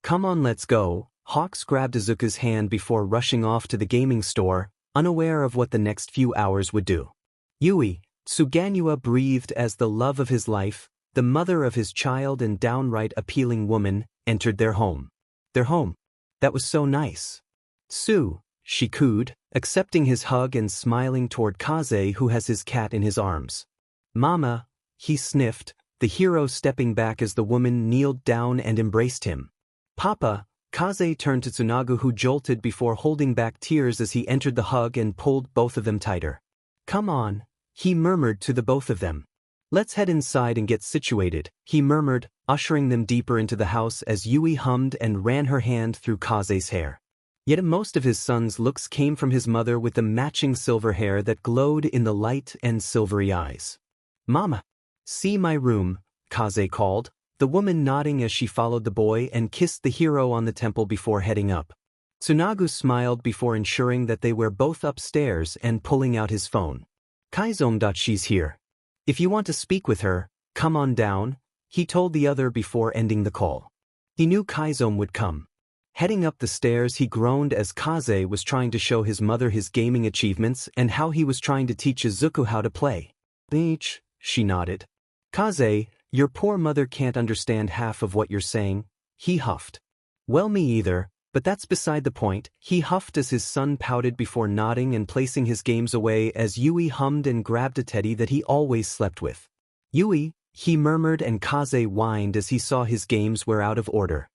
A: Come on, let's go. Hawks grabbed Izuku's hand before rushing off to the gaming store, unaware of what the next few hours would do. Yui, Suganua breathed as the love of his life, the mother of his child and downright appealing woman, entered their home. Their home. That was so nice. Sue, she cooed, accepting his hug and smiling toward Kaze, who has his cat in his arms. Mama, he sniffed, the hero stepping back as the woman kneeled down and embraced him. Papa, Kaze turned to Tsunagu, who jolted before holding back tears as he entered the hug and pulled both of them tighter. Come on, he murmured to the both of them. Let's head inside and get situated, he murmured, ushering them deeper into the house as Yui hummed and ran her hand through Kaze's hair. Yet most of his son's looks came from his mother with the matching silver hair that glowed in the light and silvery eyes. Mama, see my room, Kaze called, the woman nodding as she followed the boy and kissed the hero on the temple before heading up. Tsunagu smiled before ensuring that they were both upstairs and pulling out his phone. Kaizom. She's here. If you want to speak with her, come on down, he told the other before ending the call. He knew Kaizom would come. Heading up the stairs, he groaned as Kaze was trying to show his mother his gaming achievements and how he was trying to teach Izuku how to play. Bitch, she nodded. Kaze, your poor mother can't understand half of what you're saying, he huffed. Well, me either, but that's beside the point, he huffed as his son pouted before nodding and placing his games away as Yui hummed and grabbed a teddy that he always slept with. Yui, he murmured, and Kaze whined as he saw his games were out of order.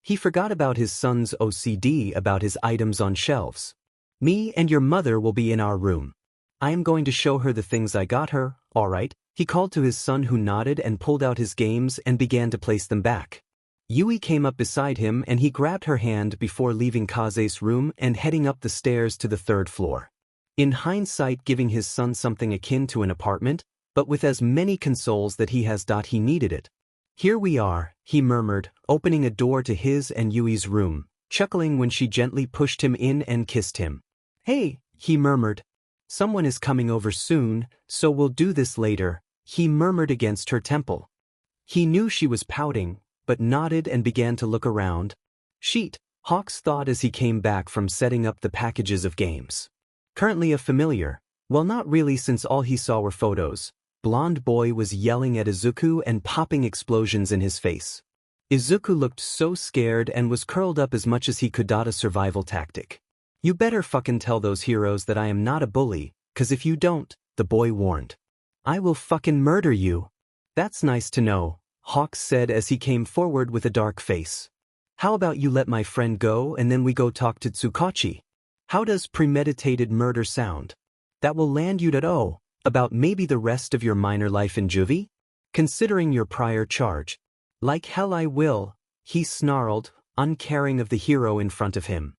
A: He forgot about his son's OCD about his items on shelves. Me and your mother will be in our room. I am going to show her the things I got her, all right? He called to his son, who nodded and pulled out his games and began to place them back. Yui came up beside him and he grabbed her hand before leaving Kaze's room and heading up the stairs to the third floor. In hindsight, giving his son something akin to an apartment, but with as many consoles that he has. He needed it. Here we are, he murmured, opening a door to his and Yui's room, chuckling when she gently pushed him in and kissed him. Hey, he murmured. Someone is coming over soon, so we'll do this later, he murmured against her temple. He knew she was pouting, but nodded and began to look around. Sheet, Hawks thought as he came back from setting up the packages of games. Currently a familiar, well, not really, since all he saw were photos. Blonde boy was yelling at Izuku and popping explosions in his face. Izuku looked so scared and was curled up as much as he could. A survival tactic. You better fucking tell those heroes that I am not a bully, 'Cause if you don't, the boy warned. I will fucking murder you. That's nice to know, Hawks said as he came forward with a dark face. How about you let my friend go and then we go talk to Tsukachi? How does premeditated murder sound? That will land you at about maybe the rest of your minor life in juvie? Considering your prior charge. Like hell I will, he snarled, uncaring of the hero in front of him.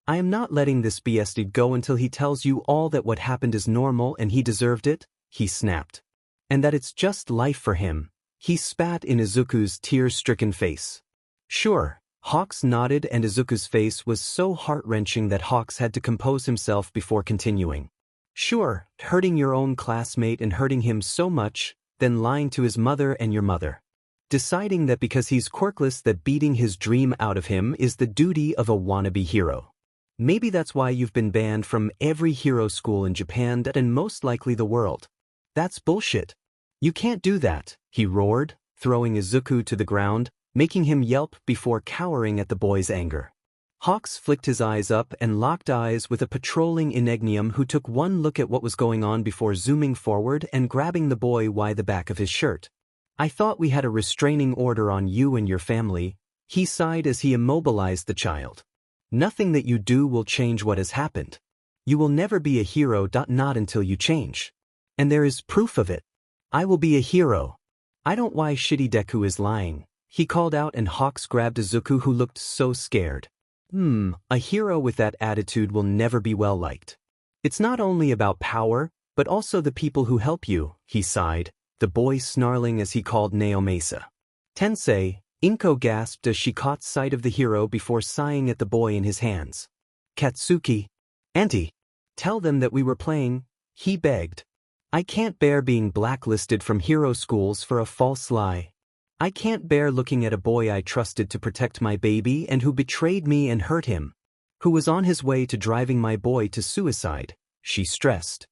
A: I am not letting this BS go until he tells you all that what happened is normal and he deserved it, he snapped. And that it's just life for him, he spat in Izuku's tear-stricken face. Sure, Hawks nodded and Izuku's face was so heart-wrenching that Hawks had to compose himself before continuing. Sure, hurting your own classmate and hurting him so much, then lying to his mother and your mother. Deciding that because he's quirkless that beating his dream out of him is the duty of a wannabe hero. Maybe that's why you've been banned from every hero school in Japan and most likely the world. That's bullshit. You can't do that, he roared, throwing Izuku to the ground, making him yelp before cowering at the boy's anger. Hawks flicked his eyes up and locked eyes with a patrolling Inegnium who took one look at what was going on before zooming forward and grabbing the boy by the back of his shirt. I thought we had a restraining order on you and your family, he sighed as he immobilized the child. Nothing that you do will change what has happened. You will never be a hero. Not until you change. And there is proof of it. I will be a hero. I don't why shitty Deku is lying, he called out and Hawks grabbed Izuku who looked so scared. A hero with that attitude will never be well liked. It's not only about power, but also the people who help you, he sighed, the boy snarling as he called Naomasa. Tensei, Inko gasped as she caught sight of the hero before sighing at the boy in his hands. Katsuki. Auntie. Tell them that we were playing, he begged. I can't bear being blacklisted from hero schools for a false lie. I can't bear looking at a boy I trusted to protect my baby and who betrayed me and hurt him. Who was on his way to driving my boy to suicide, she stressed.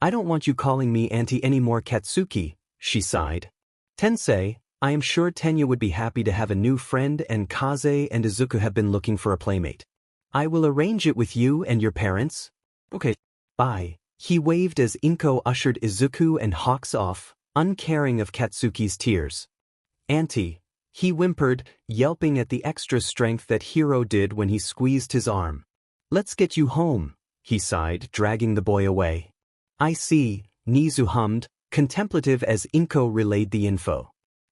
A: I don't want you calling me auntie anymore Katsuki, she sighed. Tensei, I am sure Tenya would be happy to have a new friend and Kaze and Izuku have been looking for a playmate. I will arrange it with you and your parents. Okay. Bye. He waved as Inko ushered Izuku and Hawks off, uncaring of Katsuki's tears. Auntie, he whimpered, yelping at the extra strength that Hiro did when he squeezed his arm. Let's get you home, he sighed, dragging the boy away. I see, Nizu hummed, contemplative as Inko relayed the info.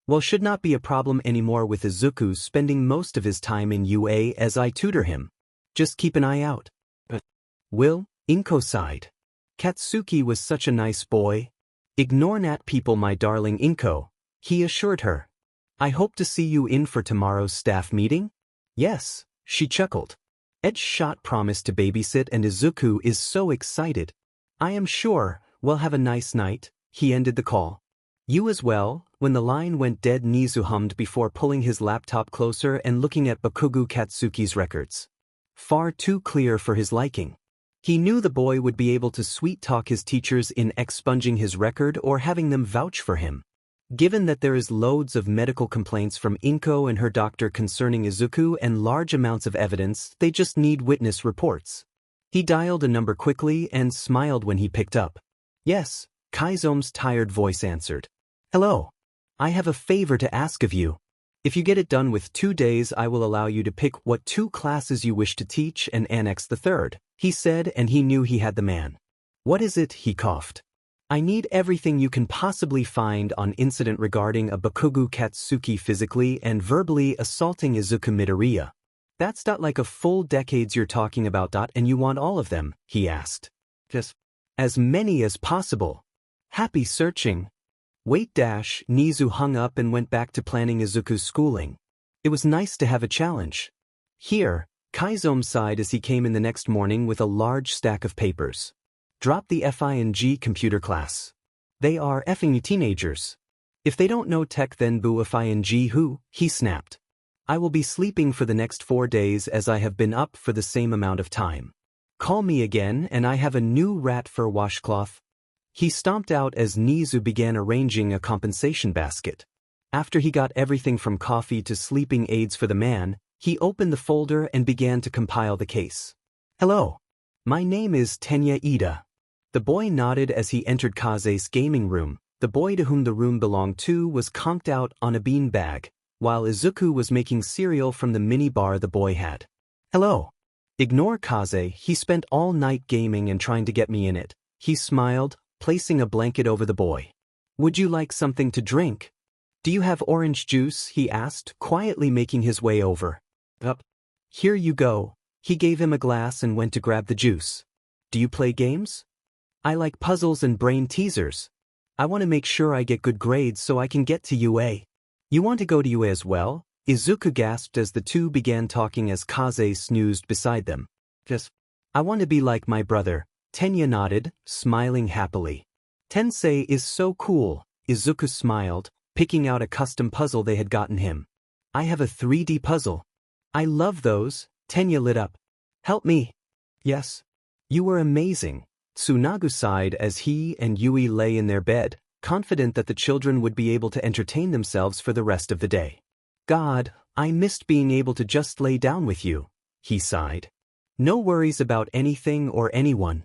A: Well, should not be a problem anymore with Izuku spending most of his time in UA as I tutor him. Just keep an eye out. Will, Inko sighed. Katsuki was such a nice boy. Ignore Nat people, my darling Inko, he assured her. I hope to see you in for tomorrow's staff meeting? Yes, she chuckled. Edge Shot promised to babysit and Izuku is so excited. I am sure, we'll have a nice night, he ended the call. You as well, when the line went dead Nizu hummed before pulling his laptop closer and looking at Bakugo Katsuki's records. Far too clear for his liking. He knew the boy would be able to sweet-talk his teachers in expunging his record or having them vouch for him. Given that there is loads of medical complaints from Inko and her doctor concerning Izuku and large amounts of evidence, they just need witness reports. He dialed a number quickly and smiled when he picked up. Yes, Kaizome's tired voice answered. Hello. I have a favor to ask of you. If you get it done with 2 days, I will allow you to pick what 2 classes you wish to teach and annex the third, he said, and he knew he had the man. What is it? He coughed. I need everything you can possibly find on incident regarding a Bakugo Katsuki physically and verbally assaulting Izuku Midoriya. That's not like a full decades you're talking about. And you want all of them, he asked. Just as many as possible. Happy searching. Wait dash, Nizu hung up and went back to planning Izuku's schooling. It was nice to have a challenge. Here, Kaizome sighed as he came in the next morning with a large stack of papers. Drop the FING computer class. They are effing teenagers. If they don't know tech then boo FING who, he snapped. I will be sleeping for the next 4 days as I have been up for the same amount of time. Call me again and I have a new rat fur washcloth. He stomped out as Nizu began arranging a compensation basket. After he got everything from coffee to sleeping aids for the man, he opened the folder and began to compile the case. Hello. My name is Tenya Ida. The boy nodded as he entered Kaze's gaming room. The boy to whom the room belonged to was conked out on a bean bag, while Izuku was making cereal from the mini bar the boy had. Hello. Ignore Kaze, he spent all night gaming and trying to get me in it. He smiled, placing a blanket over the boy. Would you like something to drink? Do you have orange juice? He asked, quietly making his way over. Up. Here you go. He gave him a glass and went to grab the juice. Do you play games? I like puzzles and brain teasers. I want to make sure I get good grades so I can get to UA. You want to go to UA as well? Izuku gasped as the two began talking as Kaze snoozed beside them. Yes. I want to be like my brother. Tenya nodded, smiling happily. Tensei is so cool. Izuku smiled, picking out a custom puzzle they had gotten him. I have a 3D puzzle. I love those. Tenya lit up. Help me. Yes. You were amazing. Tsunagu sighed as he and Yui lay in their bed, confident that the children would be able to entertain themselves for the rest of the day. God, I missed being able to just lay down with you, he sighed. No worries about anything or anyone.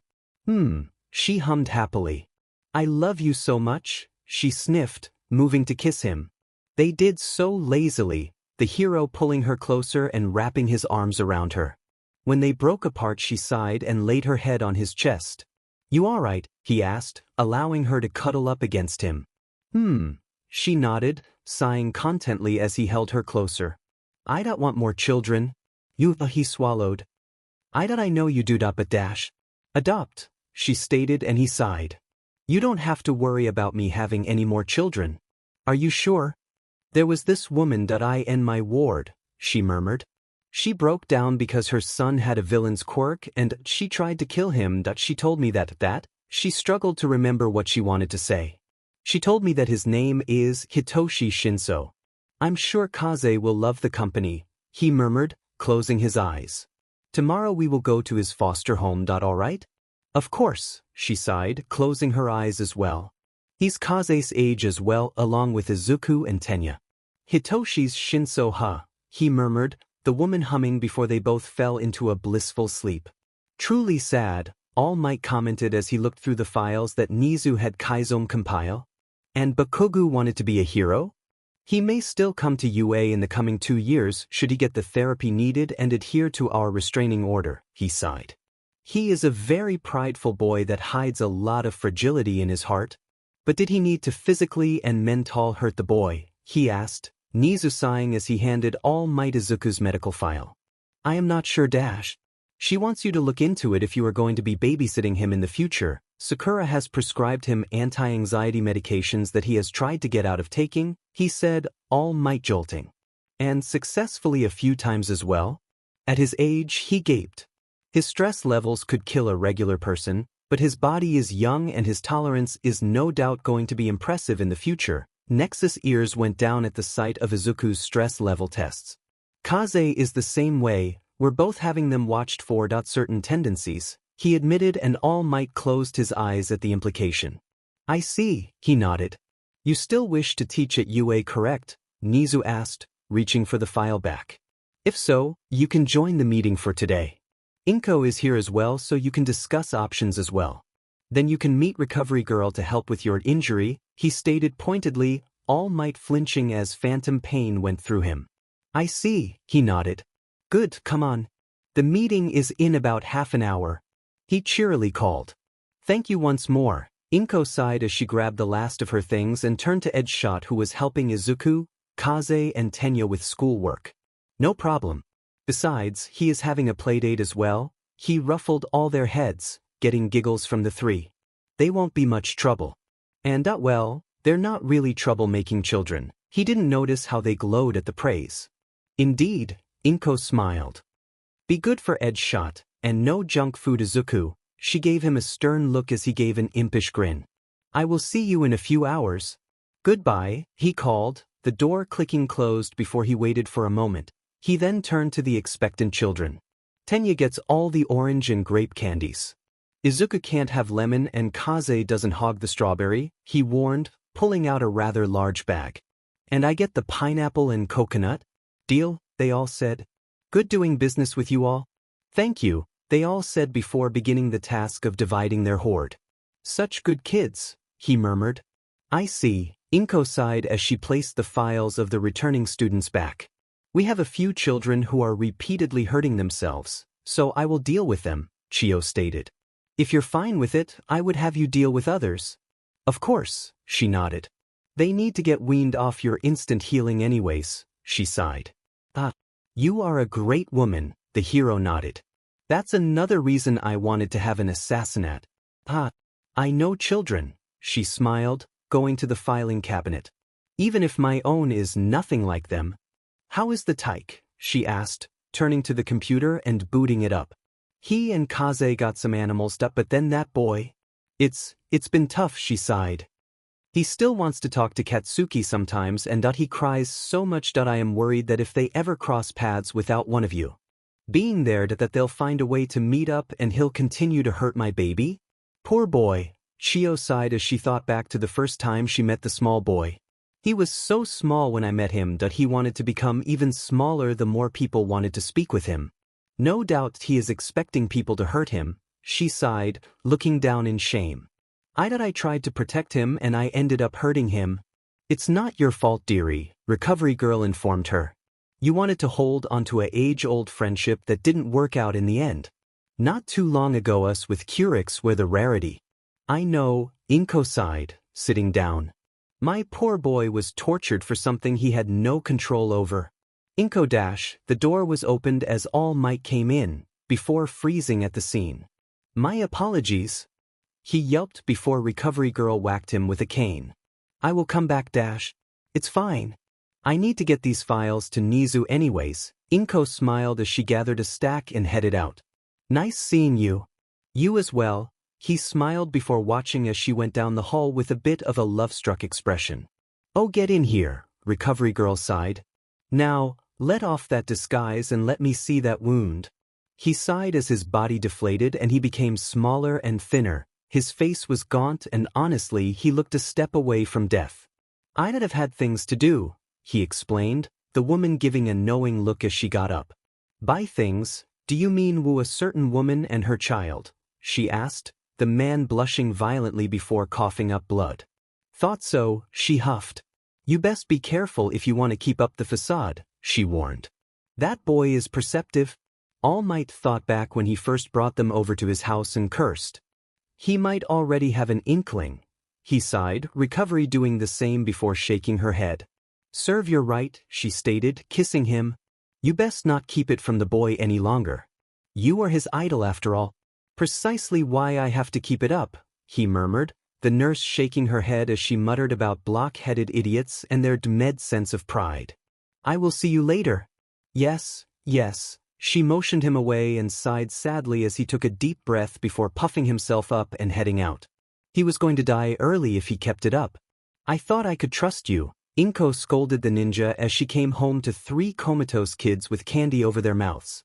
A: She hummed happily. I love you so much, she sniffed, moving to kiss him. They did so lazily, the hero pulling her closer and wrapping his arms around her. When they broke apart, she sighed and laid her head on his chest. You alright? He asked, allowing her to cuddle up against him. She nodded, sighing contently as he held her closer. I don't want more children. He swallowed. I know you do but dash. Adopt, she stated, and he sighed. You don't have to worry about me having any more children. Are you sure? There was this woman that I in my ward, she murmured. She broke down because her son had a villain's quirk and she tried to kill him. She told me that. She struggled to remember what she wanted to say. She told me that his name is Hitoshi Shinso. I'm sure Kaze will love the company, he murmured, closing his eyes. Tomorrow we will go to his foster home. Alright? Of course, she sighed, closing her eyes as well. He's Kaze's age as well, along with Izuku and Tenya. Hitoshi's Shinso, he murmured, the woman humming before they both fell into a blissful sleep. Truly sad, All Might commented as he looked through the files that Nizu had Kaizome compile. And Bakugo wanted to be a hero? He may still come to UA in the coming 2 years should he get the therapy needed and adhere to our restraining order, he sighed. He is a very prideful boy that hides a lot of fragility in his heart. But did he need to physically and mentally hurt the boy? He asked, Nizu sighing as he handed All Might Izuku's medical file. I am not sure. She wants you to look into it if you are going to be babysitting him in the future. Sakura has prescribed him anti-anxiety medications that he has tried to get out of taking, he said, All Might jolting. And successfully a few times as well. At his age, he gaped. His stress levels could kill a regular person, but his body is young and his tolerance is no doubt going to be impressive in the future. Nexus ears went down at the sight of Izuku's stress level tests. Kaze is the same way, we're both having them watched for certain tendencies, he admitted, and All Might closed his eyes at the implication. I see, he nodded. You still wish to teach at UA, correct? Nizu asked, reaching for the file back. If so, you can join the meeting for today. Inko is here as well, so you can discuss options as well. Then you can meet Recovery Girl to help with your injury, he stated pointedly, All Might flinching as phantom pain went through him. I see, he nodded. Good, come on. The meeting is in about half an hour. He cheerily called. Thank you once more. Inko sighed as she grabbed the last of her things and turned to Edgeshot, who was helping Izuku, Kaze and Tenya with schoolwork. No problem. Besides, he is having a playdate as well. He ruffled all their heads, getting giggles from the three. They won't be much trouble. And well, they're not really trouble-making children. He didn't notice how they glowed at the praise. Indeed, Inko smiled. Be good for Edgeshot, and no junk food. Izuku. She gave him a stern look as he gave an impish grin. I will see you in a few hours. Goodbye, he called, the door clicking closed before he waited for a moment. He then turned to the expectant children. Tenya gets all the orange and grape candies. Izuku can't have lemon and Kaze doesn't hog the strawberry, he warned, pulling out a rather large bag. And I get the pineapple and coconut? Deal, they all said. Good doing business with you all. Thank you, they all said before beginning the task of dividing their hoard. Such good kids, he murmured. I see, Inko sighed as she placed the files of the returning students back. We have a few children who are repeatedly hurting themselves, so I will deal with them, Chio stated. If you're fine with it, I would have you deal with others. Of course, she nodded. They need to get weaned off your instant healing anyways, she sighed. Ah, you are a great woman, the hero nodded. That's another reason I wanted to have an assassinate. Ah, I know children, she smiled, going to the filing cabinet. Even if my own is nothing like them. How is the tyke? She asked, turning to the computer and booting it up. He and Kaze got some animal stuff, but then that boy. It's been tough, she sighed. He still wants to talk to Katsuki sometimes and he cries so much that I am worried that if they ever cross paths without one of you being there that they'll find a way to meet up and he'll continue to hurt my baby? Poor boy, Chio sighed as she thought back to the first time she met the small boy. He was so small when I met him that he wanted to become even smaller the more people wanted to speak with him. No doubt he is expecting people to hurt him, she sighed, looking down in shame. I tried to protect him and I ended up hurting him. It's not your fault, dearie, Recovery Girl informed her. You wanted to hold onto a age-old friendship that didn't work out in the end. Not too long ago us with Quirks were the rarity. I know, Inko sighed, sitting down. My poor boy was tortured for something he had no control over. Inko the door was opened as All Might came in, before freezing at the scene. My apologies. He yelped before Recovery Girl whacked him with a cane. I will come back. It's fine. I need to get these files to Nizu anyways. Inko smiled as she gathered a stack and headed out. Nice seeing you. You as well. He smiled before watching as she went down the hall with a bit of a love-struck expression. Oh, get in here, Recovery Girl sighed. Now, let off that disguise and let me see that wound. He sighed as his body deflated and he became smaller and thinner. His face was gaunt and honestly he looked a step away from death. I'd have had things to do, he explained, the woman giving a knowing look as she got up. By things, do you mean woo a certain woman and her child? She asked, the man blushing violently before coughing up blood. Thought so, she huffed. You best be careful if you want to keep up the facade, she warned. That boy is perceptive. All Might thought back when he first brought them over to his house and cursed. He might already have an inkling. He sighed, Recovery doing the same before shaking her head. Serve you right, she stated, kissing him. You best not keep it from the boy any longer. You are his idol after all. Precisely why I have to keep it up, he murmured, the nurse shaking her head as she muttered about block-headed idiots and their dead sense of pride. I will see you later. Yes, yes. She motioned him away and sighed sadly as he took a deep breath before puffing himself up and heading out. He was going to die early if he kept it up. I thought I could trust you, Inko scolded the ninja as she came home to 3 comatose kids with candy over their mouths.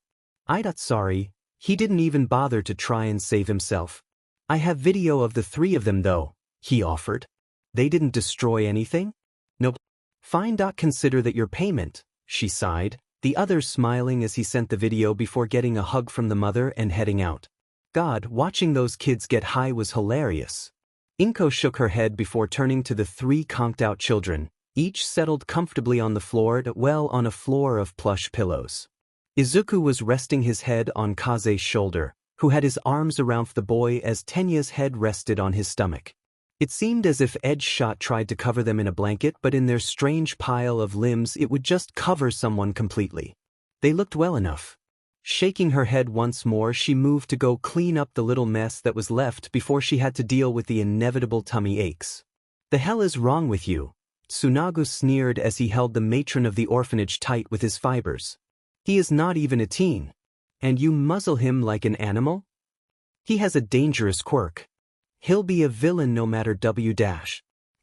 A: Sorry, he didn't even bother to try and save himself. I have video of the 3 of them though, he offered. They didn't destroy anything? Nope. Fine. Consider that your payment, she sighed, the others smiling as he sent the video before getting a hug from the mother and heading out. God, watching those kids get high was hilarious. Inko shook her head before turning to the 3 conked-out children, each settled comfortably on the floor, on a floor of plush pillows. Izuku was resting his head on Kaze's shoulder, who had his arms around the boy as Tenya's head rested on his stomach. It seemed as if Edge Shot tried to cover them in a blanket, but in their strange pile of limbs it would just cover someone completely. They looked well enough. Shaking her head once more, she moved to go clean up the little mess that was left before she had to deal with the inevitable tummy aches. The hell is wrong with you? Tsunagu sneered as he held the matron of the orphanage tight with his fibers. He is not even a teen. And you muzzle him like an animal? He has a dangerous quirk. He'll be a villain no matter w-.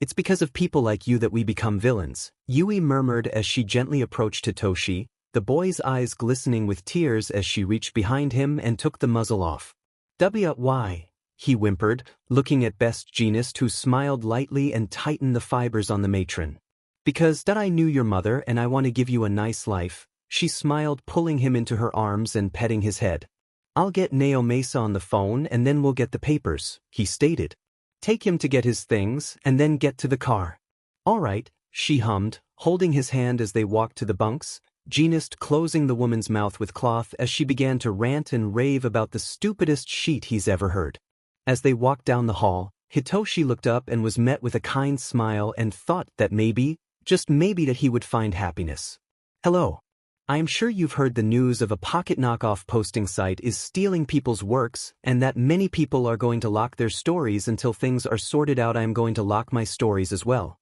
A: It's because of people like you that we become villains, Yui murmured as she gently approached Hitoshi, the boy's eyes glistening with tears as she reached behind him and took the muzzle off. Why? He whimpered, looking at Best Jeanist who smiled lightly and tightened the fibers on the matron. Because I knew your mother and I want to give you a nice life, she smiled, pulling him into her arms and petting his head. I'll get Naomasa on the phone and then we'll get the papers, he stated. Take him to get his things, and then get to the car. All right, she hummed, holding his hand as they walked to the bunks, Genist closing the woman's mouth with cloth as she began to rant and rave about the stupidest shit he's ever heard. As they walked down the hall, Hitoshi looked up and was met with a kind smile and thought that maybe, just maybe that he would find happiness. Hello. I am sure you've heard the news of a pocket knockoff posting site is stealing people's works and that many people are going to lock their stories until things are sorted out. I am going to lock my stories as well.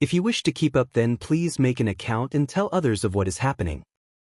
A: If you wish to keep up, then please make an account and tell others of what is happening.